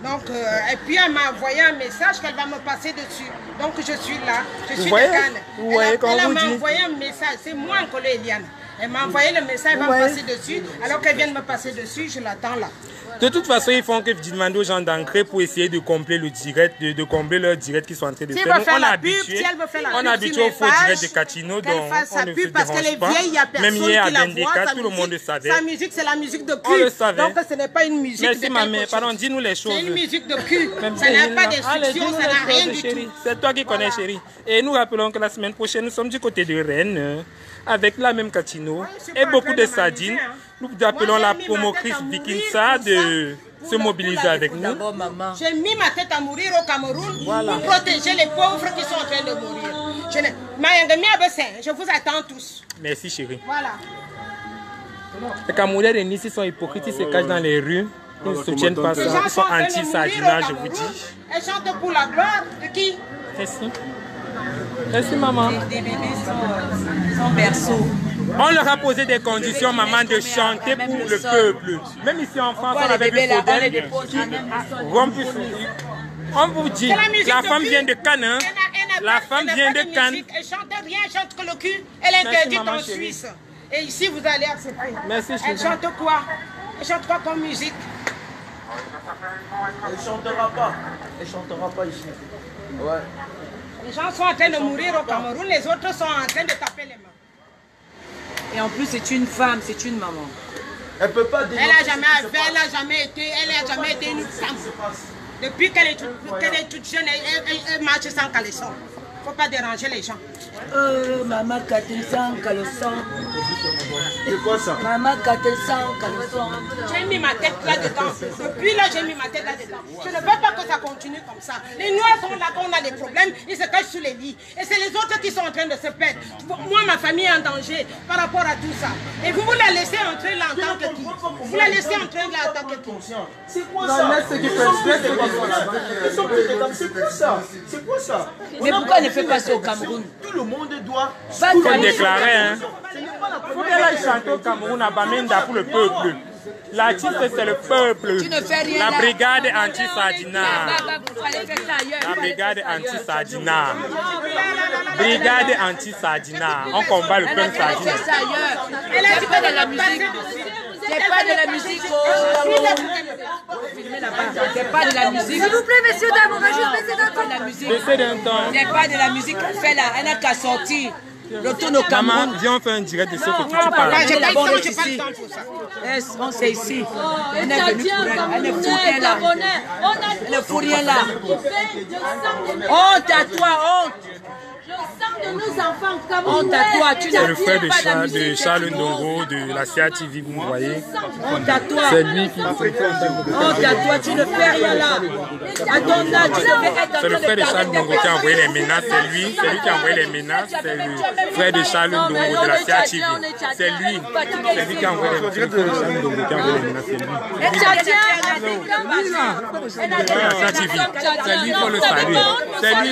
Speaker 17: Donc, et puis elle m'a envoyé un message qu'elle va me passer dessus. Donc je suis là, je suis de Ghana. Elle m'a envoyé un message, c'est moi encore Eliane. Elle m'a envoyé le message, elle va me passer dessus. Alors qu'elle vient de me passer dessus, je l'attends là.
Speaker 15: De toute façon, ils font que demander aux gens d'entrer pour essayer de combler le direct, de combler leur direct qu'ils sont en train de faire.
Speaker 17: On a habitué
Speaker 15: au faux direct de Catino, donc on ne se dérange pas. Même hier à Bendeka, tout le monde le savait.
Speaker 17: Sa musique, c'est la musique de cul.
Speaker 15: On le savait.
Speaker 17: Donc ce n'est pas une musique
Speaker 15: de ma mère, pardon, dis-nous les choses.
Speaker 17: C'est une musique de cul. Ça n'a pas d'instruction, ça n'a rien du tout.
Speaker 15: C'est toi qui connais, chérie. Et nous rappelons que la semaine prochaine, nous sommes du côté de Rennes, avec la même Catino et beaucoup de sardines. Nous appelons la promotrice Vikinsa de se mobiliser avec nous.
Speaker 17: J'ai mis ma tête à mourir au Cameroun pour protéger les pauvres qui sont en train de mourir. Je vous attends tous.
Speaker 15: Merci chérie.
Speaker 17: Voilà.
Speaker 15: Les Camerounais de Nice sont hypocrites, ils se cachent dans les rues. Ils ne soutiennent pas ça. Ils sont anti-sardinage, je vous dis.
Speaker 17: Elles chantent pour la gloire de qui?
Speaker 15: Merci. Merci maman.
Speaker 1: Des bébés sans berceau.
Speaker 15: On leur a posé des conditions, maman, de chanter pour le peuple. Même ici en France, on avait vu Faudel. On vous dit, la femme vient de Cannes. La femme vient de Cannes.
Speaker 17: Elle chante rien, elle chante que le cul. Elle est interdite en Suisse. Et ici, vous allez accepter.
Speaker 15: Merci,
Speaker 17: elle chante quoi? Elle chante quoi comme musique?
Speaker 5: Elle chantera pas. Elle chantera pas ici. Ouais.
Speaker 17: Les gens sont en train de mourir au Cameroun, les autres sont en train de taper les mains.
Speaker 1: Et en plus, c'est une femme, c'est une maman.
Speaker 5: Elle peut pas
Speaker 17: Elle n'a jamais été une femme. Depuis qu'elle est toute jeune, elle marche sans caleçon. Il ne faut pas déranger les gens.
Speaker 1: Maman Katel sans caleçon.
Speaker 5: C'est quoi ça?
Speaker 1: Maman Katel sans caleçon.
Speaker 17: J'ai mis ma tête là-dedans. Depuis là, j'ai mis ma tête là-dedans. Je ne veux pas que ça continue comme ça. Les Noirs sont là quand on a des problèmes, ils se cachent sous les lits. Et c'est les autres qui sont en train de se perdre. Moi, ma famille est en danger par rapport à tout ça. Et vous la laissez entrer là en tant que qui? Vous la laissez entrer là en tant que qui?
Speaker 5: C'est quoi ça? C'est quoi ça? C'est quoi ça?
Speaker 1: Mais pourquoi elle ne fait pas ça au Cameroun?
Speaker 5: Tout le monde doit...
Speaker 15: Il faut déclarer, hein. Il faut qu'elle aille chanter au Cameroun à Bamenda pour le peuple. L'artiste, c'est le peuple.
Speaker 1: Tu ne fais rien
Speaker 15: la
Speaker 1: là.
Speaker 15: brigade anti-sardina. La brigade anti-sardina. Brigade anti-sardina. On combat le peuple sardina.
Speaker 1: C'est pas de la musique. C'est pas de la musique. C'est pas de la musique.
Speaker 10: S'il vous plaît, messieurs, dames, on va juste baisser d'un
Speaker 1: temps. La musique.
Speaker 15: Baisser d'un temps.
Speaker 1: C'est pas de la musique qu'elle fait là. Elle n'a qu'à sortir. Retourne au Cameroun.
Speaker 15: Maman, viens, on fait un direct de ce que tu parles.
Speaker 1: J'ai pas le temps pour ça. On c'est ici. Elle est venue pour elle. Elle ne fout rien là. Elle ne fout rien là. Honte à toi, honte.
Speaker 10: de nos enfants comme
Speaker 15: honte à toi, tu c'est le frère de Charles Ndongo de la CATV, vous voyez.
Speaker 1: Honte à toi.
Speaker 15: C'est lui qui...
Speaker 1: Honte à toi, tu ne fais rien là. À ton âge, tu devais être dans
Speaker 15: c'est le frère de Charles Ndongo qui a envoyé les menaces, c'est lui qui a envoyé les menaces, c'est le frère de Charles Ndongo de la CATV. C'est lui qui a envoyé les menaces, c'est lui. C'est lui, il faut le saluer. C'est lui,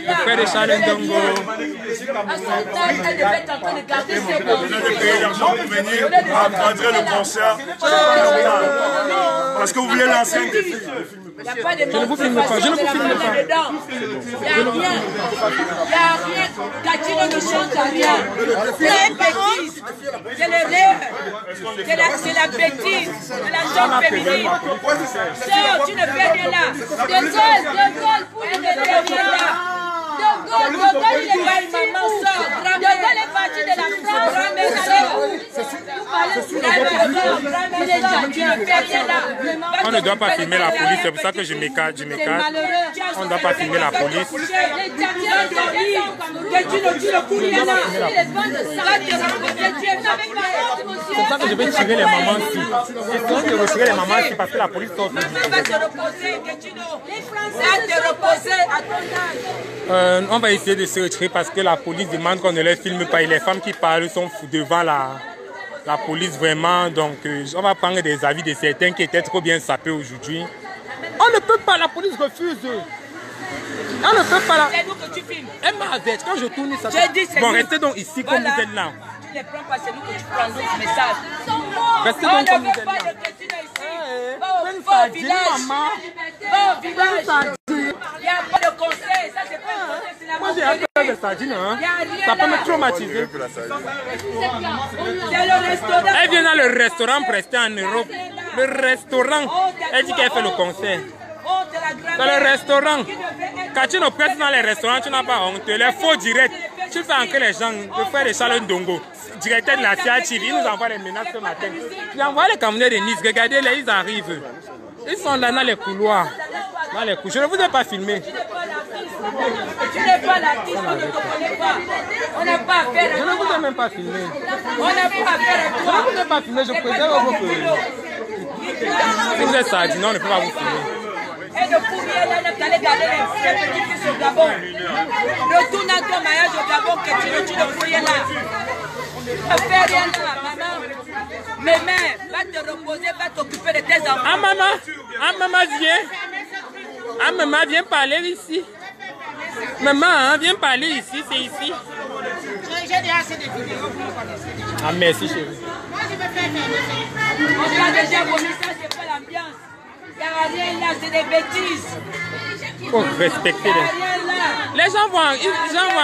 Speaker 15: le frère de
Speaker 16: Charles Ndongo.
Speaker 11: Elle devait être en train de garder ses dents. Vous avez payé l'argent pour venir encadrer le concert. Parce que vous voulez lancer un défi.
Speaker 1: Il n'y a pas de je ne vous filme pas, je ne vous filme pas. Il n'y a rien. Il n'y a rien. Katino ne change à rien. C'est la bêtise. C'est le rêve. C'est la bêtise. C'est la jambe féminine. Sœur, tu ne fais rien là. De Gaulle, pour ne fais rien là. De Gaulle, il est parti où? De Gaulle est parti de la France.
Speaker 16: On ne doit pas filmer la police, c'est pour ça que je m'écarte. On ne doit pas filmer la police. C'est pour ça que je vais tirer les mamans ici. C'est pour ça que je vais tirer les mamans ici parce que la police sort. On va essayer de se retirer parce que la police demande qu'on ne les filme pas et les femmes qui parlent sont devant la police vraiment. Donc on va prendre des avis de certains qui étaient trop bien sapés aujourd'hui. On ne peut pas, la police refuse. On ne peut pas.
Speaker 1: C'est nous que tu filmes.
Speaker 16: Elle m'a averti quand je tourne ça.
Speaker 1: Bon,
Speaker 16: restez donc ici comme vous êtes là.
Speaker 1: Tu ne les prends pas, c'est nous que tu prends d'autres messages.
Speaker 16: Restez donc comme vous êtes là.
Speaker 1: On ne veut pas de Christine ici. Va au village. Va au village. Il n'y a pas de conseil. Ça, c'est pas un conseil, c'est la
Speaker 16: moi, j'ai un peu de sardines. Hein. Ça peut me traumatiser.
Speaker 1: C'est le restaurant.
Speaker 16: Elle vient dans le restaurant presté en Europe. Le restaurant. Elle dit qu'elle fait le concert. C'est le restaurant. Quand tu nous presses dans les restaurants, tu n'as pas honte. Les faux directs. Tu fais entrer les gens. Le frère de Charles Ndongo, directeur de la CIATV, il nous envoie les menaces ce matin. Il envoie les camionneurs de Nice. Regardez, là, ils arrivent. Ils sont là dans les couloirs. Je ne vous ai pas filmé.
Speaker 1: Tu n'es pas l'artiste, on ne te connaît pas. On n'a pas affaire à toi.
Speaker 16: Je ne vous ai même pas filmé.
Speaker 1: On n'a pas affaire à toi.
Speaker 16: Je ne vous ai pas filmé, je préserve vos feux. Si vous êtes sardine, on ne peut pas vous filmer.
Speaker 1: Et de courrier, là, tu allais garder les petits fils au Gabon. Retourne à ton mariage au Gabon, que tu ne courrier là. Ne fais rien là, maman. Mais mère, va te reposer, va t'occuper de tes enfants.
Speaker 16: Ah maman, viens. Ah maman, viens parler ici. Maman, viens parler ici, c'est ici.
Speaker 17: J'ai déjà assez de vidéos pour nous connaître.
Speaker 16: Ah merci chérie.
Speaker 17: Moi je vais faire
Speaker 1: on a déjà vomi ça, c'est pas l'ambiance. Il n'y a rien là, c'est des bêtises.
Speaker 16: Il faut respecter les gens vont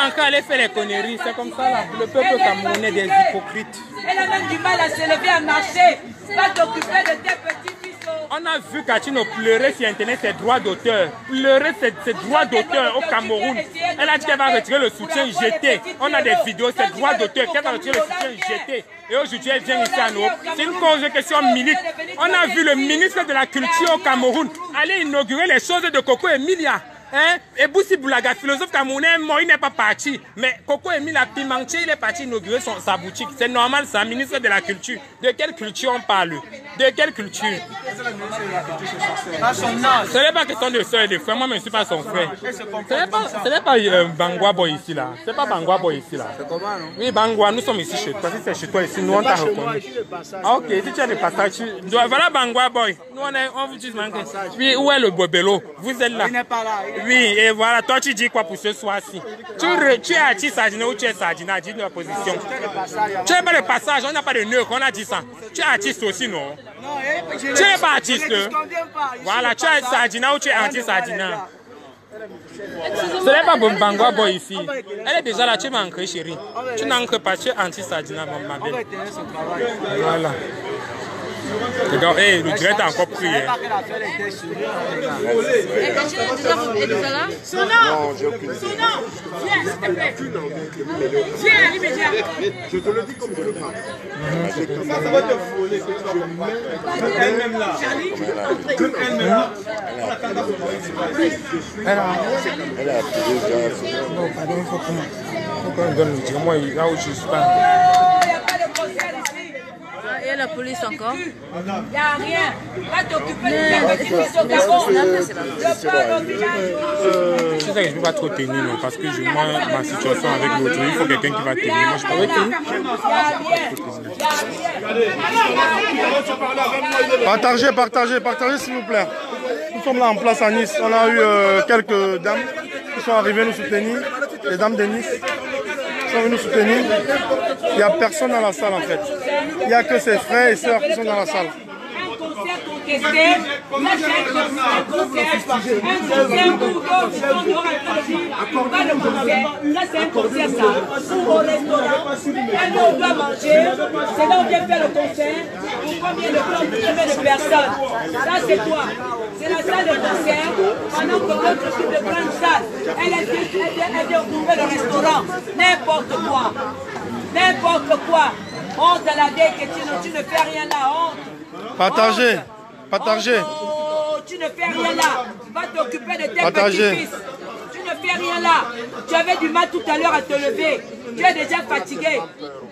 Speaker 16: encore aller faire les conneries, c'est comme ça là. Le peuple camerounais des hypocrites.
Speaker 1: Elle a même du mal à se lever à marcher. Va t'occuper de tes petits fils.
Speaker 16: On a vu Katino pleurer sur internet ses droits d'auteur. Pleurer ses droits d'auteur au Cameroun. Elle a dit qu'elle va retirer le soutien jeté. On a des vidéos, ses droits d'auteur, qu'elle va retirer le soutien jeté. Et aujourd'hui, elle vient ici à nous. C'est une cause de question milite. On a vu le ministre de la Culture au Cameroun aller inaugurer les choses de Coco Emilia. Hein? Et Boussi Boulaga, philosophe camerounais, il n'est pas parti. Mais Coco Emilia Pimentier, il est parti inaugurer sa boutique. C'est normal, c'est un ministre de la Culture. De quelle culture on parle? De quelle culture? Ce n'est pas question de soeur et de frère. Moi, je ne suis pas son frère. Ce n'est pas Bangwa Boy ici, là. Ce n'est pas Bangwa Boy ici, là. C'est comment, non? Oui, Bangwa, nous sommes ici chez toi. Si c'est chez toi ici, nous, on t'a reconnu. Ah, ok, si tu as des passages, voilà Bangwa Boy. Nous, on vous dit manquer. Oui, où est le Bobelo? Vous êtes là. Il n'est pas là. Oui, et voilà, toi tu dis quoi pour ce soir-ci? Tu es artiste Sardina ou tu es Sardina? Dis la position. Tu n'es pas de passage, on n'a pas de nœud, on a dit ça. Tu es artiste aussi, non? Tu n'es pas artiste. Voilà, tu es Sardina ou tu es artiste Sardina? Ce n'est pas Bangwa Boy ici. Elle est déjà là, tu m'ancres chérie. Tu n'ancres pas, tu es artiste Sardina, ma belle. Voilà. Regarde, le direct a encore pris.
Speaker 17: Et Katino est déjà là?
Speaker 13: Non, j'ai aucune idée.
Speaker 17: Viens, s'il te plaît. Viens, l'immédiat.
Speaker 13: Je te le dis comme je le parle.
Speaker 4: Ça va te voler. Elle-même là. Elle-même là.
Speaker 13: Elle a appris.
Speaker 16: Non, pardon, il faut qu'on donne le dire. Moi, là où je suis pas.
Speaker 10: Et la police encore?
Speaker 1: Il n'y a rien. Va t'occuper de tes petits fils au Gabon. Je parle au village.
Speaker 16: Je sais que je ne peux pas trop tenir, non, parce que moi, ma situation avec l'autre, il faut quelqu'un qui va tenir. Moi, je ne peux pas tenir.
Speaker 2: Partagez s'il vous plaît. Nous sommes là en place à Nice. On a eu quelques dames qui sont arrivées nous soutenir. les dames de Nice sont venues soutenir. Il n'y a personne dans la salle en fait. Il n'y a que ses frères et sœurs qui sont dans la salle.
Speaker 1: Contesté, là c'est un concert ça, ou au restaurant, elle on doit manger, c'est là où on vient faire le concert, pour combien de personnes, ça c'est quoi, c'est la salle de concert, pendant que l'autre occupe de grande salle, elle vient ouvrir le restaurant, n'importe quoi, honte à la dé que tu ne fais rien là, honte.
Speaker 2: Partagez. Partagez.
Speaker 1: Oh, tu ne fais rien là. Va t'occuper de tes petits-fils. Tu ne fais rien là. Tu avais du mal tout à l'heure à te lever. Tu es déjà fatigué.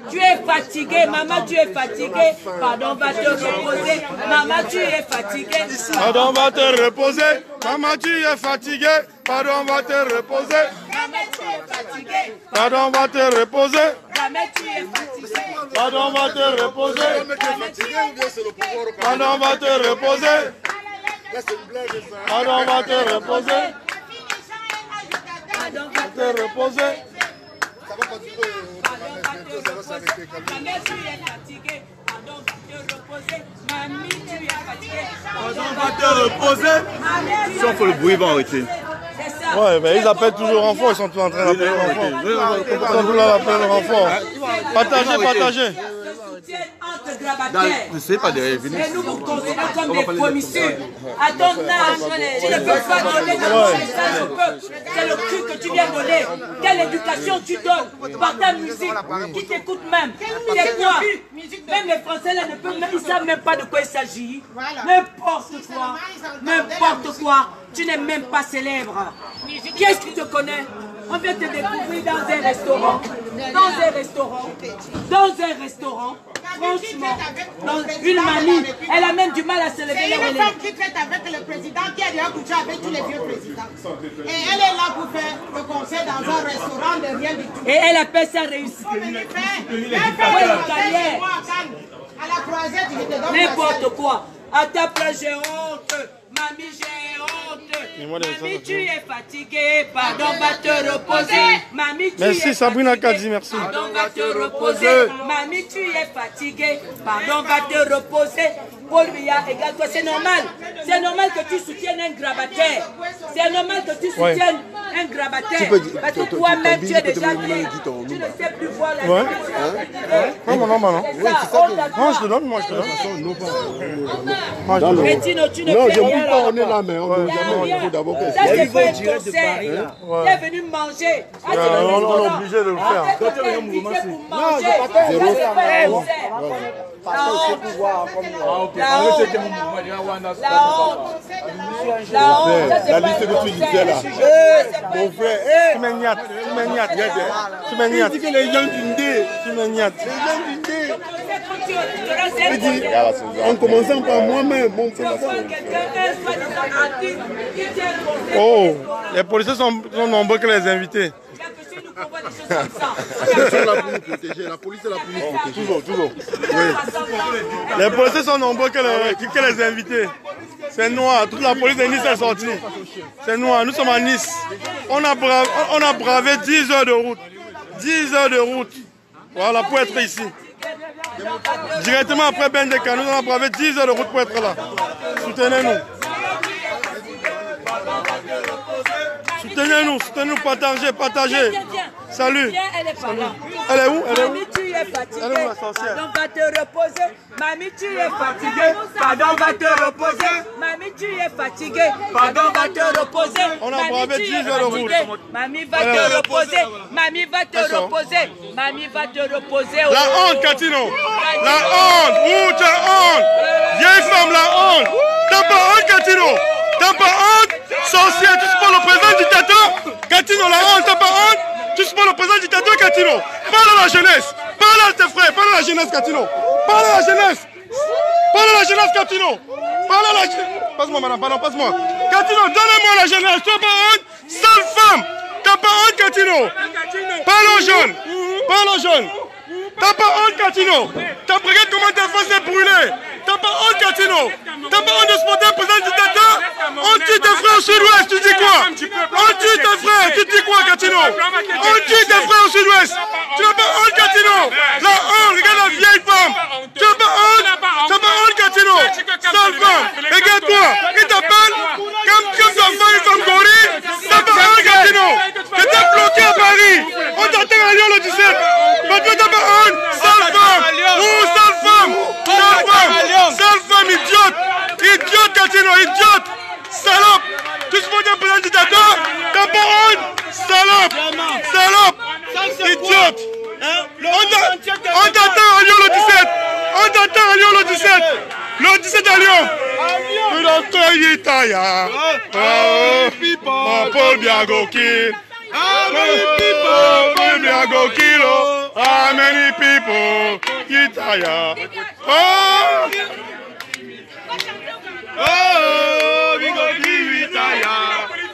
Speaker 1: Tu es fatigué. Maman, tu es fatigué. Pardon, va te reposer. Maman, tu es fatigué.
Speaker 2: Pardon, va te reposer. Maman, tu es fatigué. Pardon, va te reposer.
Speaker 1: Maman, tu es fatigué.
Speaker 2: Pardon, va te reposer.
Speaker 1: Maman, tu es fatigué.
Speaker 2: Pardon, va te reposer. Pardon, va te reposer. Pardon, va te reposer. Pardon, va te reposer.
Speaker 1: Maman, tu es fatigué. Pardon, va te reposer. Mamie, tu es fatigué.
Speaker 4: Pardon, va te reposer. Sauf que le bruit va arrêter.
Speaker 2: Ouais, mais ils appellent toujours renfort, ils sont tous en train d'appeler renfort. Ils sont tous là d'appeler renfort. Partagez, partagez.
Speaker 4: Je sais pas derrière venir.
Speaker 1: Et nous vous considérons comme des commissaires. À ton âge, tu ne peux pas donner de message au peuple. C'est le cul que tu viens donner. Quelle éducation tu donnes par ta musique qui t'écoute même. C'est quoi? Même les Français là ils ne savent même pas de quoi il s'agit. N'importe quoi. N'importe quoi. Tu n'es même pas célèbre. Qui est-ce qui te connaît? On vient te découvrir dans un restaurant. Franchement, une mamie, elle a même du mal à se lever.
Speaker 17: C'est une femme qui traite avec le président, qui a déjà couché avec tous les vieux présidents. Et elle est là pour faire le concert dans un restaurant de rien du tout.
Speaker 1: Et elle appelle ça réussite. N'importe quoi. À ta place, j'ai honte. Mamie, j'ai honte. Mamie, tu es fatiguée. Pardon, va te reposer. Mamie, tu
Speaker 2: merci, Sabrina Kadzi, merci.
Speaker 1: Pardon, va te reposer. Mamie, tu es fatiguée. Pardon, va te reposer. Paul Biya, égale toi, c'est normal. C'est normal que tu soutiennes un grabataire. C'est normal que tu soutiennes un grabataire. Parce que toi-même, tu es déjà dit. Tu ne sais plus voir la vie.
Speaker 2: Non, non. Non, je te donne, moi je te donne.
Speaker 1: Rétino, tu ne fais rien là.
Speaker 13: On est là, mais on ne veut jamais. Il faut d'abord que
Speaker 1: ça, c'est pas un concert. Tu es venu manger.
Speaker 2: On est obligé de le faire.
Speaker 1: Non, je
Speaker 13: la liste que tu disais là. Mon frère,
Speaker 2: tu m'ignates.
Speaker 13: Tu dis que les gens
Speaker 2: tu m'ignates.
Speaker 13: En commençant par moi-même, mon frère.
Speaker 2: Oh, les policiers sont nombreux que les invités.
Speaker 13: Ils sont là pour nous protéger. La police est là pour nous protéger.
Speaker 2: Toujours. Oui. Les policiers sont nombreux que les invités. C'est noir. Toute la police de Nice est sortie. C'est noir. Nous sommes à Nice. On a bravé 10 heures de route. 10 heures de route. Voilà, pour être ici. Directement après Bendeka, nous avons bravé 10 heures de route pour être là. Soutenez-nous. Soutenez-nous, partagez. Salut.
Speaker 1: Elle est pas là.
Speaker 2: Elle est où?
Speaker 1: Mamie, tu es fatiguée.
Speaker 2: Elle est où, la sorcière?
Speaker 1: Pardon, va te reposer. Mamie, tu es fatiguée. Pardon, va te reposer. Mamie, tu es fatiguée. Pardon, va te reposer.
Speaker 2: On a bravé 10 heures de route.
Speaker 1: Mamie va te reposer. Mamie va te reposer. Mamie va te reposer.
Speaker 2: La honte, Katino. La honte. Où t'as honte? Vieille femme, la honte. T'as pas honte, Katino? T'as pas honte? Sorcière, tu supportes le président dictateur? Katino, la honte, t'as pas honte? Tu supportes le président dictateur, Katino? Parle à la jeunesse. Parle à tes frères. Parle à la jeunesse, Katino. Parle à la jeunesse. Parle à la jeunesse, Katino. Parle à la jeunesse. Passe-moi, madame, pardon, passe-moi. Katino, donnez-moi la jeunesse. Tu n'as pas honte? Sale femme. T'as pas honte, Katino? Parle aux jeunes. Parle aux jeunes. T'as pas honte, Katino? Regarde comment ta face est brûlée. T'as pas honte, Katino? T'as pas honte de supporter un président dictateur? On tue tes frères au sud-ouest, tu dis quoi? On tue tes frères, tu dis quoi, Gatino? On tue tes frères au sud-ouest. Tu n'as pas honte, Gatino? La honte, regarde la vieille femme. Tu n'as pas honte? Tu n'as pas honte, Gatino? Sale femme, regarde-toi. Il t'appelle comme ta femme, une femme gorille. Tu n'as pas honte, Gatino? Tu étais bloqué à Paris. On t'attend à Lyon le 17. Mais tu n'as pas honte? Sale femme. Oh, sale femme. Sale femme. Sale femme, idiote. Idiote, Gatino, idiote. Salope. Tu te fous d'un président dictateur. T'as pas honte? Salope. Salope. Idiote. On t'attend à Lyon le 17. On t'attend à Lyon le 17. Le 17 à Lyon. Paul Biagoki. How many people? Paul Biagoki. How many people? Yitaya. Oh, we go give it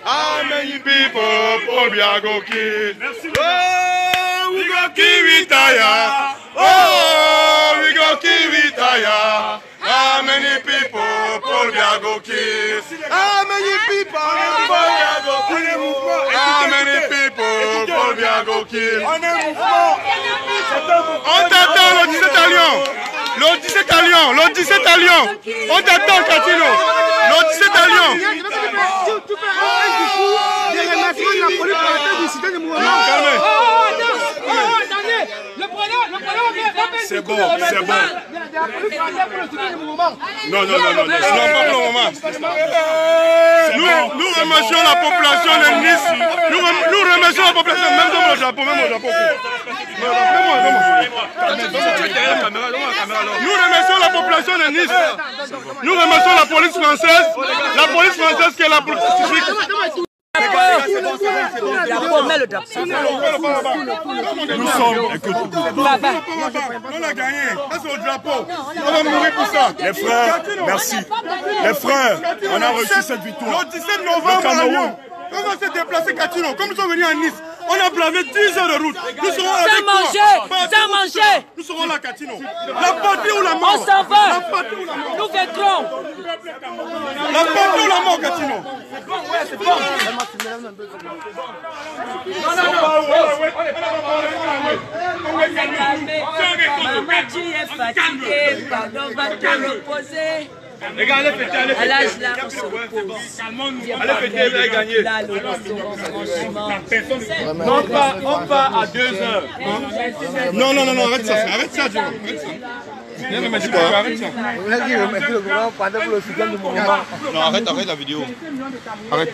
Speaker 2: how many people Paul Biagoki? Oh, we go give it oh, we go give it how many people Paul Biagoki? How many people Paul Biagoki? How many people Paul Biagoki? On t'attend le 17 à Lyon. Le 17 à Lyon, le 17 à Lyon. On t'attend, Catino. Le 17 à Lyon. C'est bon, c'est bon. Non, non, non, non, non, pas pour le moment. Nous remercions la population de Nice. Nous remercions la population, même au Japon, même au Japon. Nous remercions la population de Nice. Nous remercions la police française. La police française qui est la police pacifique. Nous sommes, écoute, on a gagné, c'est le drapeau, on va mourir pour ça. Les frères, merci. Les frères, on a reçu cette victoire. Le 17 novembre à Lyon, on va se déplacer Catino, comme nous sommes venus à Nice. On a bravé 10 heures de route. Nous serons avec toi. Sans manger. Nous serons là, Catino. La patrie ou la mort.
Speaker 1: On s'en va. Nous vaincrons.
Speaker 2: La patrie ou la mort, Catino.
Speaker 1: Mamadi est fatigué. Pardon, va te reposer.
Speaker 2: Allez fêter, allez fêter.
Speaker 1: À l'âge là, on se repose.
Speaker 2: Allez fêter, vous allez gagner.
Speaker 1: Là, le restaurant, franchement.
Speaker 2: On part à 2 heures. Non, non, non, non, arrête ça, arrête ça, Dieu. Arrête ça. Arrête ça. Non, arrête la vidéo. Arrête.